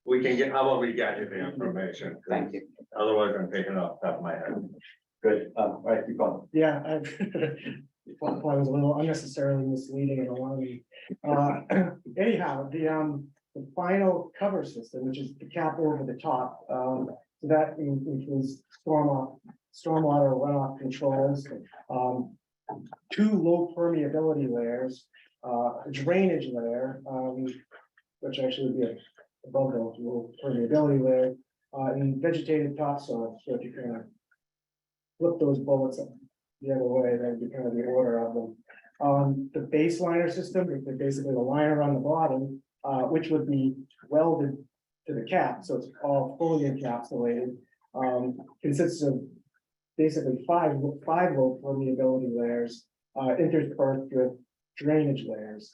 we can get, how about we get you the information?
Thank you.
Otherwise, I'm taking it off the top of my head.
Good, all right, keep going.
Yeah, I was a little unnecessarily misleading and alarming. Anyhow, the final cover system, which is the cap over the top, that includes stormwater runoff controls, 2 low permeability layers, a drainage layer, which actually would be above the low permeability layer, and vegetated topsoil. So if you kind of flip those bullets up the other way, that would be kind of the order of them. The baseliner system, basically the liner on the bottom, which would be welded to the cap, so it's all fully encapsulated, consists of basically five low permeability layers, interspersed with drainage layers.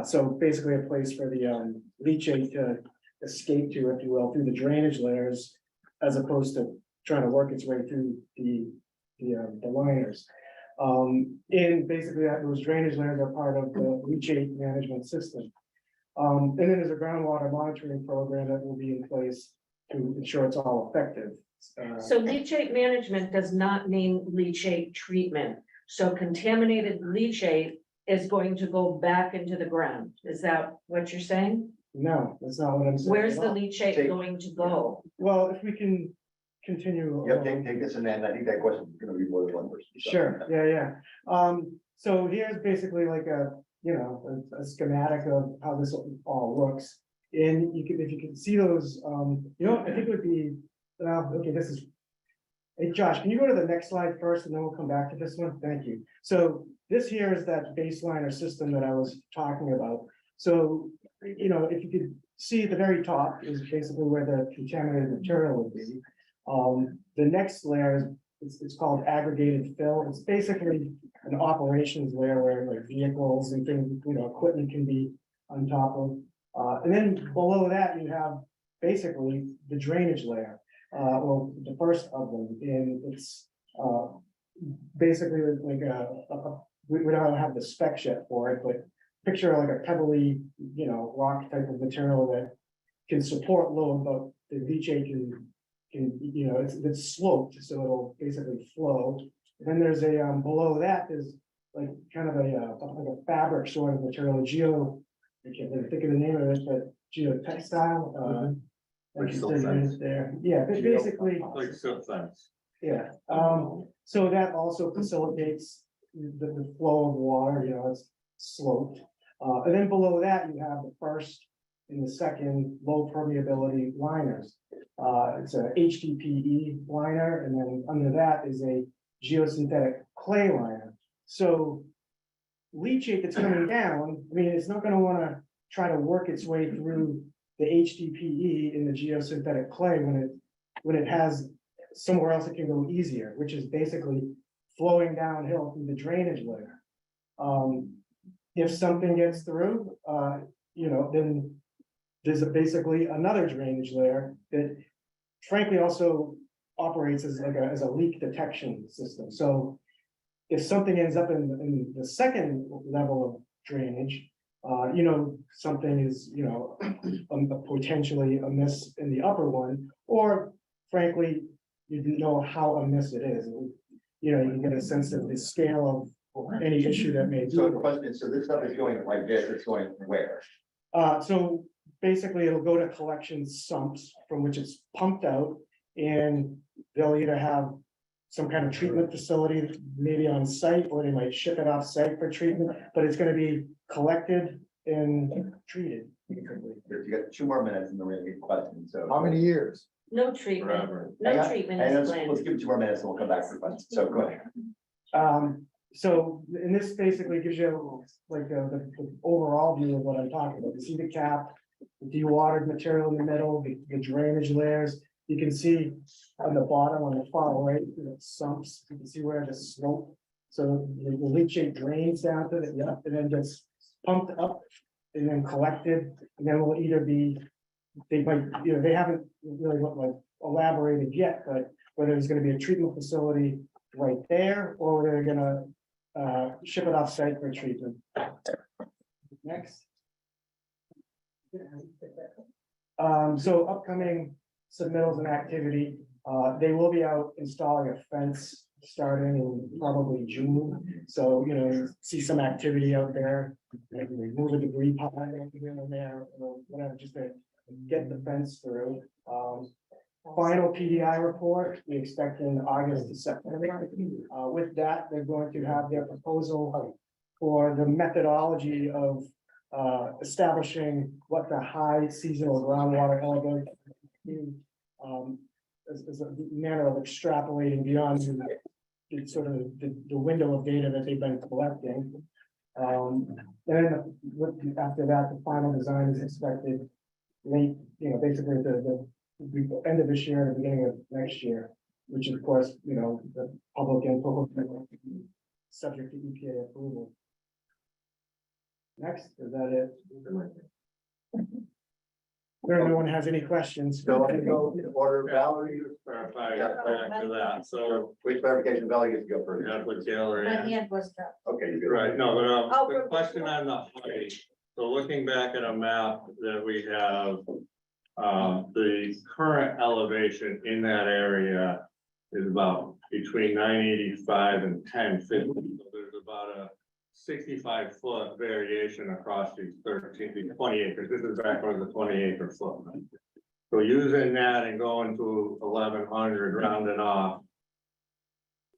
So basically a place for the leachate to escape to, if you will, through the drainage layers, as opposed to trying to work its way through the liners. And basically those drainage layers are part of the leachate management system. And then there's a groundwater monitoring program that will be in place to ensure it's all effective.
So leachate management does not mean leachate treatment. So contaminated leachate is going to go back into the ground. Is that what you're saying?
No, that's not what I'm saying.
Where's
at
the
all.
leachate going to go?
Well, if we can continue.
Yeah, take this and then I think that question is gonna be more than one person.
Sure, yeah. So here's basically like a schematic of how this all looks.
And you could, if you could see those, I think it would be, okay, this is. Hey, Josh, can you go to the next slide first and then we'll come back to this one? Thank you. So this here is that baseliner system that I was talking about. So, if you could see at the very top is basically where the contaminated material would be. The next layer is, it's called aggregated fill. It's basically an operations layer where like vehicles and things, equipment can be on top of. And then below that, you have basically the drainage layer. Well, the first of them, and it's basically like we don't have the spec sheet for it, but picture like a pebbly, rock type of material that can support load, but the leachate can it's sloped, so it'll basically flow. And then there's a below that is like kind of like a fabric sort of material, I can't really think of the name of it, but geotextile. Like there, yeah, but basically,
Like silk fence.
yeah, so that also facilitates the flow of water, it's sloped. And then below that, you have the first and the second low permeability liners. It's a HDPE liner, and then under that is a geosynthetic clay liner. So leachate that's coming down, I mean, it's not gonna wanna try to work its way through the HDPE in the geosynthetic clay when it has somewhere else it can go easier, which is basically flowing downhill through the drainage layer. If something gets through, then there's basically another drainage layer that frankly also operates as as a leak detection system. So if something ends up in the second level of drainage, something is, potentially amiss in the upper one, or frankly, you didn't know how amiss it is. You can get a sense of the scale of any issue that may.
So the question is, so this stuff is going like this, it's going where?
So basically it'll go to collection sumps from which it's pumped out, and they'll either have some kind of treatment facility, maybe on site, or they might ship it off site for treatment, but it's gonna be collected and treated.
You got 2 more minutes and then we're gonna get questions, so.
How many years?
No treatment,
Forever.
no treatment is planned.
Let's give it 2 more minutes and we'll come back for questions, so go ahead.
And this basically gives you like the overall view of what I'm talking about. You see the cap, the dewatered material in the middle, the drainage layers. You can see on the bottom, on the far right, sumps. You can see where the slope. So the leachate drains down to and then gets pumped up and then collected, and then will either be, they might, they haven't really elaborated yet, but whether there's gonna be a treatment facility right there, or whether they're gonna ship it off site for treatment. Next. So upcoming submittals and activity, they will be out installing a fence starting in probably June. So, see some activity out there, maybe remove a debris pile here and there, or whatever, just to get the fence through. Final PDI report, we expect in August to September. With that, they're going to have their proposal for the methodology of establishing what the high seasonal groundwater elevation as a manner of extrapolating beyond the sort of the window of data that they've been collecting. Then after that, the final design is expected late, basically the end of this year, the beginning of next year, which of course, the public input subject to EPA approval. Next, is that it? If no one has any questions.
So I'm gonna go in order, Valerie.
Clarify after that, so.
Which clarification, Valerie gets to go first.
Yeah, with Taylor.
My hand was up.
Okay, you're good.
Right, no,
Oh,
but the question on the height, so looking back at a map that we have. The current elevation in that area is about between 985 and 1050. So there's about a 65-foot variation across these 20 acres. This is back on the 20-acre footprint. So using that and going to 1100 rounding off.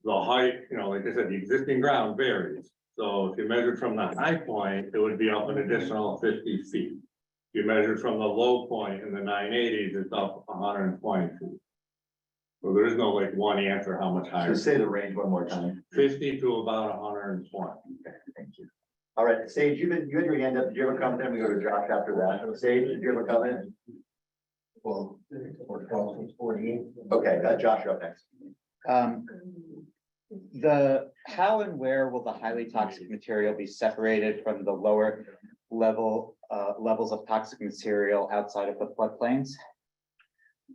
The height, like I said, the existing ground varies. So if you measure from the high point, it would be up an additional 50 feet. You measure from the low point in the 980s, it's up 120 feet. So there is no like one answer how much higher.
So say the range one more time.
50 to about 120.
Okay, thank you. All right, Sage, you had your hand up. Did you have a comment? Then we go to Josh after that. Sage, did you have a comment?
Well,
Okay, Josh, you're up next.
How and where will the highly toxic material be separated from the lower levels of toxic material outside of the floodplains?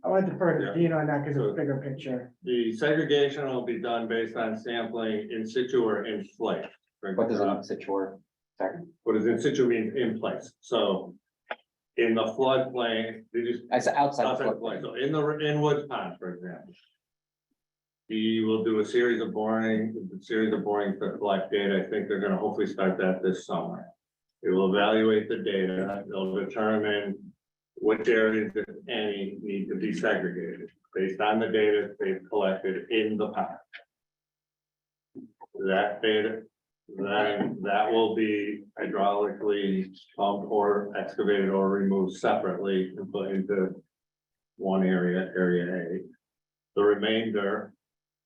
I want to defer
Yeah.
to Dean on that because it's a bigger picture.
The segregation will be done based on sampling in situ or in place.
What does in situ or, sorry?
What does in situ mean? In place. So in the floodplain, they just.
I said outside the
Outside
floodplain.
So in Woods Pond, for example. We will do a series of borings to collect data. I think they're gonna hopefully start that this summer. It will evaluate the data. They'll determine which areas, if any, need to be segregated based on the data they've collected in the pond. That data, then that will be hydraulically pumped or excavated or removed separately and put into one area, area A. The remainder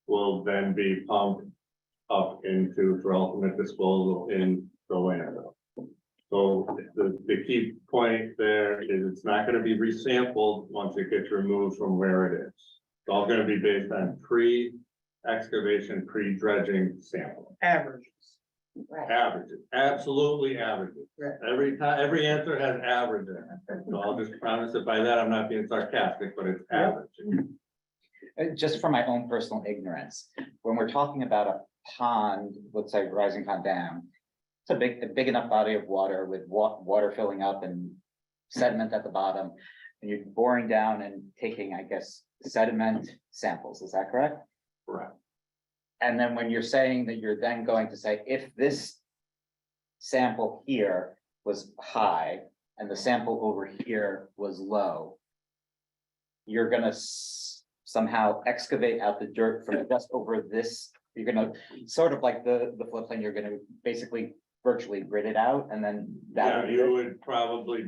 will then be pumped up into for ultimate disposal in the landfill. So the key point there is it's not gonna be resampled once it gets removed from where it is. It's all gonna be based on pre-excavation, pre-dredging sampling.
Averages.
Averages, absolutely averages.
Right.
Every answer has average in it. So I'll just promise that by that, I'm not being sarcastic, but it's average.
Just for my own personal ignorance, when we're talking about a pond, let's say Rising Pond Dam, it's a big enough body of water with water filling up and sediment at the bottom. And you're boring down and taking, I guess, sediment samples, is that correct?
Correct.
And then when you're saying that you're then going to say, if this sample here was high and the sample over here was low, you're gonna somehow excavate out the dirt from just over this, you're gonna, sort of like the floodplain, you're gonna basically virtually grid it out and then that
Yeah,
would be
you
it?
would probably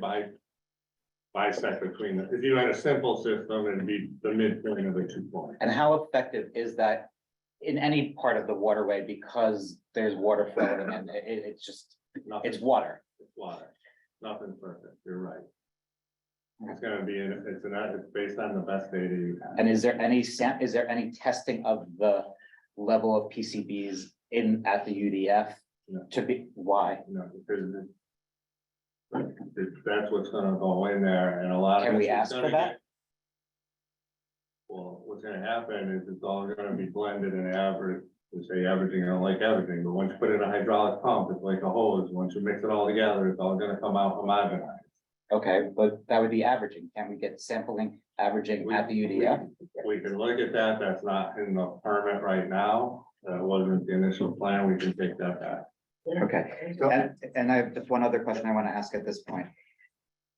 bisect between them. If you had a simple system, it'd be the midpoint of the 2 points.
And how effective is that in any part of the waterway because there's water flowing and it's just,
Nothing.
it's water?
It's water, nothing perfect, you're right. It's gonna be, it's based on the best data you have.
And is there any testing of the level of PCBs at the UDF
No.
to be, why?
Because that's what's gonna go in there and a lot of.
Can we
it's
ask for
gonna
that?
get- Well, what's gonna happen is it's all gonna be blended and average, we say averaging, I don't like averaging, but once you put in a hydraulic pump, it's like a hose. Once you mix it all together, it's all gonna come out homogenized.
Okay, but that would be averaging. Can we get sampling averaging at the UDF?
We can look at that, that's not in the permit right now, that wasn't the initial plan, we can take that back.
Okay, and I have just one other question I want to ask at this point.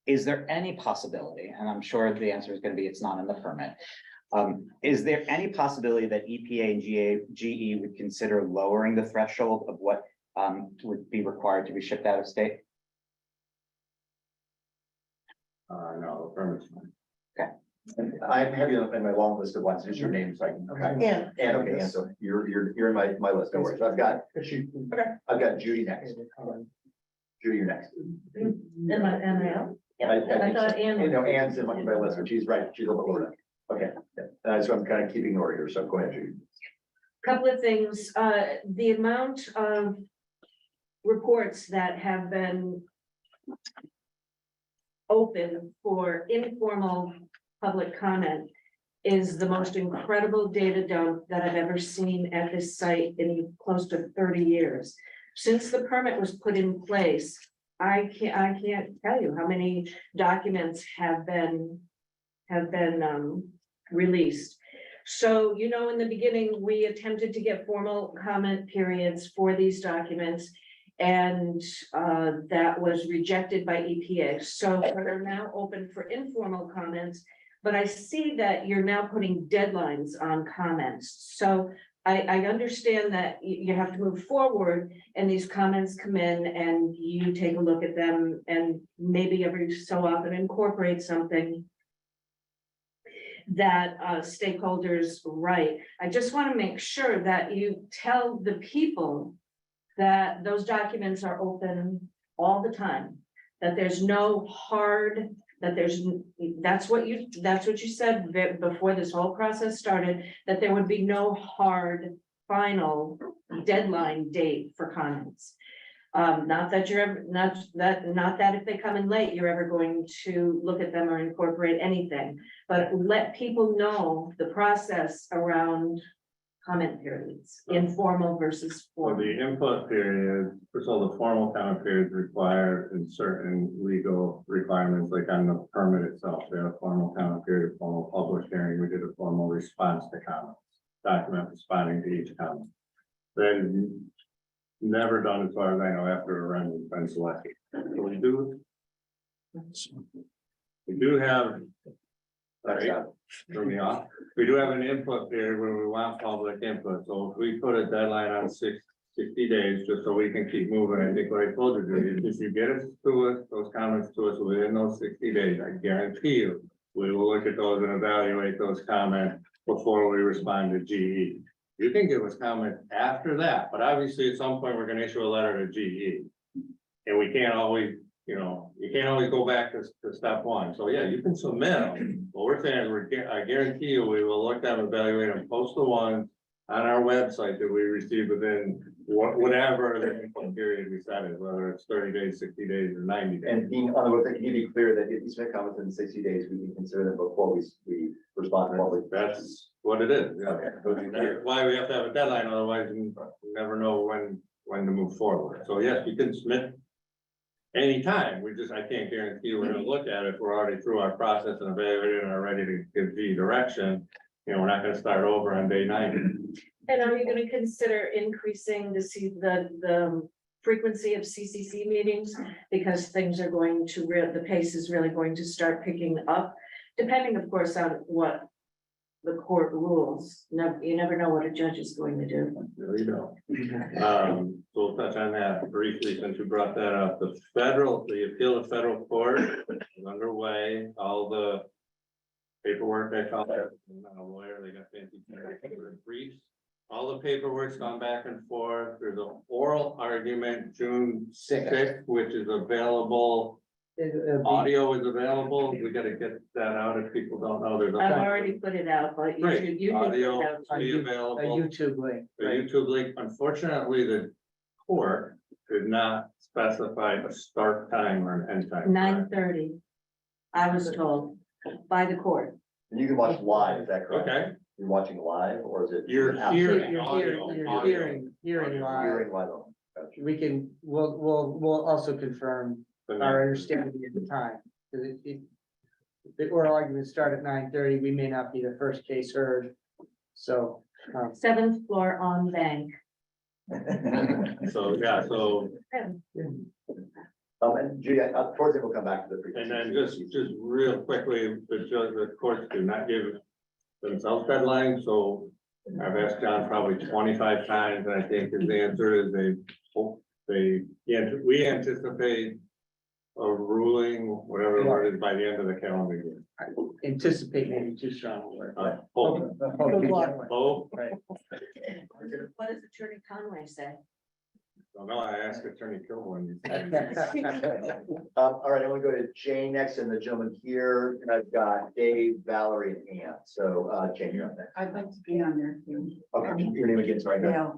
Is there any possibility, and I'm sure the answer is going to be it's not in the permit. Is there any possibility that EPA and GE would consider lowering the threshold of what would be required to be shipped out of state?
No, the permit's fine.
I'm having in my long list of ones, just your name, so I can.
Ann.
And okay, and so you're in my list, no worries. I've got Judy next. Judy, you're next.
Am I thought Ann.
You know, Ann's in my list, but she's right, she's a little lower. Okay, so I'm kind of keeping order here, so go ahead, Judy.
Couple of things, the amount of reports that have been open for informal public comment is the most incredible data dump that I've ever seen at this site in close to 30 years. Since the permit was put in place, I can't tell you how many documents have been released. So, you know, in the beginning, we attempted to get formal comment periods for these documents. And that was rejected by EPA. So we're now open for informal comments, but I see that you're now putting deadlines on comments. So
I understand that you have to move forward and these comments come in and you take a look at them and maybe every so often incorporate something that stakeholders write. I just want to make sure that you tell the people that those documents are open all the time, that there's no hard, that's what you said before this whole process started, that there would be no hard final deadline date for comments. Not that you're ever, not that if they come in late, you're ever going to look at them or incorporate anything, but let people know the process around comment periods, informal versus
So
formal.
the input period, first of all, the formal comment period is required in certain legal requirements, like on the permit itself. They have a formal comment period, formal public hearing. We did a formal response to comments, document responding to each comment. Then never done as far as I know after a random been selected. So we do have. Sorry, threw me off. We do have an input period where we want public input. So if we put a deadline on 60 days, just so we can keep moving, I think what I told you to do is if you get us to us, those comments to us within those 60 days, I guarantee you, we will look at those and evaluate those comments before we respond to GE. You can give us comments after that, but obviously at some point, we're gonna issue a letter to GE. And we can't always, you can't always go back to step one. So yeah, you can submit them. What we're saying is I guarantee you, we will look at them, evaluate them, post the ones on our website that we receive within whatever the input period we set is, whether it's 30 days, 60 days, or 90 days.
And being on the website, can you be clear that if you submit comments in 60 days, we can consider them before we respond publicly?
That's what it is. Yeah.
Okay.
That's why we have to have a deadline, otherwise we never know when to move forward. So yes, you can submit anytime. I can't guarantee we're gonna look at it. If we're already through our process and evaluated and are ready to give the direction. We're not gonna start over on day 90.
And are you gonna consider increasing the frequency of CCC meetings? Because things are going to the pace is really going to start picking up, depending of course on what the court rules. You never know what a judge is going to do.
There you go. So we'll touch on that briefly since you brought that up. The appeal to federal court is underway. All the paperwork I call it, I'm not a lawyer, they got fancy briefs. All the paperwork's gone back and forth. There's an oral argument June 6th, which is available. Audio is available. We gotta get that out if people don't know.
I've already put it out, but you
Great.
can put it
Audio
out.
will be available.
A YouTube link.
The
right?
YouTube link, unfortunately, the court did not specify a start time or an end time.
9:30. I was told by the court.
And you can watch live, is that correct?
Okay,
You're watching live, or is it?
you're
after?
hearing
You're
audio.
hearing live.
Hearing live. Gotcha.
We'll also confirm our understanding at the time. Because if the oral arguments start at 9:30, we may not be the first case heard. So.
7th floor on bank.
So, yeah,
And Judy, towards it, we'll come back to the.
and then just real quickly, the courts do not give themselves deadlines, so I've asked John probably 25 times, and I think his answer is we anticipate a ruling, whatever the word is, by the end of the calendar year.
Anticipate maybe too strong a word.
Hope.
Good luck.
Hope.
Right.
What does Attorney Conway say?
Don't know, I asked Attorney Kilborn.
All right, I'm gonna go to Jane next, and the gentleman here, and I've got Dave, Valerie, and Ann. So, Jane, you're up next.
I'd like to be on there too.
Okay, your name again, sorry.
Yeah.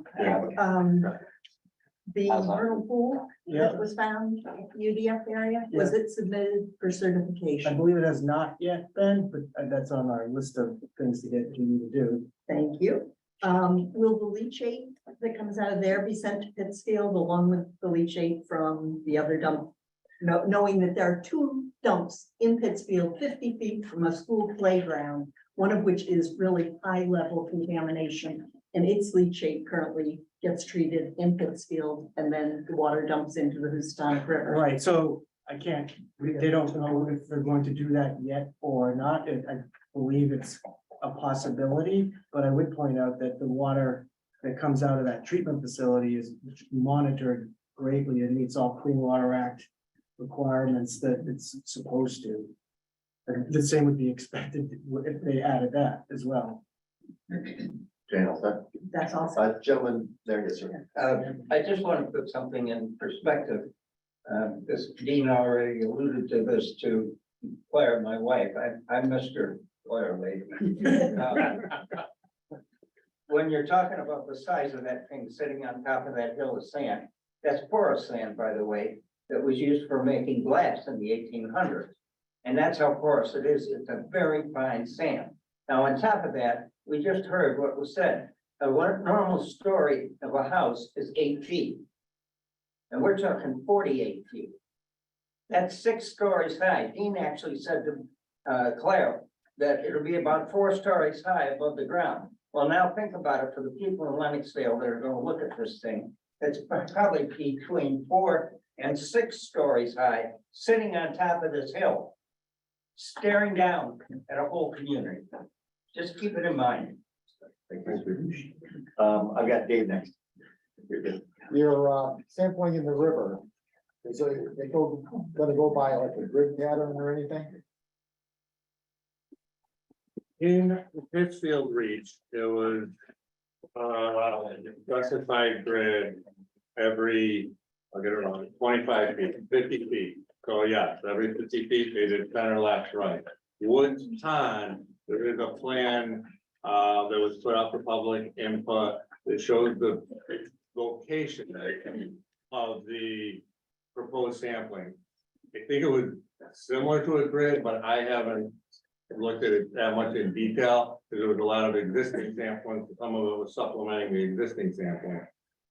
The vernal pool that was found in UDF area, was it submitted for
I
certification?
believe it has not yet been, but that's on our list of things to get you to do.
Thank you. Will the leachate that comes out of there be sent to Pittsfield along with the leachate from the other dump? Knowing that there are two dumps in Pittsfield, 50 feet from a school playground, one of which is really high level contamination. And its leachate currently gets treated in Pittsfield, and then the water dumps into the Housatonic River.
Right, so they don't know if they're going to do that yet or not. I believe it's a possibility, but I would point out that the water that comes out of that treatment facility is monitored greatly and meets all Clean Water Act requirements that it's supposed to. And the same would be expected if they added that as well.
Jane, all set?
That's awesome.
Gentlemen, there, yes, sir.
I just want to put something in perspective. This Dean already alluded to this to Claire, my wife. I'm Mr. Claire lady. When you're talking about the size of that thing sitting on top of that hill of sand, that's porous sand, by the way, that was used for making glass in the 1800s. And that's how porous it is. It's a very fine sand. Now, on top of that, we just heard what was said. A normal story of a house is 8 feet. And we're talking 48 feet. That's 6 stories high. Dean actually said to Claire that it'll be about 4 stories high above the ground. Well, now think about it for the people in Lennoxville that are going to look at this thing. It's probably between 4 and 6 stories high, sitting on top of this hill, staring down at a whole community. Just keep it in mind.
I've got Dave next.
Your sampling in the river, is it, gonna go by like a grid pattern or anything?
In the Pittsfield Reach, there was specified grid every, I'll get it wrong, 25 feet, 50 feet. So yes, every 50 feet, they did center, left, right. Woods Pond, there is a plan that was put out for public input that shows the location of the proposed sampling. I think it was similar to a grid, but I haven't looked at it that much in detail because there was a lot of existing sampling. Some of it was supplementing the existing sampling.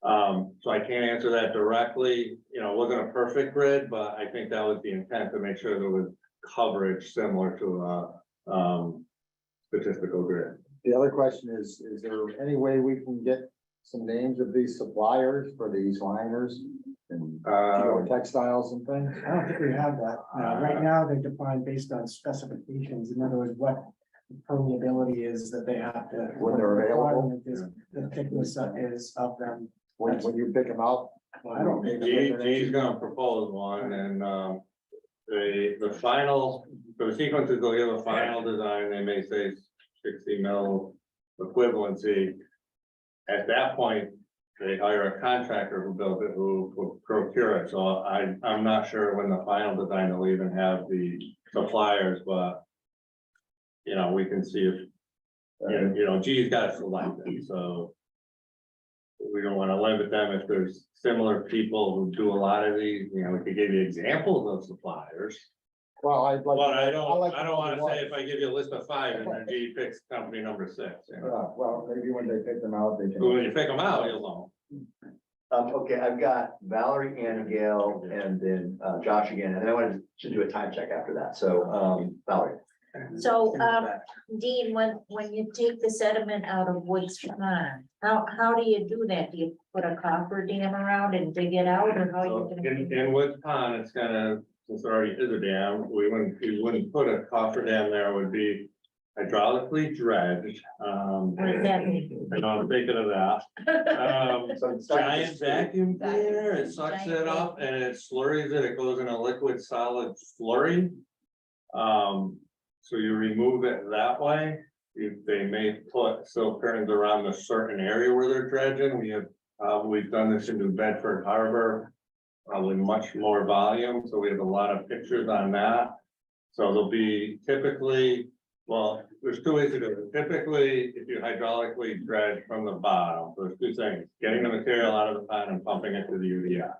So I can't answer that directly. You know, it wasn't a perfect grid, but I think that was the intent to make sure there was coverage similar to a statistical grid.
The other question is there any way we can get some names of these suppliers for these liners and textiles and things?
I don't think we have that. Right now, they're defined based on specifications. In other words, what the permeability is that they have to.
When they're available.
What the thickness is of them.
When you pick them out?
Well, I don't think.
He's gonna propose one and the final, for the sequences, they'll give a final design, they may say 60 mil equivalency. At that point, they hire a contractor who built it, who will procure it. So I'm not sure when the final design will even have the suppliers, but you know, we can see if, you know, G's got to select it, so we don't want to limit them if there's similar people who do a lot of these, you know, we could give you examples of suppliers.
Well, I'd like.
But I don't want to say if I give you a list of 5 and then G picks company number 6. You know?
Well, maybe when they pick them out, they can.
When you pick them out, you'll know.
Okay, I've got Valerie, Ann, Gail, and then Josh again, and then I wanted to do a time check after that. So Valerie.
So, Dean, when you take the sediment out of Woods Pond, how do you do that? Do you put a coffer dam around and dig it out, or how you gonna?
In Woods Pond, it's gonna, since there already is a dam, we wouldn't put a coffer dam there, it would be hydraulically dredged.
What does that mean?
I know I'm thinking of that. Giant vacuum cleaner, it sucks it up and it slurries it, it goes in a liquid solid slurry. So you remove it that way. They may put silk curtains around a certain area where they're dredging. We've done this in New Bedford Harbor, probably much more volume, so we have a lot of pictures on that. So there'll be typically, well, there's 2 ways to do it. Typically, if you hydraulically dredge from the bottom, there's 2 things: getting the material out of the pond and pumping it to the UDF.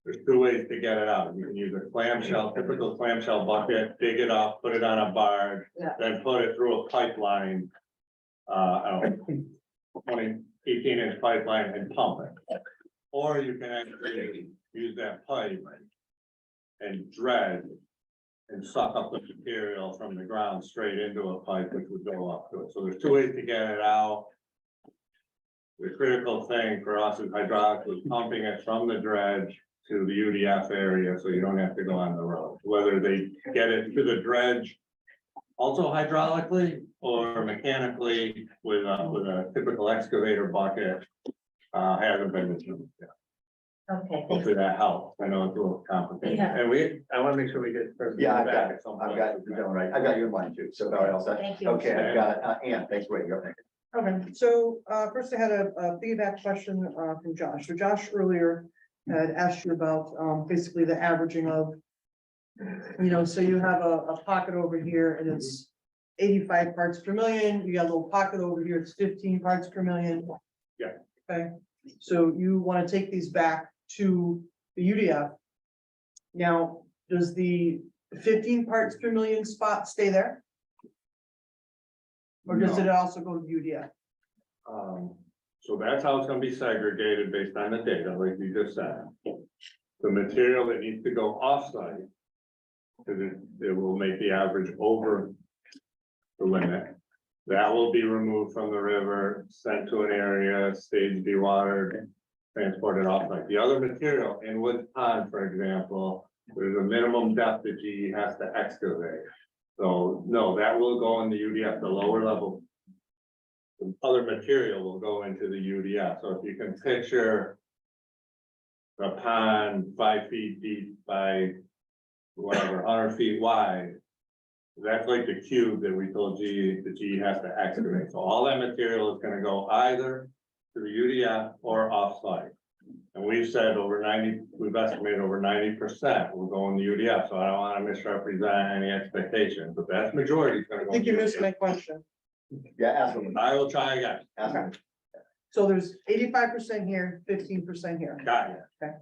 There's 2 ways to get it out. You can use a clamshell, typical clamshell bucket, dig it up, put it on a barge, then put it through a pipeline, 18-inch pipeline and pump it. Or you can actually use that pipe and dredge and suck up the material from the ground straight into a pipe, which would go up to it. So there's 2 ways to get it out. The critical thing for us is hydraulically pumping it from the dredge to the UDF area, so you don't have to go on the road. Whether they get it to the dredge also hydraulically or mechanically with a typical excavator bucket. Hasn't been removed yet.
Okay, thank
Hopefully that helps. I know it's a little complicated.
Yeah.
And I want to make sure we get.
Yeah, I've got
back
it.
at some
I've
point.
got the gentleman right. I've got you in mind too. So all set.
Thank you.
Okay, I've got Ann. Thanks for waiting. Go ahead.
Okay, so first I had a feedback question from Josh. So Josh earlier had asked you about basically the averaging of, so you have a pocket over here and it's 85 parts per million. You got a little pocket over here, it's 15 parts per million.
Yeah.
Okay, so you want to take these back to the UDF. Now, does the 15 parts per million spot stay there? Or does
No.
it also go to the UDF?
So that's how it's gonna be segregated based on the data, like you just said. The material that needs to go offsite, because it will make the average over the limit. That will be removed from the river, sent to an area, staged, dewatered, transported offsite. The other material in Woods Pond, for example, there's a minimum depth that GE has to excavate. So no, that will go in the UDF, the lower level. The other material will go into the UDF. So if you can picture a pond 5 feet deep by whatever, 100 feet wide. That's like the cube that we told GE, that GE has to excavate. So all that material is gonna go either to the UDF or offsite. And we've said over 90, we've estimated over 90% will go in the UDF, so I don't wanna misrepresent any expectations, but that's majority is gonna go.
I think you
in the
missed
UDF.
my question.
Yeah, ask them.
I will try again.
Ask them.
So there's 85% here, 15% here.
Got it.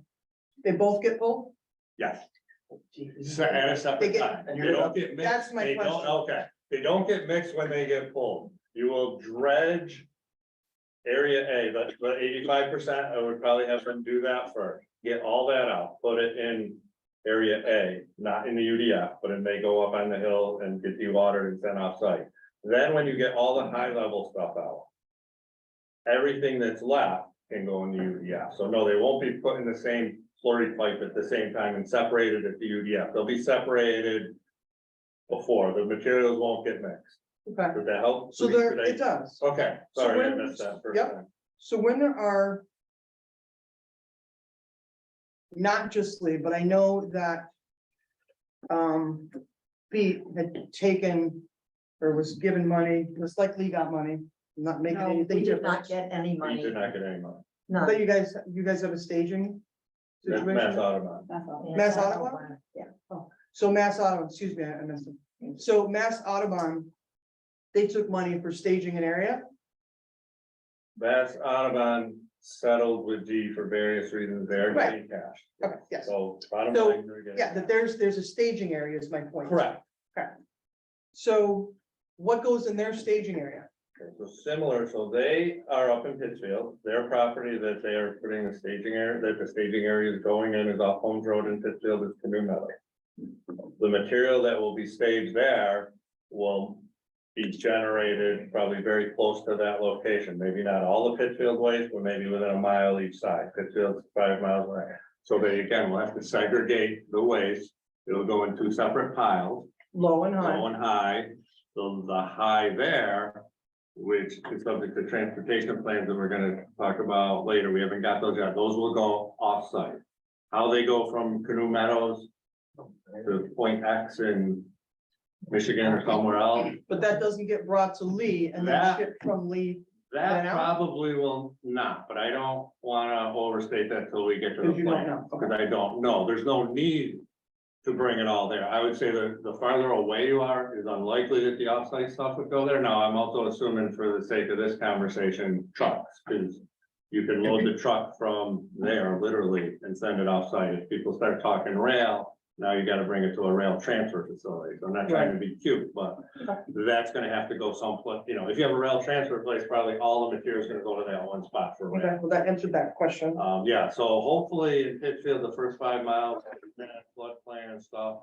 They both get pulled?
Yes. So at a
They
separate
get-
time.
and
They
you're-
don't get mixed.
That's my
They don't-
question.
Okay, they don't get mixed when they get pulled. You will dredge area A, but 85%, I would probably have them do that first. Get all that out, put it in area A, not in the UDF, but it may go up on the hill and get dewatered and sent off site. Then when you get all the high level stuff out, everything that's left can go in the UDF. So no, they won't be put in the same slurry pipe at the same time and separated at the UDF. They'll be separated before. The materials won't get mixed.
Okay,
Does that help?
so there,
Did I-
it does.
Okay,
So
sorry, I
when-
missed that first
yep.
time.
So when there are not just Lee, but I know that Pete had taken or was given money, it's like Lee got money, not making
No,
anything
we did not
different.
get any
You
money.
did not get any money.
None.
But you guys have a staging
That's Mass
situation?
Audubon.
That's all.
Mass Audubon?
Yeah.
So Mass Audubon, excuse me, I missed it. So Mass Audubon, they took money for staging an area?
Mass Audubon settled with G for various reasons. They're
Right.
getting cash.
Okay, yes.
So bottom
So,
line, they're getting.
Yeah, that there's a staging area is my point.
Correct.
So what goes in their staging area?
Okay, so similar, so they are up in Pittsfield, their property that they are putting the staging area, that the staging area is going in is off Holmes Road in Pittsfield, is Canoe Meadow. The material that will be staged there will be generated probably very close to that location, maybe not all the Pittsfield waste, but maybe within a mile each side, Pittsfield's 5 miles away. So they, again, will have to segregate the waste, it'll go in 2 separate piles.
Low and high.
Low and high, so the high there, which is subject to transportation plans that we're gonna talk about later, we haven't got those yet, those will go off-site. How they go from Canoe Meadows to Point X in Michigan or somewhere else,
But that doesn't get brought to Lee and then
That-
shipped from Lee.
that
Then out?
probably will not, but I don't wanna overstate that till we get to the
Because you don't
plan.
know.
Because I don't know, there's no need to bring it all there. I would say that the farther away you are, is unlikely that the offsite stuff would go there. Now, I'm also assuming for the sake of this conversation, trucks, because you can load the truck from there literally and send it offsite. If people start talking rail, now you gotta bring it to a rail transfer facility. So I'm not trying to be cute, but that's gonna have to go someplace, if you have a rail transfer place, probably all the material is gonna go to that one spot for rail.
Okay, well, that answered that question.
Yeah, so hopefully in Pittsfield, the first 5 miles, floodplain and stuff.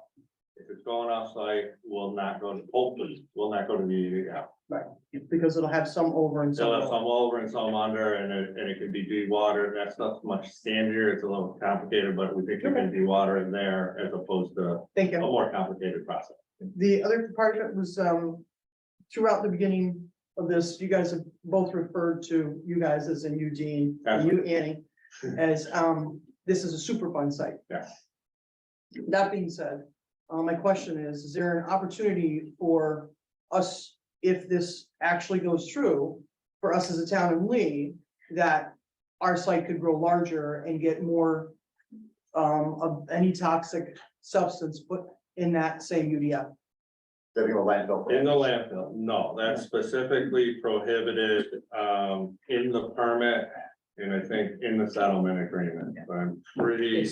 If it's going off-site, will not go to, hopefully, will not go to the UDF.
Right, because it'll have some over and some.
They'll have
below.
some over and some under, and it can be dewatered, that stuff's much sandier, it's a little complicated, but we think we can dewater it there as opposed to
Thank
a
you.
more complicated process.
The other part of it was, throughout the beginning of this, you guys have both referred to, you guys as in you, Dean, and you, Annie, as, this is a Superfund site.
Yes.
That being said, my question is there an opportunity for us, if this actually goes through, for us as a town in Lee, that our site could grow larger and get more of any toxic substance put in that same UDF?
That being a landfill.
In the landfill, no, that's specifically prohibited, in the permit. And I think in the settlement agreement, I'm pretty,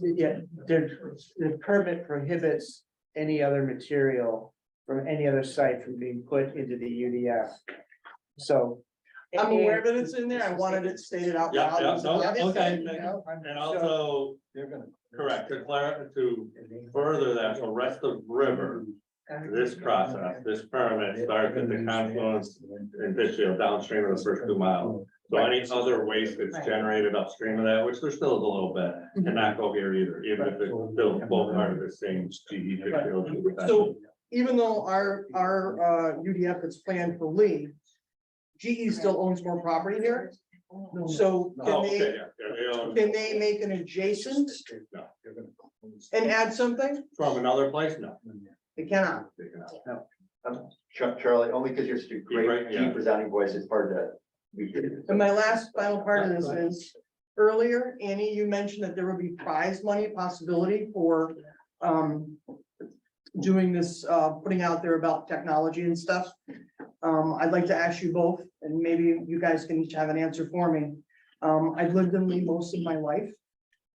Yeah, the permit prohibits any other material from any other site from being put into the UDF. So.
I'm aware that it's in there. I wanted it stated out
yeah,
loud.
no, okay.
So-
And also, correct, to further that, so rest of river, this process, this permit starts at the confluence in Pittsfield downstream of the first 2 miles. So any other waste that's generated upstream of that, which there still is a little bit, cannot go here either, even if it's still both part of the same GE Pittsfield.
So even though our UDF is planned for Lee, GE still owns more property here. So
Oh,
can
okay,
they,
yeah, they own-
can they make an adjacent
No.
and add something?
From another place, no.
They cannot.
They cannot.
Charlie, only because you're such a great,
Right, yeah.
deep resounding voice, it's hard to.
And my last final part of this is, earlier, Annie, you mentioned that there would be prize money possibility for doing this, putting out there about technology and stuff. I'd like to ask you both, and maybe you guys can each have an answer for me. I've lived in Lee most of my life.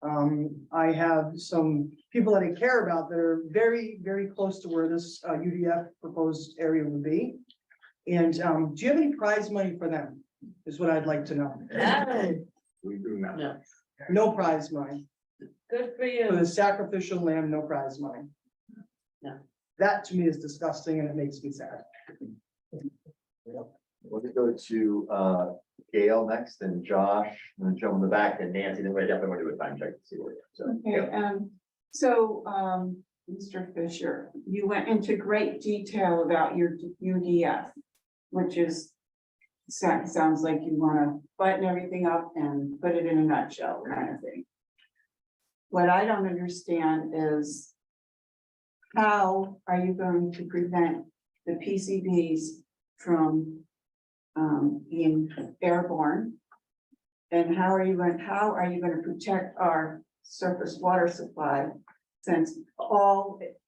I have some people that I care about that are very, very close to where this UDF proposed area would be. And do you have any prize money for them? Is what I'd like to know.
We do not.
No.
No prize money.
Good for
For
you.
the sacrificial lamb, no prize money.
No.
That to me is disgusting and it makes me sad.
We'll just go to Gail next, and Josh, and then Joe in the back, and Nancy, then we definitely want to do a time check to see where. So,
Okay, so, Mr. Fisher, you went into great detail about your UDF, which is, sounds like you wanna button everything up and put it in a nutshell kind of thing. What I don't understand is how are you going to prevent the PCBs from being airborne? And how are you going to protect our surface water supply? Since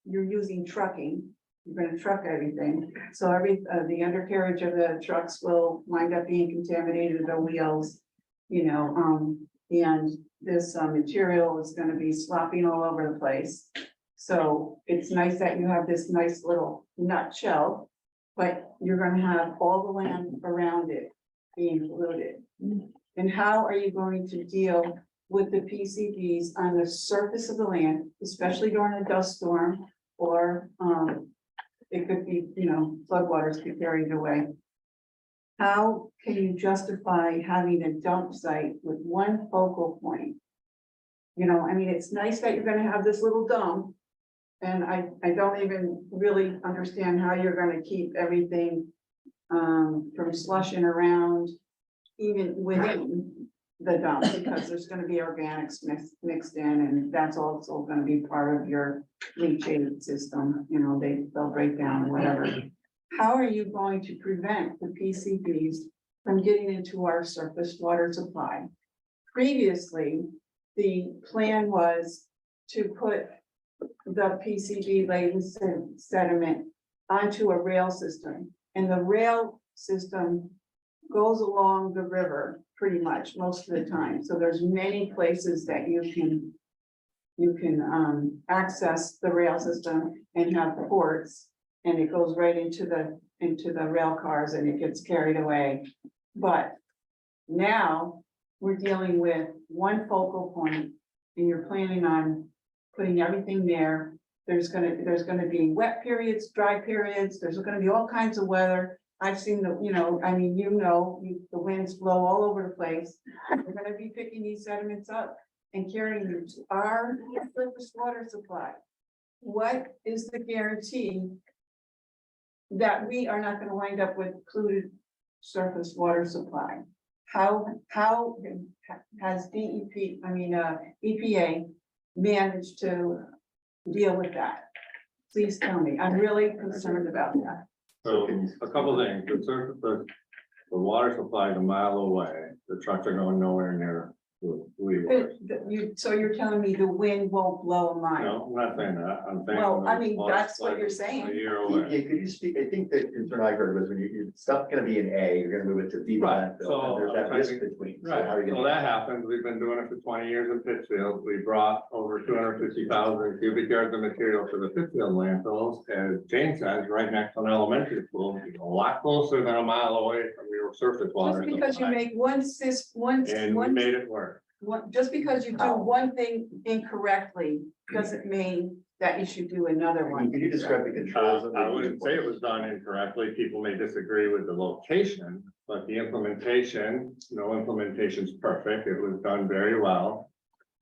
you're using trucking, you're gonna truck everything, so the undercarriage of the trucks will wind up being contaminated, the wheels, and this material is gonna be slopping all over the place. So it's nice that you have this nice little nutshell, but you're gonna have all the land around it being polluted. And how are you going to deal with the PCBs on the surface of the land, especially during a dust storm, or it could be, floodwaters could carry it away. How can you justify having a dump site with one focal point? It's nice that you're gonna have this little dump. And I don't even really understand how you're gonna keep everything from slushing around even within the dump, because there's gonna be organics mixed in, and that's also gonna be part of your leachate system, they'll break down, whatever. How are you going to prevent the PCBs from getting into our surface water supply? Previously, the plan was to put the PCB laden sediment onto a rail system, and the rail system goes along the river pretty much most of the time. So there's many places that you can access the rail system and have ports, and it goes right into the rail cars and it gets carried away. But now we're dealing with one focal point, and you're planning on putting everything there. There's gonna be wet periods, dry periods, there's gonna be all kinds of weather. I've seen the winds blow all over the place. We're gonna be picking these sediments up and carrying them to our surface water supply. what is the guarantee that we are not gonna wind up with polluted surface water supply? How has EPA managed to deal with that? Please tell me. I'm really concerned about that.
So a couple of things, the surface, the water supply is a mile away, the trucks are going nowhere near.
So you're telling me the wind won't blow a mile?
No, I'm not saying that, I'm saying.
Well, I mean,
water
that's what
supply
you're
is
saying.
A year
Yeah,
away.
could you speak, I think the concern I heard was when your stuff's gonna be in A, you're gonna move it to B
Right,
landfill,
so
and there's that
I'm
risk
thinking-
between. So
Right,
how are you
so
gonna?
that happens, we've been doing it for 20 years in Pittsfield, we brought over 250,000 cubic yards of material to the Pittsfield landfills, as Jane says, right next to an elementary school, a lot closer than a mile away from your surface water.
Just because you
supply.
make
And we made it work.
just because you do one thing incorrectly, doesn't mean that you should do another one.
Can you describe the controls?
I wouldn't say it was done incorrectly. People may disagree with the location, but the implementation, no implementation's perfect. It was done very well.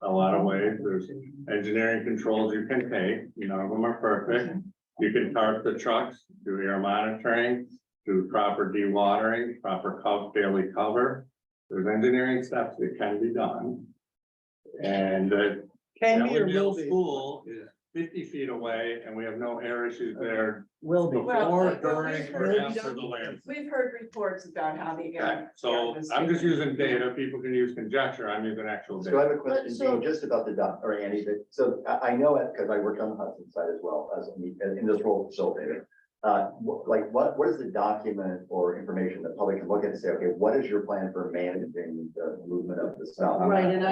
A lot of ways, there's engineering controls you can take, none of them are perfect. You can tarp the trucks, do air monitoring, do proper dewatering, proper daily cover. There's engineering steps that can be done. And the
Can be or
Ellenville
will be?
School is 50 feet away and we have no air issues there
Will be.
before, during, or
Will be
after
done.
the land.
We've heard reports about how the.
Okay, so I'm just using data, people can use conjecture, I'm using actual
So I
data.
have a question,
So-
Dean, just about the dock, or Andy, that, so I know it, because I worked on the Hudson side as well, as in this role facilitator. Like, what is the document or information the public can look at and say, okay, what is your plan for managing the movement of the stuff?
Right, and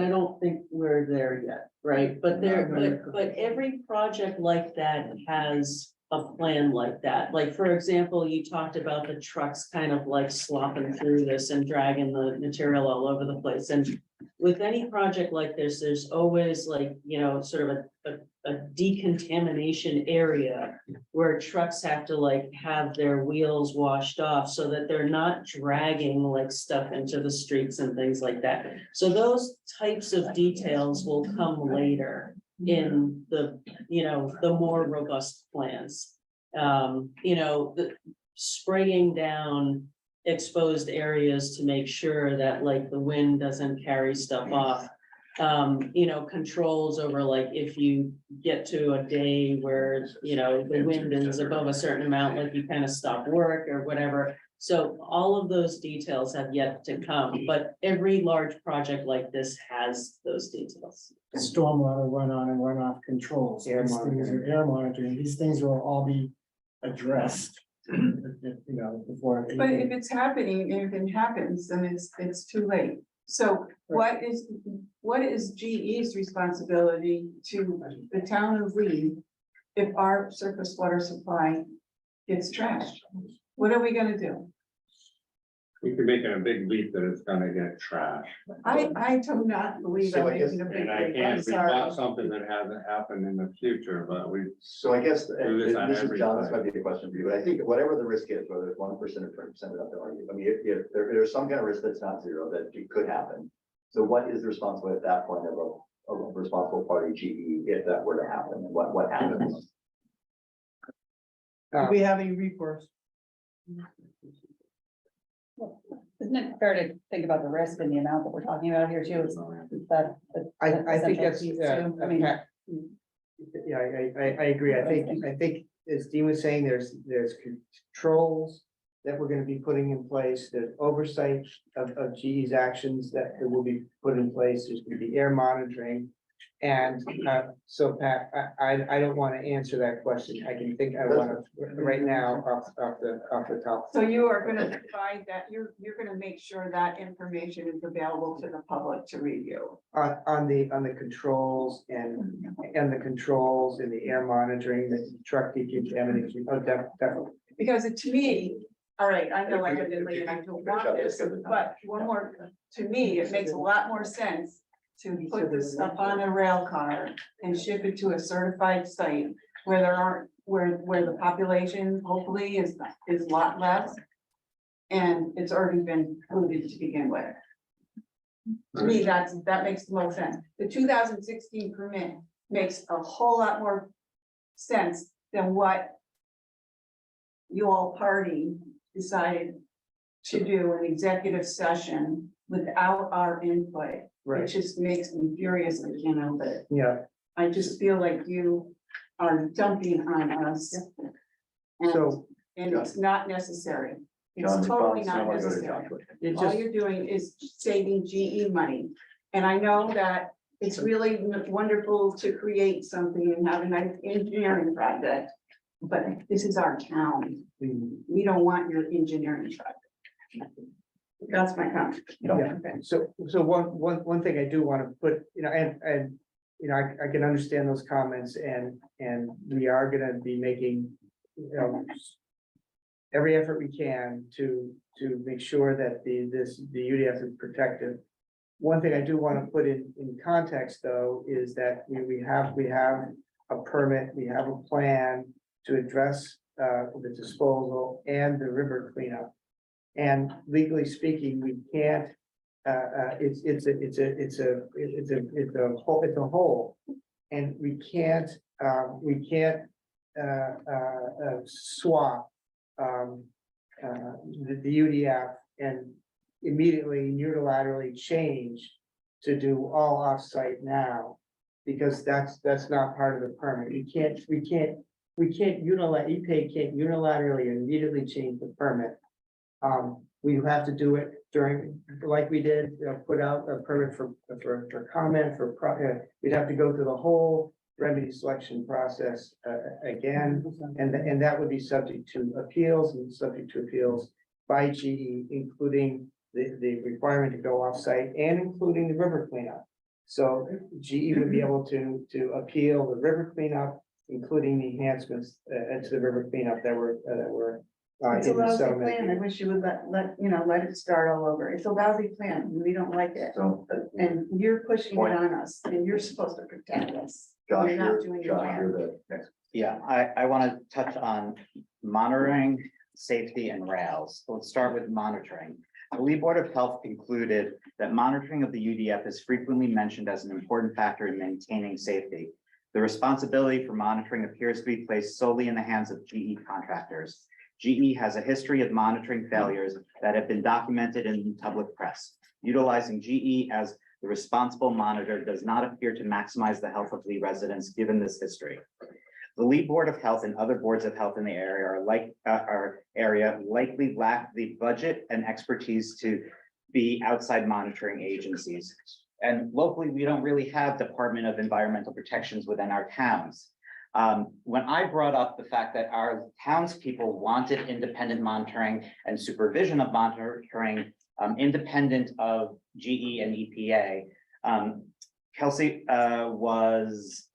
I don't think we're there yet, right? But but every project like that has a plan like that. Like, for example, you talked about the trucks kind of like slopping through this and dragging the material all over the place. And with any project like this, there's always like, sort of a decontamination area where trucks have to like have their wheels washed off so that they're not dragging like stuff into the streets and things like that. So those types of details will come later in the, the more robust plans. The spraying down exposed areas to make sure that like the wind doesn't carry stuff off. Controls over like if you get to a day where, the wind is above a certain amount, like you kind of stop work or whatever. So all of those details have yet to come, but every large project like this has those details.
Stormwater runoff and runoff controls.
Air
These things are air monitoring. These things will all be addressed. Before.
But if it's happening, if it happens, then it's too late. So what is GE's responsibility to the town of Lee if our surface water supply gets trashed? What are we gonna do?
You can make a big leap that it's gonna get trashed.
I do not believe
So
I'm
I guess-
making a big
And I
leap. I'm
can't
sorry.
rebut something that hasn't happened in the future, but we.
So I guess,
Do this on
this is
every
John, this
side.
might be a question for you, but I think whatever the risk is, whether it's 1% or 20%, up to argue. I mean, if there's some kind of risk that's not zero, that it could happen. So what is the responsibility at that point of a responsible party GE if that were to happen? And what happens?
Do we have any recourse?
Isn't it fair to think about the risk and the amount that we're talking about here too? Is that?
I think that's,
essential piece too? I mean,
yeah, I agree. I think as Dean was saying, there's controls that we're gonna be putting in place, there's oversight of GE's actions that will be put in place, there's gonna be air monitoring. And so Pat, I don't want to answer that question. I can think, I want to, right now, off the top.
So you are gonna provide that, you're gonna make sure that information is available to the public to review.
On the controls and the air monitoring, the truck decontamination, oh, definitely.
Because to me, all right, I know I have been late, I don't want this, but one more, to me, it makes a lot more sense to put this stuff on a rail car and ship it to a certified site where there aren't, where the population hopefully is a lot less. And it's already been polluted to begin with. To me, that makes the most sense. The 2016 permit makes a whole lot more sense than what you all party decided to do an executive session without our input. It
Right,
just makes me furious, I can't help it.
yeah,
I just feel like you are dumping on us. And,
so
and it's not necessary.
John,
It's
the
totally
problems,
not
I wanna go to
necessary.
Joshua.
it
All
just,
you're doing is saving GE money. And I know that it's really wonderful to create something and have a nice engineering project. But this is our town. We don't want your engineering project. That's my comment.
yeah,
Okay.
so one thing I do want to put, and you know, I can understand those comments and we are gonna be making, every effort we can to make sure that the UDF is protected. One thing I do want to put in context, though, is that we have a permit, we have a plan to address the disposal and the river cleanup. And legally speaking, we can't, it's a whole. And we can't swap the UDF and immediately unilaterally change to do all offsite now. Because that's not part of the permit. We can't EPA can't unilaterally immediately change the permit. We have to do it during, like we did, put out a permit for comment, we'd have to go through the whole remedy selection process again. And that would be subject to appeals by GE, including the requirement to go off-site and including the river cleanup. So GE would be able to appeal the river cleanup, including the enhancements to the river cleanup that were
It's a
in the
lousy
settlement.
plan. I wish you would let it start all over. It's a lousy plan. We don't like it.
So,
And you're pushing it on us and you're supposed to protect us.
Josh,
You're not doing your job.
you're the next.
Yeah, I want to touch on monitoring, safety and rails. Let's start with monitoring. The Lee Board of Health concluded that monitoring of the UDF is frequently mentioned as an important factor in maintaining safety. The responsibility for monitoring appears to be placed solely in the hands of GE contractors. GE has a history of monitoring failures that have been documented in the public press. Utilizing GE as the responsible monitor does not appear to maximize the health of Lee residents given this history. The Lee Board of Health and other boards of health in the area likely lack the budget and expertise to be outside monitoring agencies. And locally, we don't really have Department of Environmental Protections within our towns. When I brought up the fact that our townspeople wanted independent monitoring and supervision of monitoring, independent of GE and EPA, Kelsey was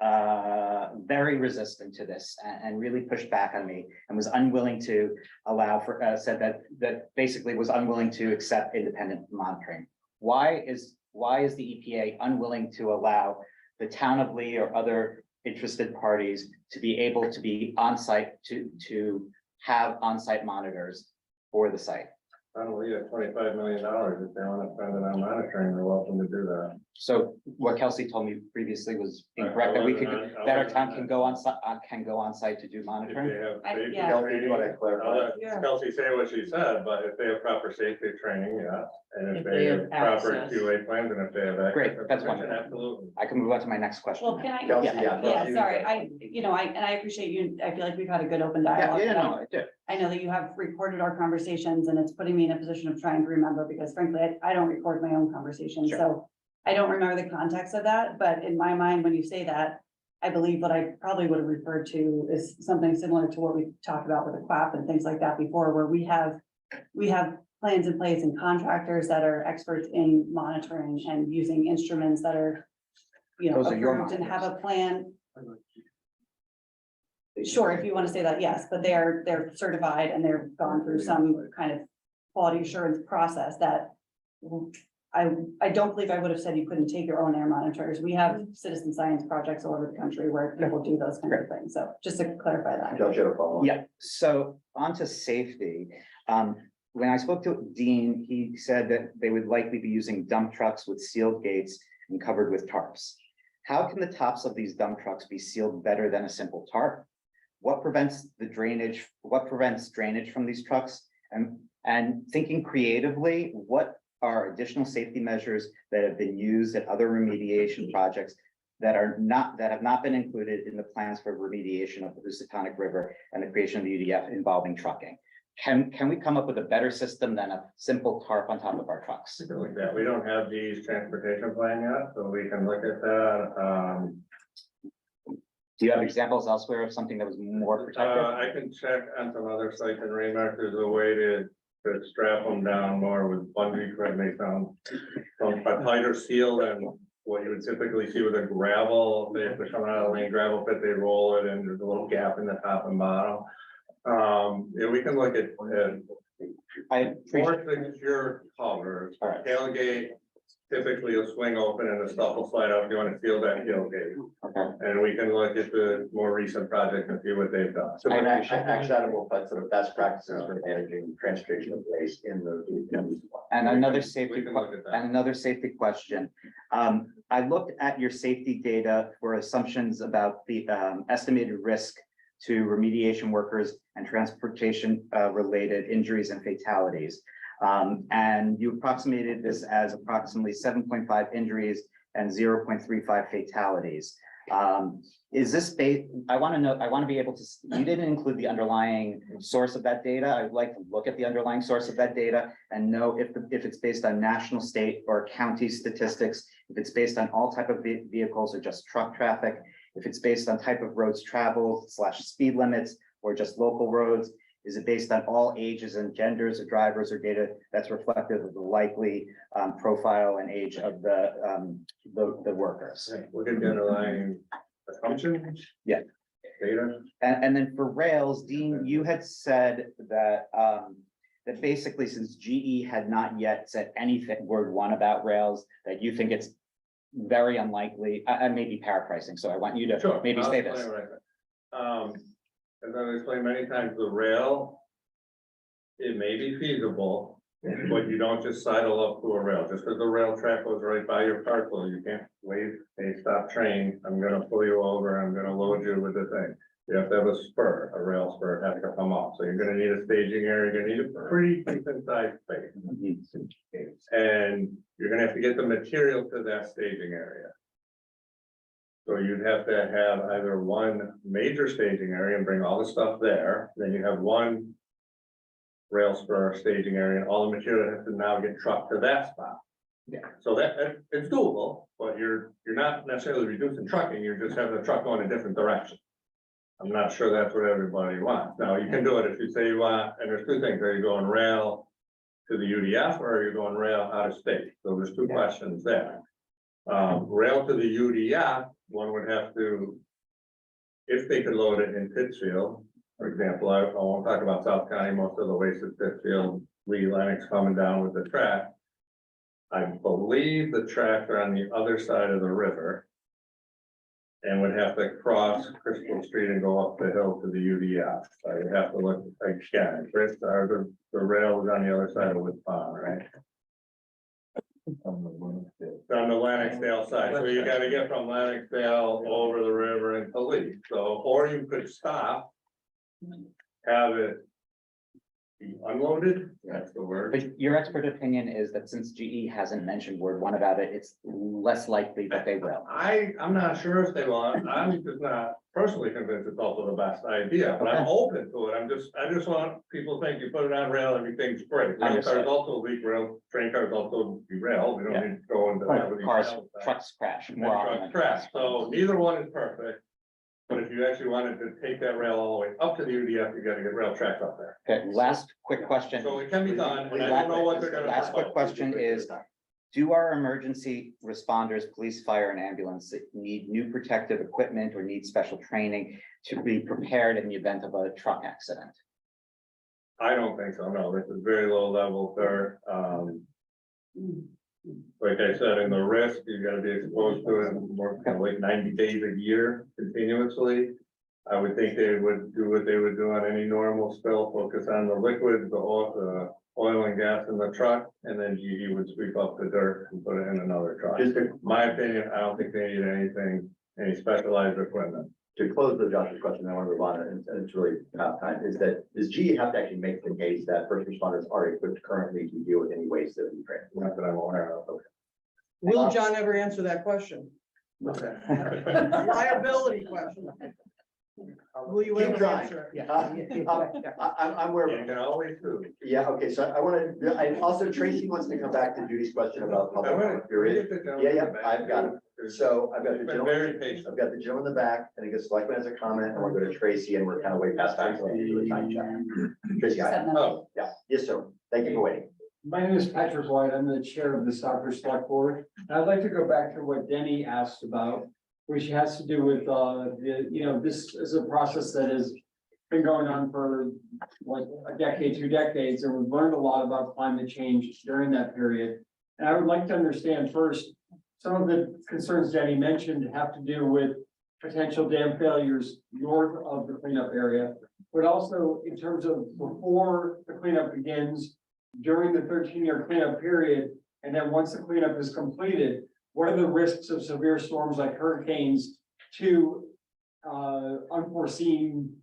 very resistant to this and really pushed back on me and was unwilling to allow for, said that basically was unwilling to accept independent monitoring. Why is the EPA unwilling to allow the town of Lee or other interested parties to be able to be on site to have on-site monitors for the site?
I don't believe at $25 million, if they want to spend it on monitoring, they're welcome to do that.
So what Kelsey told me previously was incorrect, that we could, that our town can go on site to do
If
monitoring.
they have safety
yeah.
Kelsey, do you want to
training,
clarify?
I'll let Kelsey say what she said, but if they have proper safety training, yeah. And if they have proper
access.
QA plans and if they have.
Great, that's
wonderful.
wonderful.
Absolutely.
I can move on to my next question.
Well,
now.
can I?
Kelsey,
Yeah,
yeah.
sorry, I appreciate you, I feel like we've had a good open dialogue.
Yeah, no, I do.
I know that you have recorded our conversations and it's putting me in a position of trying to remember because frankly, I don't record my own conversations,
Sure.
so I don't remember the context of that, but in my mind, when you say that, I believe what I probably would have referred to is something similar to what we talked about with the QAP and things like that before, where we have plans in place and contractors that are experts in monitoring and using instruments that are,
Those are your
approved and have a plan. Sure, if you want to say that, yes, but they're certified and they're gone through some kind of quality assurance process that I don't believe I would have said you couldn't take your own air monitors. We have citizen science projects all over the country where people do those kind of things. So just to clarify that.
Josh, you have a follow-up?
Yeah, so on to safety. When I spoke to Dean, he said that they would likely be using dump trucks with sealed gates and covered with tarps. How can the tops of these dump trucks be sealed better than a simple tarp? What prevents drainage from these trucks? And thinking creatively, what are additional safety measures that have been used at other remediation projects that have not been included in the plans for remediation of the Housatonic River and the creation of the UDF involving trucking? Can we come up with a better system than a simple tarp on top of our trucks?
Something like that. We don't have these transportation plan yet, so we can look at that.
Do you have examples elsewhere of something that was more protected?
I can check on some other sites in Raymark. There's a way to strap them down more with bungee cord, make them a tighter seal than what you would typically see with a gravel. If they're coming out of the lane gravel pit, they roll it and there's a little gap in the top and bottom. Yeah, we can look at four signature covers, tailgate. Typically you'll swing open and the stuff will slide out if you want to seal that tailgate. And we can look at the more recent project and see what they've done.
So actionable, but sort of best practices for managing transportation of waste in the.
And another safety question. I looked at your safety data for assumptions about the estimated risk to remediation workers and transportation related injuries and fatalities. And you approximated this as approximately 7.5 injuries and 0.35 fatalities. Is this based? I want to be able to, you didn't include the underlying source of that data. I would like to look at the underlying source of that data and know if it's based on national, state, or county statistics, if it's based on all type of vehicles or just truck traffic, if it's based on type of roads traveled / speed limits or just local roads. Is it based on all ages and genders of drivers or data that's reflective of the likely profile and age of the workers?
Look at the underlying assumptions.
Yeah.
Data.
And then for rails, Dean, you had said that that basically since GE had not yet said anything word one about rails, that you think it's very unlikely. I may be paraphrasing, so I want you to maybe say this.
As I've explained many times, the rail, it may be feasible, but you don't just sidle up to a rail. Just because the rail track goes right by your parcel, you can't wait, hey, stop train, I'm gonna pull you over, I'm gonna load you with the thing. You have to have a spur, a rail spur has to come off. So you're gonna need a staging area, you're gonna need a pretty decent sized space. And you're gonna have to get the material to that staging area. So you'd have to have either one major staging area and bring all the stuff there, then you have one rail spur staging area, and all the material has to now get trucked to that spot.
Yeah.
So that it's doable, but you're not necessarily reducing trucking, you're just having the truck going a different direction. I'm not sure that's what everybody wants. Now, you can do it if you say you want, and there's two things, are you going rail to the UDF or are you going rail out of state? So there's two questions there. Rail to the UDF, one would have to, if they could load it in Pittsfield, for example, I won't talk about South County, most of the waste is Pittsfield, Lee Lennox coming down with the track. I believe the tracks are on the other side of the river and would have to cross Crystal Street and go up the hill to the UDF. I would have to look again, the rail is on the other side of Woods Pond, right? On the Lennoxdale side, so you gotta get from Lennoxdale over the river into Lee, so, or you could stop. Have it be unloaded, that's the word.
But your expert opinion is that since GE hasn't mentioned word one about it, it's less likely that they will.
I'm not sure if they will, I'm just not personally convinced it's also the best idea, but I'm open to it, I just want people to think you put it on rail, everything's great. Rail cars also leak rail, train cars also derail, we don't need to go into that. with these
Cars,
rail sites.
trucks crash
And
more often.
trucks crash, so neither one is perfect. But if you actually wanted to take that rail all the way up to the UDF, you gotta get rail tracks up there.
Okay, last quick question.
So it can be done, and I don't know what they're gonna.
Last quick question is, do our emergency responders, police, fire, and ambulance need new protective equipment or need special training to be prepared in the event of a truck accident?
I don't think so, no, this is very low level, sir. Like I said, in the risk, you gotta be exposed to it more like 90 days a year continuously. I would think they would do what they would do on any normal spill, focus on the liquid, the oil and gas in the truck, and then GE would sweep up the dirt and put it in another truck.
Just to,
My opinion, I don't think they need anything, any specialized equipment.
to close the Josh's question, I want to move on, and it's really past time, is that, does GE have to actually make the case that first responders are equipped currently to deal with any waste that we create?
Not that I'm aware of. Okay.
Will John ever answer that question? Liability question. Will you
Keep
ever
trying.
answer? it?
I'm aware.
You can always do.
Yeah, okay, so I want to, I also, Tracy wants to come back to Judy's question about public comment period. Yeah, I've got it. So I've got the
Been very
gentleman,
patient.
I've got the gentleman in the back, and I guess Selectman has a comment, and we'll go to Tracy, and we're kind of way past time, so I'll do the time check. Tracy, go ahead.
Oh,
Yeah, yes, sir. Thank you for waiting.
My name is Patrick White. I'm the chair of the Stockbridge Select Board. I'd like to go back to what Denny asked about, which has to do with, this is a process that has been going on for like a decade, 2 decades, and we've learned a lot about climate change during that period. And I would like to understand first, some of the concerns Denny mentioned have to do with potential dam failures north of the cleanup area, but also in terms of before the cleanup begins, during the 13-year cleanup period, and then once the cleanup is completed, what are the risks of severe storms like hurricanes to unforeseen,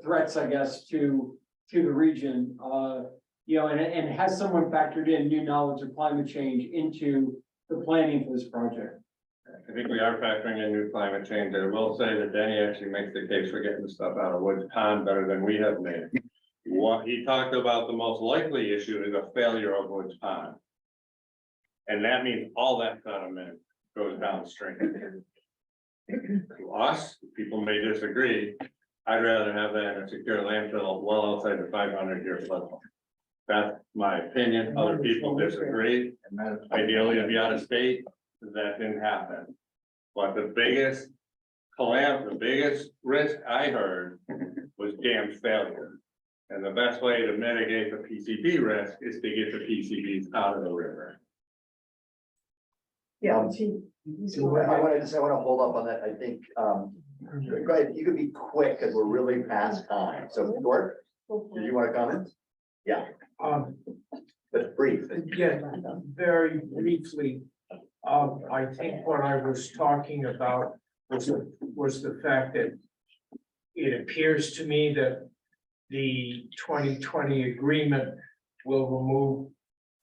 threats, I guess, to the region? And has someone factored in new knowledge of climate change into the planning for this project?
I think we are factoring in new climate change. I will say that Denny actually makes the case for getting the stuff out of Woods Pond better than we have made. What he talked about, the most likely issue is a failure of Woods Pond. And that means all that sediment goes downstream. To us, people may disagree. I'd rather have that in a secure landfill well outside the 500-year floodplain. That's my opinion. Other people disagree. Ideally, to be out of state, that didn't happen. But the biggest risk I heard was dam failure. And the best way to mitigate the PCB risk is to get the PCBs out of the river.
Yeah.
I want to hold up on that. I think, go ahead, you could be quick, because we're really past time. So, Gord, did you want to comment? Yeah, but brief.
Yeah, very briefly, I think what I was talking about was the fact that it appears to me that the 2020 agreement will remove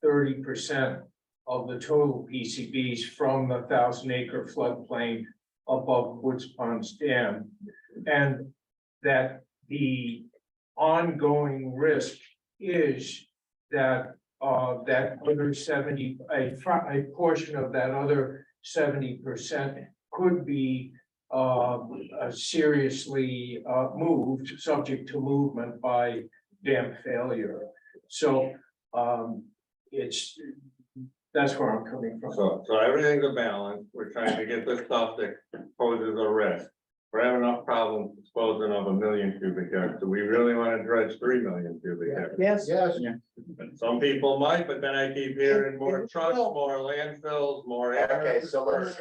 30% of the total PCBs from the 1,000-acre floodplain above Woods Ponds Dam, and that the ongoing risk is that that other 70, a portion of that other 70% could be seriously moved, subject to movement by dam failure. So that's where I'm coming from.
So everything's a balance. We're trying to get the stuff that poses a risk. We're having enough problems disposing of 1 million cubic yards. Do we really want to dredge 3 million cubic yards?
Yes.
Some people might, but then I keep hearing more trucks, more landfills, more.
Okay, so let's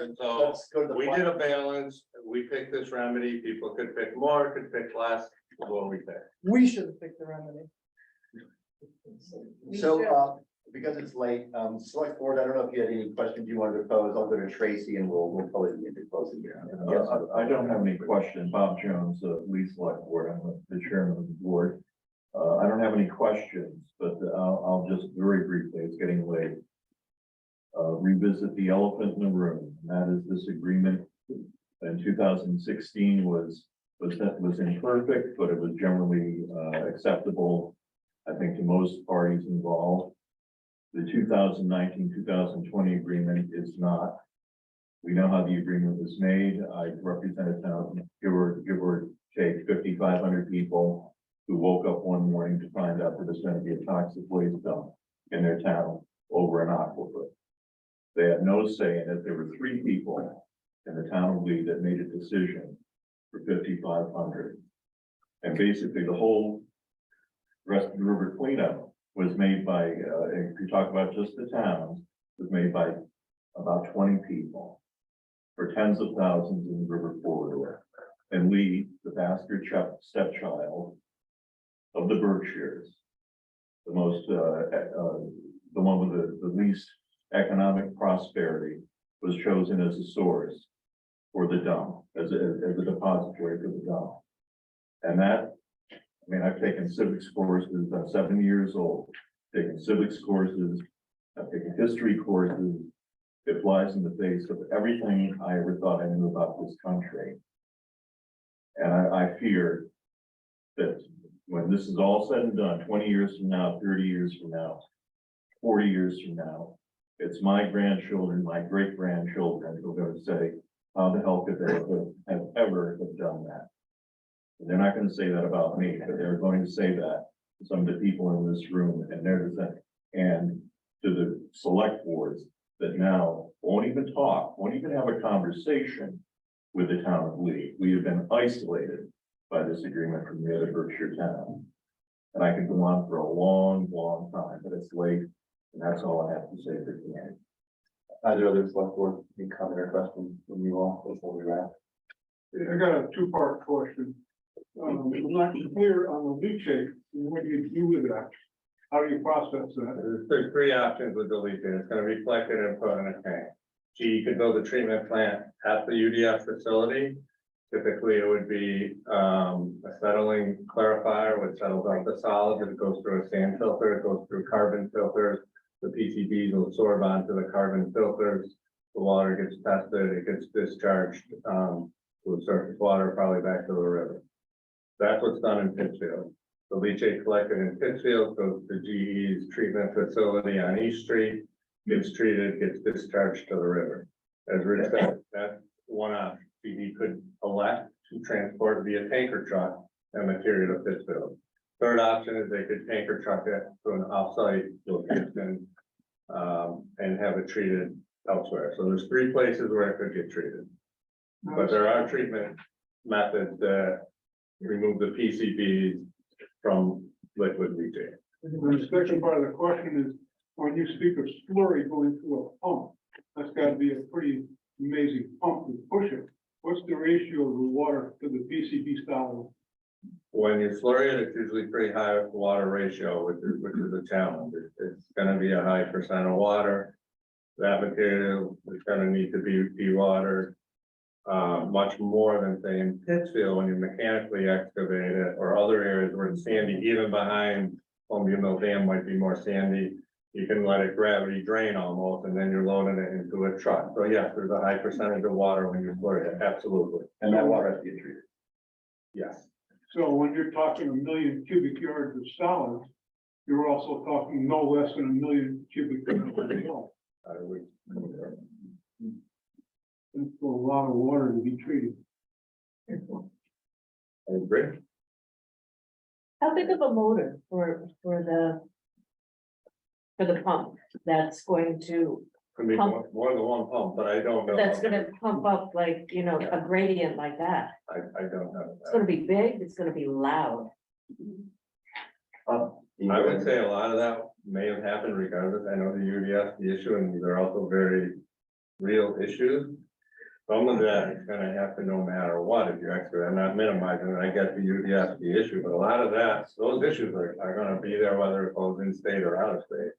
go to the.
We did a balance. We picked this remedy. People could pick more, could pick less. What we pick.
We should have picked the remedy.
So, because it's late, select board, I don't know if you had any questions you wanted to pose. I'll go to Tracy and we'll probably get to closing here.
I don't have any questions. Bob Jones, lead select board. I'm the chairman of the board. I don't have any questions, but I'll just very briefly, it's getting late. Revisit the elephant in the room, and that is this agreement in 2016 was imperfect, but it was generally acceptable, I think, to most parties involved. The 2019-2020 agreement is not. We know how the agreement was made. I represent a town, give or take 5,500 people who woke up one morning to find out that there's going to be a toxic waste dump in their town over an aquifer. They had no say in it. There were 3 people in the town of Lee that made a decision for 5,500. And basically the whole rest of the river cleanup was made by, if you talk about just the towns, was made by about 20 people for tens of thousands in the river corridor. And Lee, the bastard stepchild of the Berkshires. The most, the one with the least economic prosperity was chosen as a source for the dump, as a depository for the dump. And that, I mean, I've taken civics courses, I'm 70 years old, taken civics courses, I've taken history courses. It flies in the face of everything I ever thought I knew about this country. And I fear that when this is all said and done, 20 years from now, 30 years from now, 40 years from now, it's my grandchildren, my great grandchildren who are going to say, how the hell could they have ever have done that? And they're not going to say that about me, but they're going to say that to some of the people in this room, and they're saying, and to the select boards that now won't even talk, won't even have a conversation with the town of Lee. We have been isolated by this agreement from the other Berkshire towns. And I could go on for a long, long time, but it's late, and that's all I have to say for tonight.
Are there other select board comment or questions from you all before we wrap?
I got a two-part question. I'm not clear on the leachate, what do you do with that? How do you process that?
There's three options with the leachate. It's gonna be collected and put in a tank. You could build a treatment plant at the UDF facility. Typically, it would be a settling clarifier, which settles out the solids. It goes through a sand filter, it goes through carbon filters. The PCBs will absorb onto the carbon filters. The water gets tested, it gets discharged to the surface water, probably back to the river. That's what's done in Pittsfield. The leachate collected in Pittsfield goes to GE's treatment facility on East Street, gets treated, gets discharged to the river. As Rich said, that's one option. GE could elect to transport via tanker truck and material to Pittsfield. Third option is they could tanker truck it to an offsite location and have it treated elsewhere. So there's three places where it could get treated. But there are treatment methods that remove the PCBs from liquid leachate.
The second part of the question is, when you speak of slurry going through a pump, that's got to be a pretty amazing pump to push it. What's the ratio of the water to the PCB solid?
When you slurry it, it's usually pretty high water ratio, which is a challenge. It's gonna be a high percent of water. That material is gonna need to be dewatered. Much more than say in Pittsfield, when you mechanically excavate it, or other areas where it's sandy, even behind Columbia Mill Dam might be more sandy. You can let it gravity drain almost, and then you're loading it into a truck. So yes, there's a high percentage of water when you slurry it, absolutely.
And that water has to get treated.
Yes.
So when you're talking 1 million cubic yards of solids, you're also talking no less than 1 million cubic yards of salt. That's a lot of water to be treated.
I agree.
How big of a motor for the pump that's going to,
Could be
Pump.
more than one pump, but I don't know.
that's gonna pump up like, you know, a gradient like that?
I don't know.
It's gonna be big, it's gonna be loud.
I would say a lot of that may have happened regardless. I know the UDF, the issue, and these are also very real issues. Some of that is gonna happen no matter what, if you're expert. I'm not minimizing it. I get the UDF, the issue, but a lot of that, those issues are gonna be there whether it goes in state or out of state.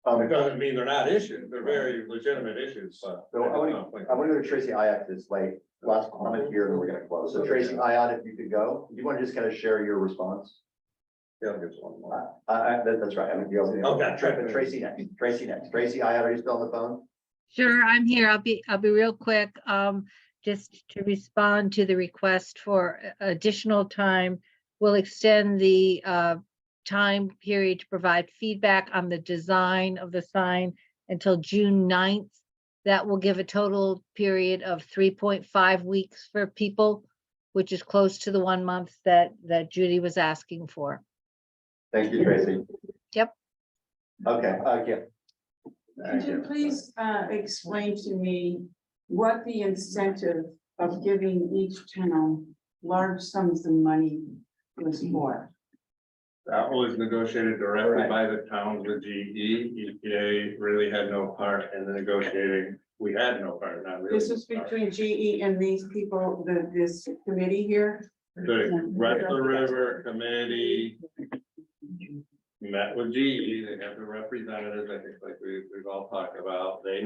It doesn't mean they're not issues. They're very legitimate issues, but.
So I want to go to Tracy Iott this late, last comment here, and then we're gonna close. So Tracy Iott, if you could go, do you want to just kind of share your response?
Yeah, I'll get one more.
That's right. I mean, you
Okay.
Tracy next, Tracy Iott, are you still on the phone?
Sure, I'm here. I'll be real quick. Just to respond to the request for additional time. We'll extend the time period to provide feedback on the design of the sign until June 9th. That will give a total period of 3.5 weeks for people, which is close to the 1 month that Judy was asking for.
Thank you, Tracy.
Yep.
Okay, Kim.
Could you please explain to me what the incentive of giving each town large sums of money was for?
That was negotiated directly by the towns with GE. EPA really had no part in the negotiating. We had no part, not really.
This is between GE and these people, this committee here.
The Rest of the River Committee met with GE, they have the representatives, I think, like we've all talked about, we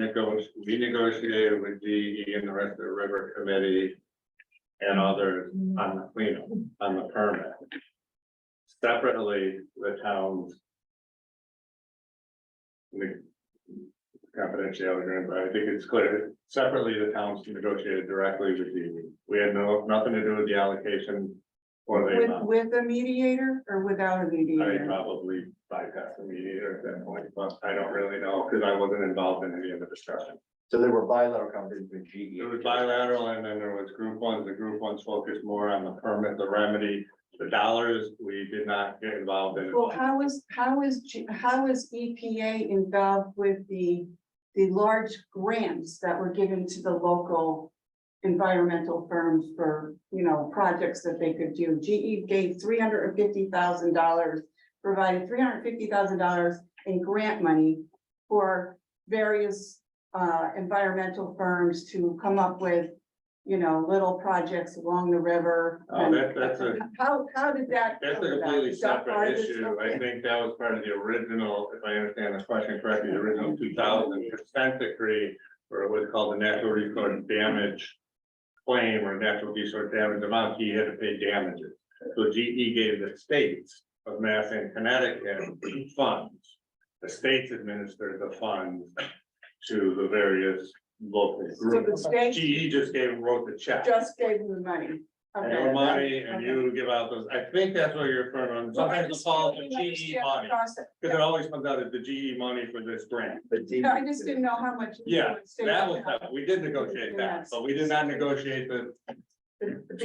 negotiated with GE and the Rest of the River Committee and others on the cleanup, on the permit. Separately, the towns the confidentiality agreement, but I think it's clear, separately, the towns negotiated directly with GE. We had nothing to do with the allocation or the amount.
With a mediator or without a
I
mediator?
probably bypassed the mediator at that point, but I don't really know, because I wasn't involved in any of the discussion.
So there were bilateral conversations with GE.
It was bilateral, and then there was group ones. The group ones focused more on the permit, the remedy, the dollars. We did not get involved in it.
Well, how is EPA involved with the large grants that were given to the local environmental firms for, projects that they could do? GE gave $350,000, provided $350,000 in grant money for various environmental firms to come up with, little projects along the river.
Oh, that's a.
How did that?
That's a
come about?
completely
Is that part
separate
of this?
issue. I
Okay.
think that was part of the original, if I understand the question correctly, the original 2000 consent decree, where it was called the natural resource damage claim or natural resource damage amount, he had to pay damages. So GE gave the states of Mass and Connecticut funds. The states administered the funds to the various local
So the
groups.
state
GE just wrote the check.
just gave them the money.
And
Okay.
your money, and
Okay.
you give out those, I think that's what you're referring to,
Well, I
sometimes it
just
falls to
didn't
GE
understand the
money,
process.
because it always comes out of the GE money for this grant.
But
No, I just didn't know how much.
Yeah, that was, we did negotiate that, but we did not negotiate the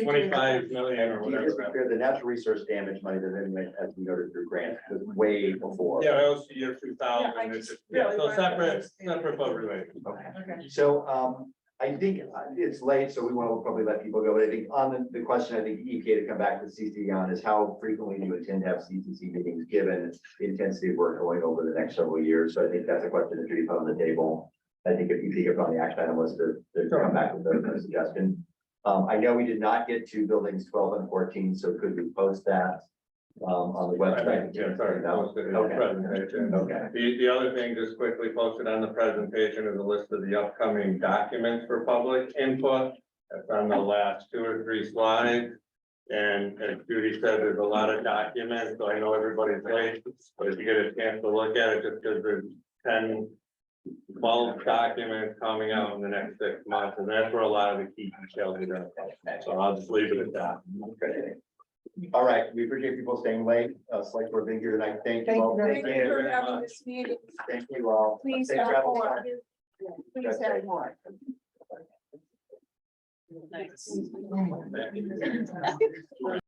25 million or
Just to be
whatever.
clear, the natural resource damage money that then has been noted through grants was way before.
Yeah, that was the year 2000,
Yeah, I
it's
just
just, yeah,
really
so
wanted to
separate,
understand.
but related.
Okay.
So, I think it's late, so we want to probably let people go, but I think on the question, I think EPA to come back to CCC on is how frequently do you intend to have CCC meetings given the intensity of work going over the next several years? So I think that's a question that should be put on the table. I think if EPA on the action item was to come back with a suggestion. I know we did not get to buildings 12 and 14, so could we post that on the website?
Yeah, sorry, that was the
Okay.
presentation.
Okay.
The other thing, just quickly posted on the presentation is a list of the upcoming documents for public input. That's on the last 2 or 3 slides. And as Judy said, there's a lot of documents, so I know everybody's late, but if you get a chance to look at it, just because there's 10, 12 documents coming out in the next 6 months, and that's where a lot of the key details are gonna come. So I'll just leave it at that.
Okay. All right, we appreciate people staying late, select board being here tonight. Thank you all.
Thank you for having this meeting.
Thank you all.
Please
Safe
have
travels.
more. Please have more.
Nice.
Thank you.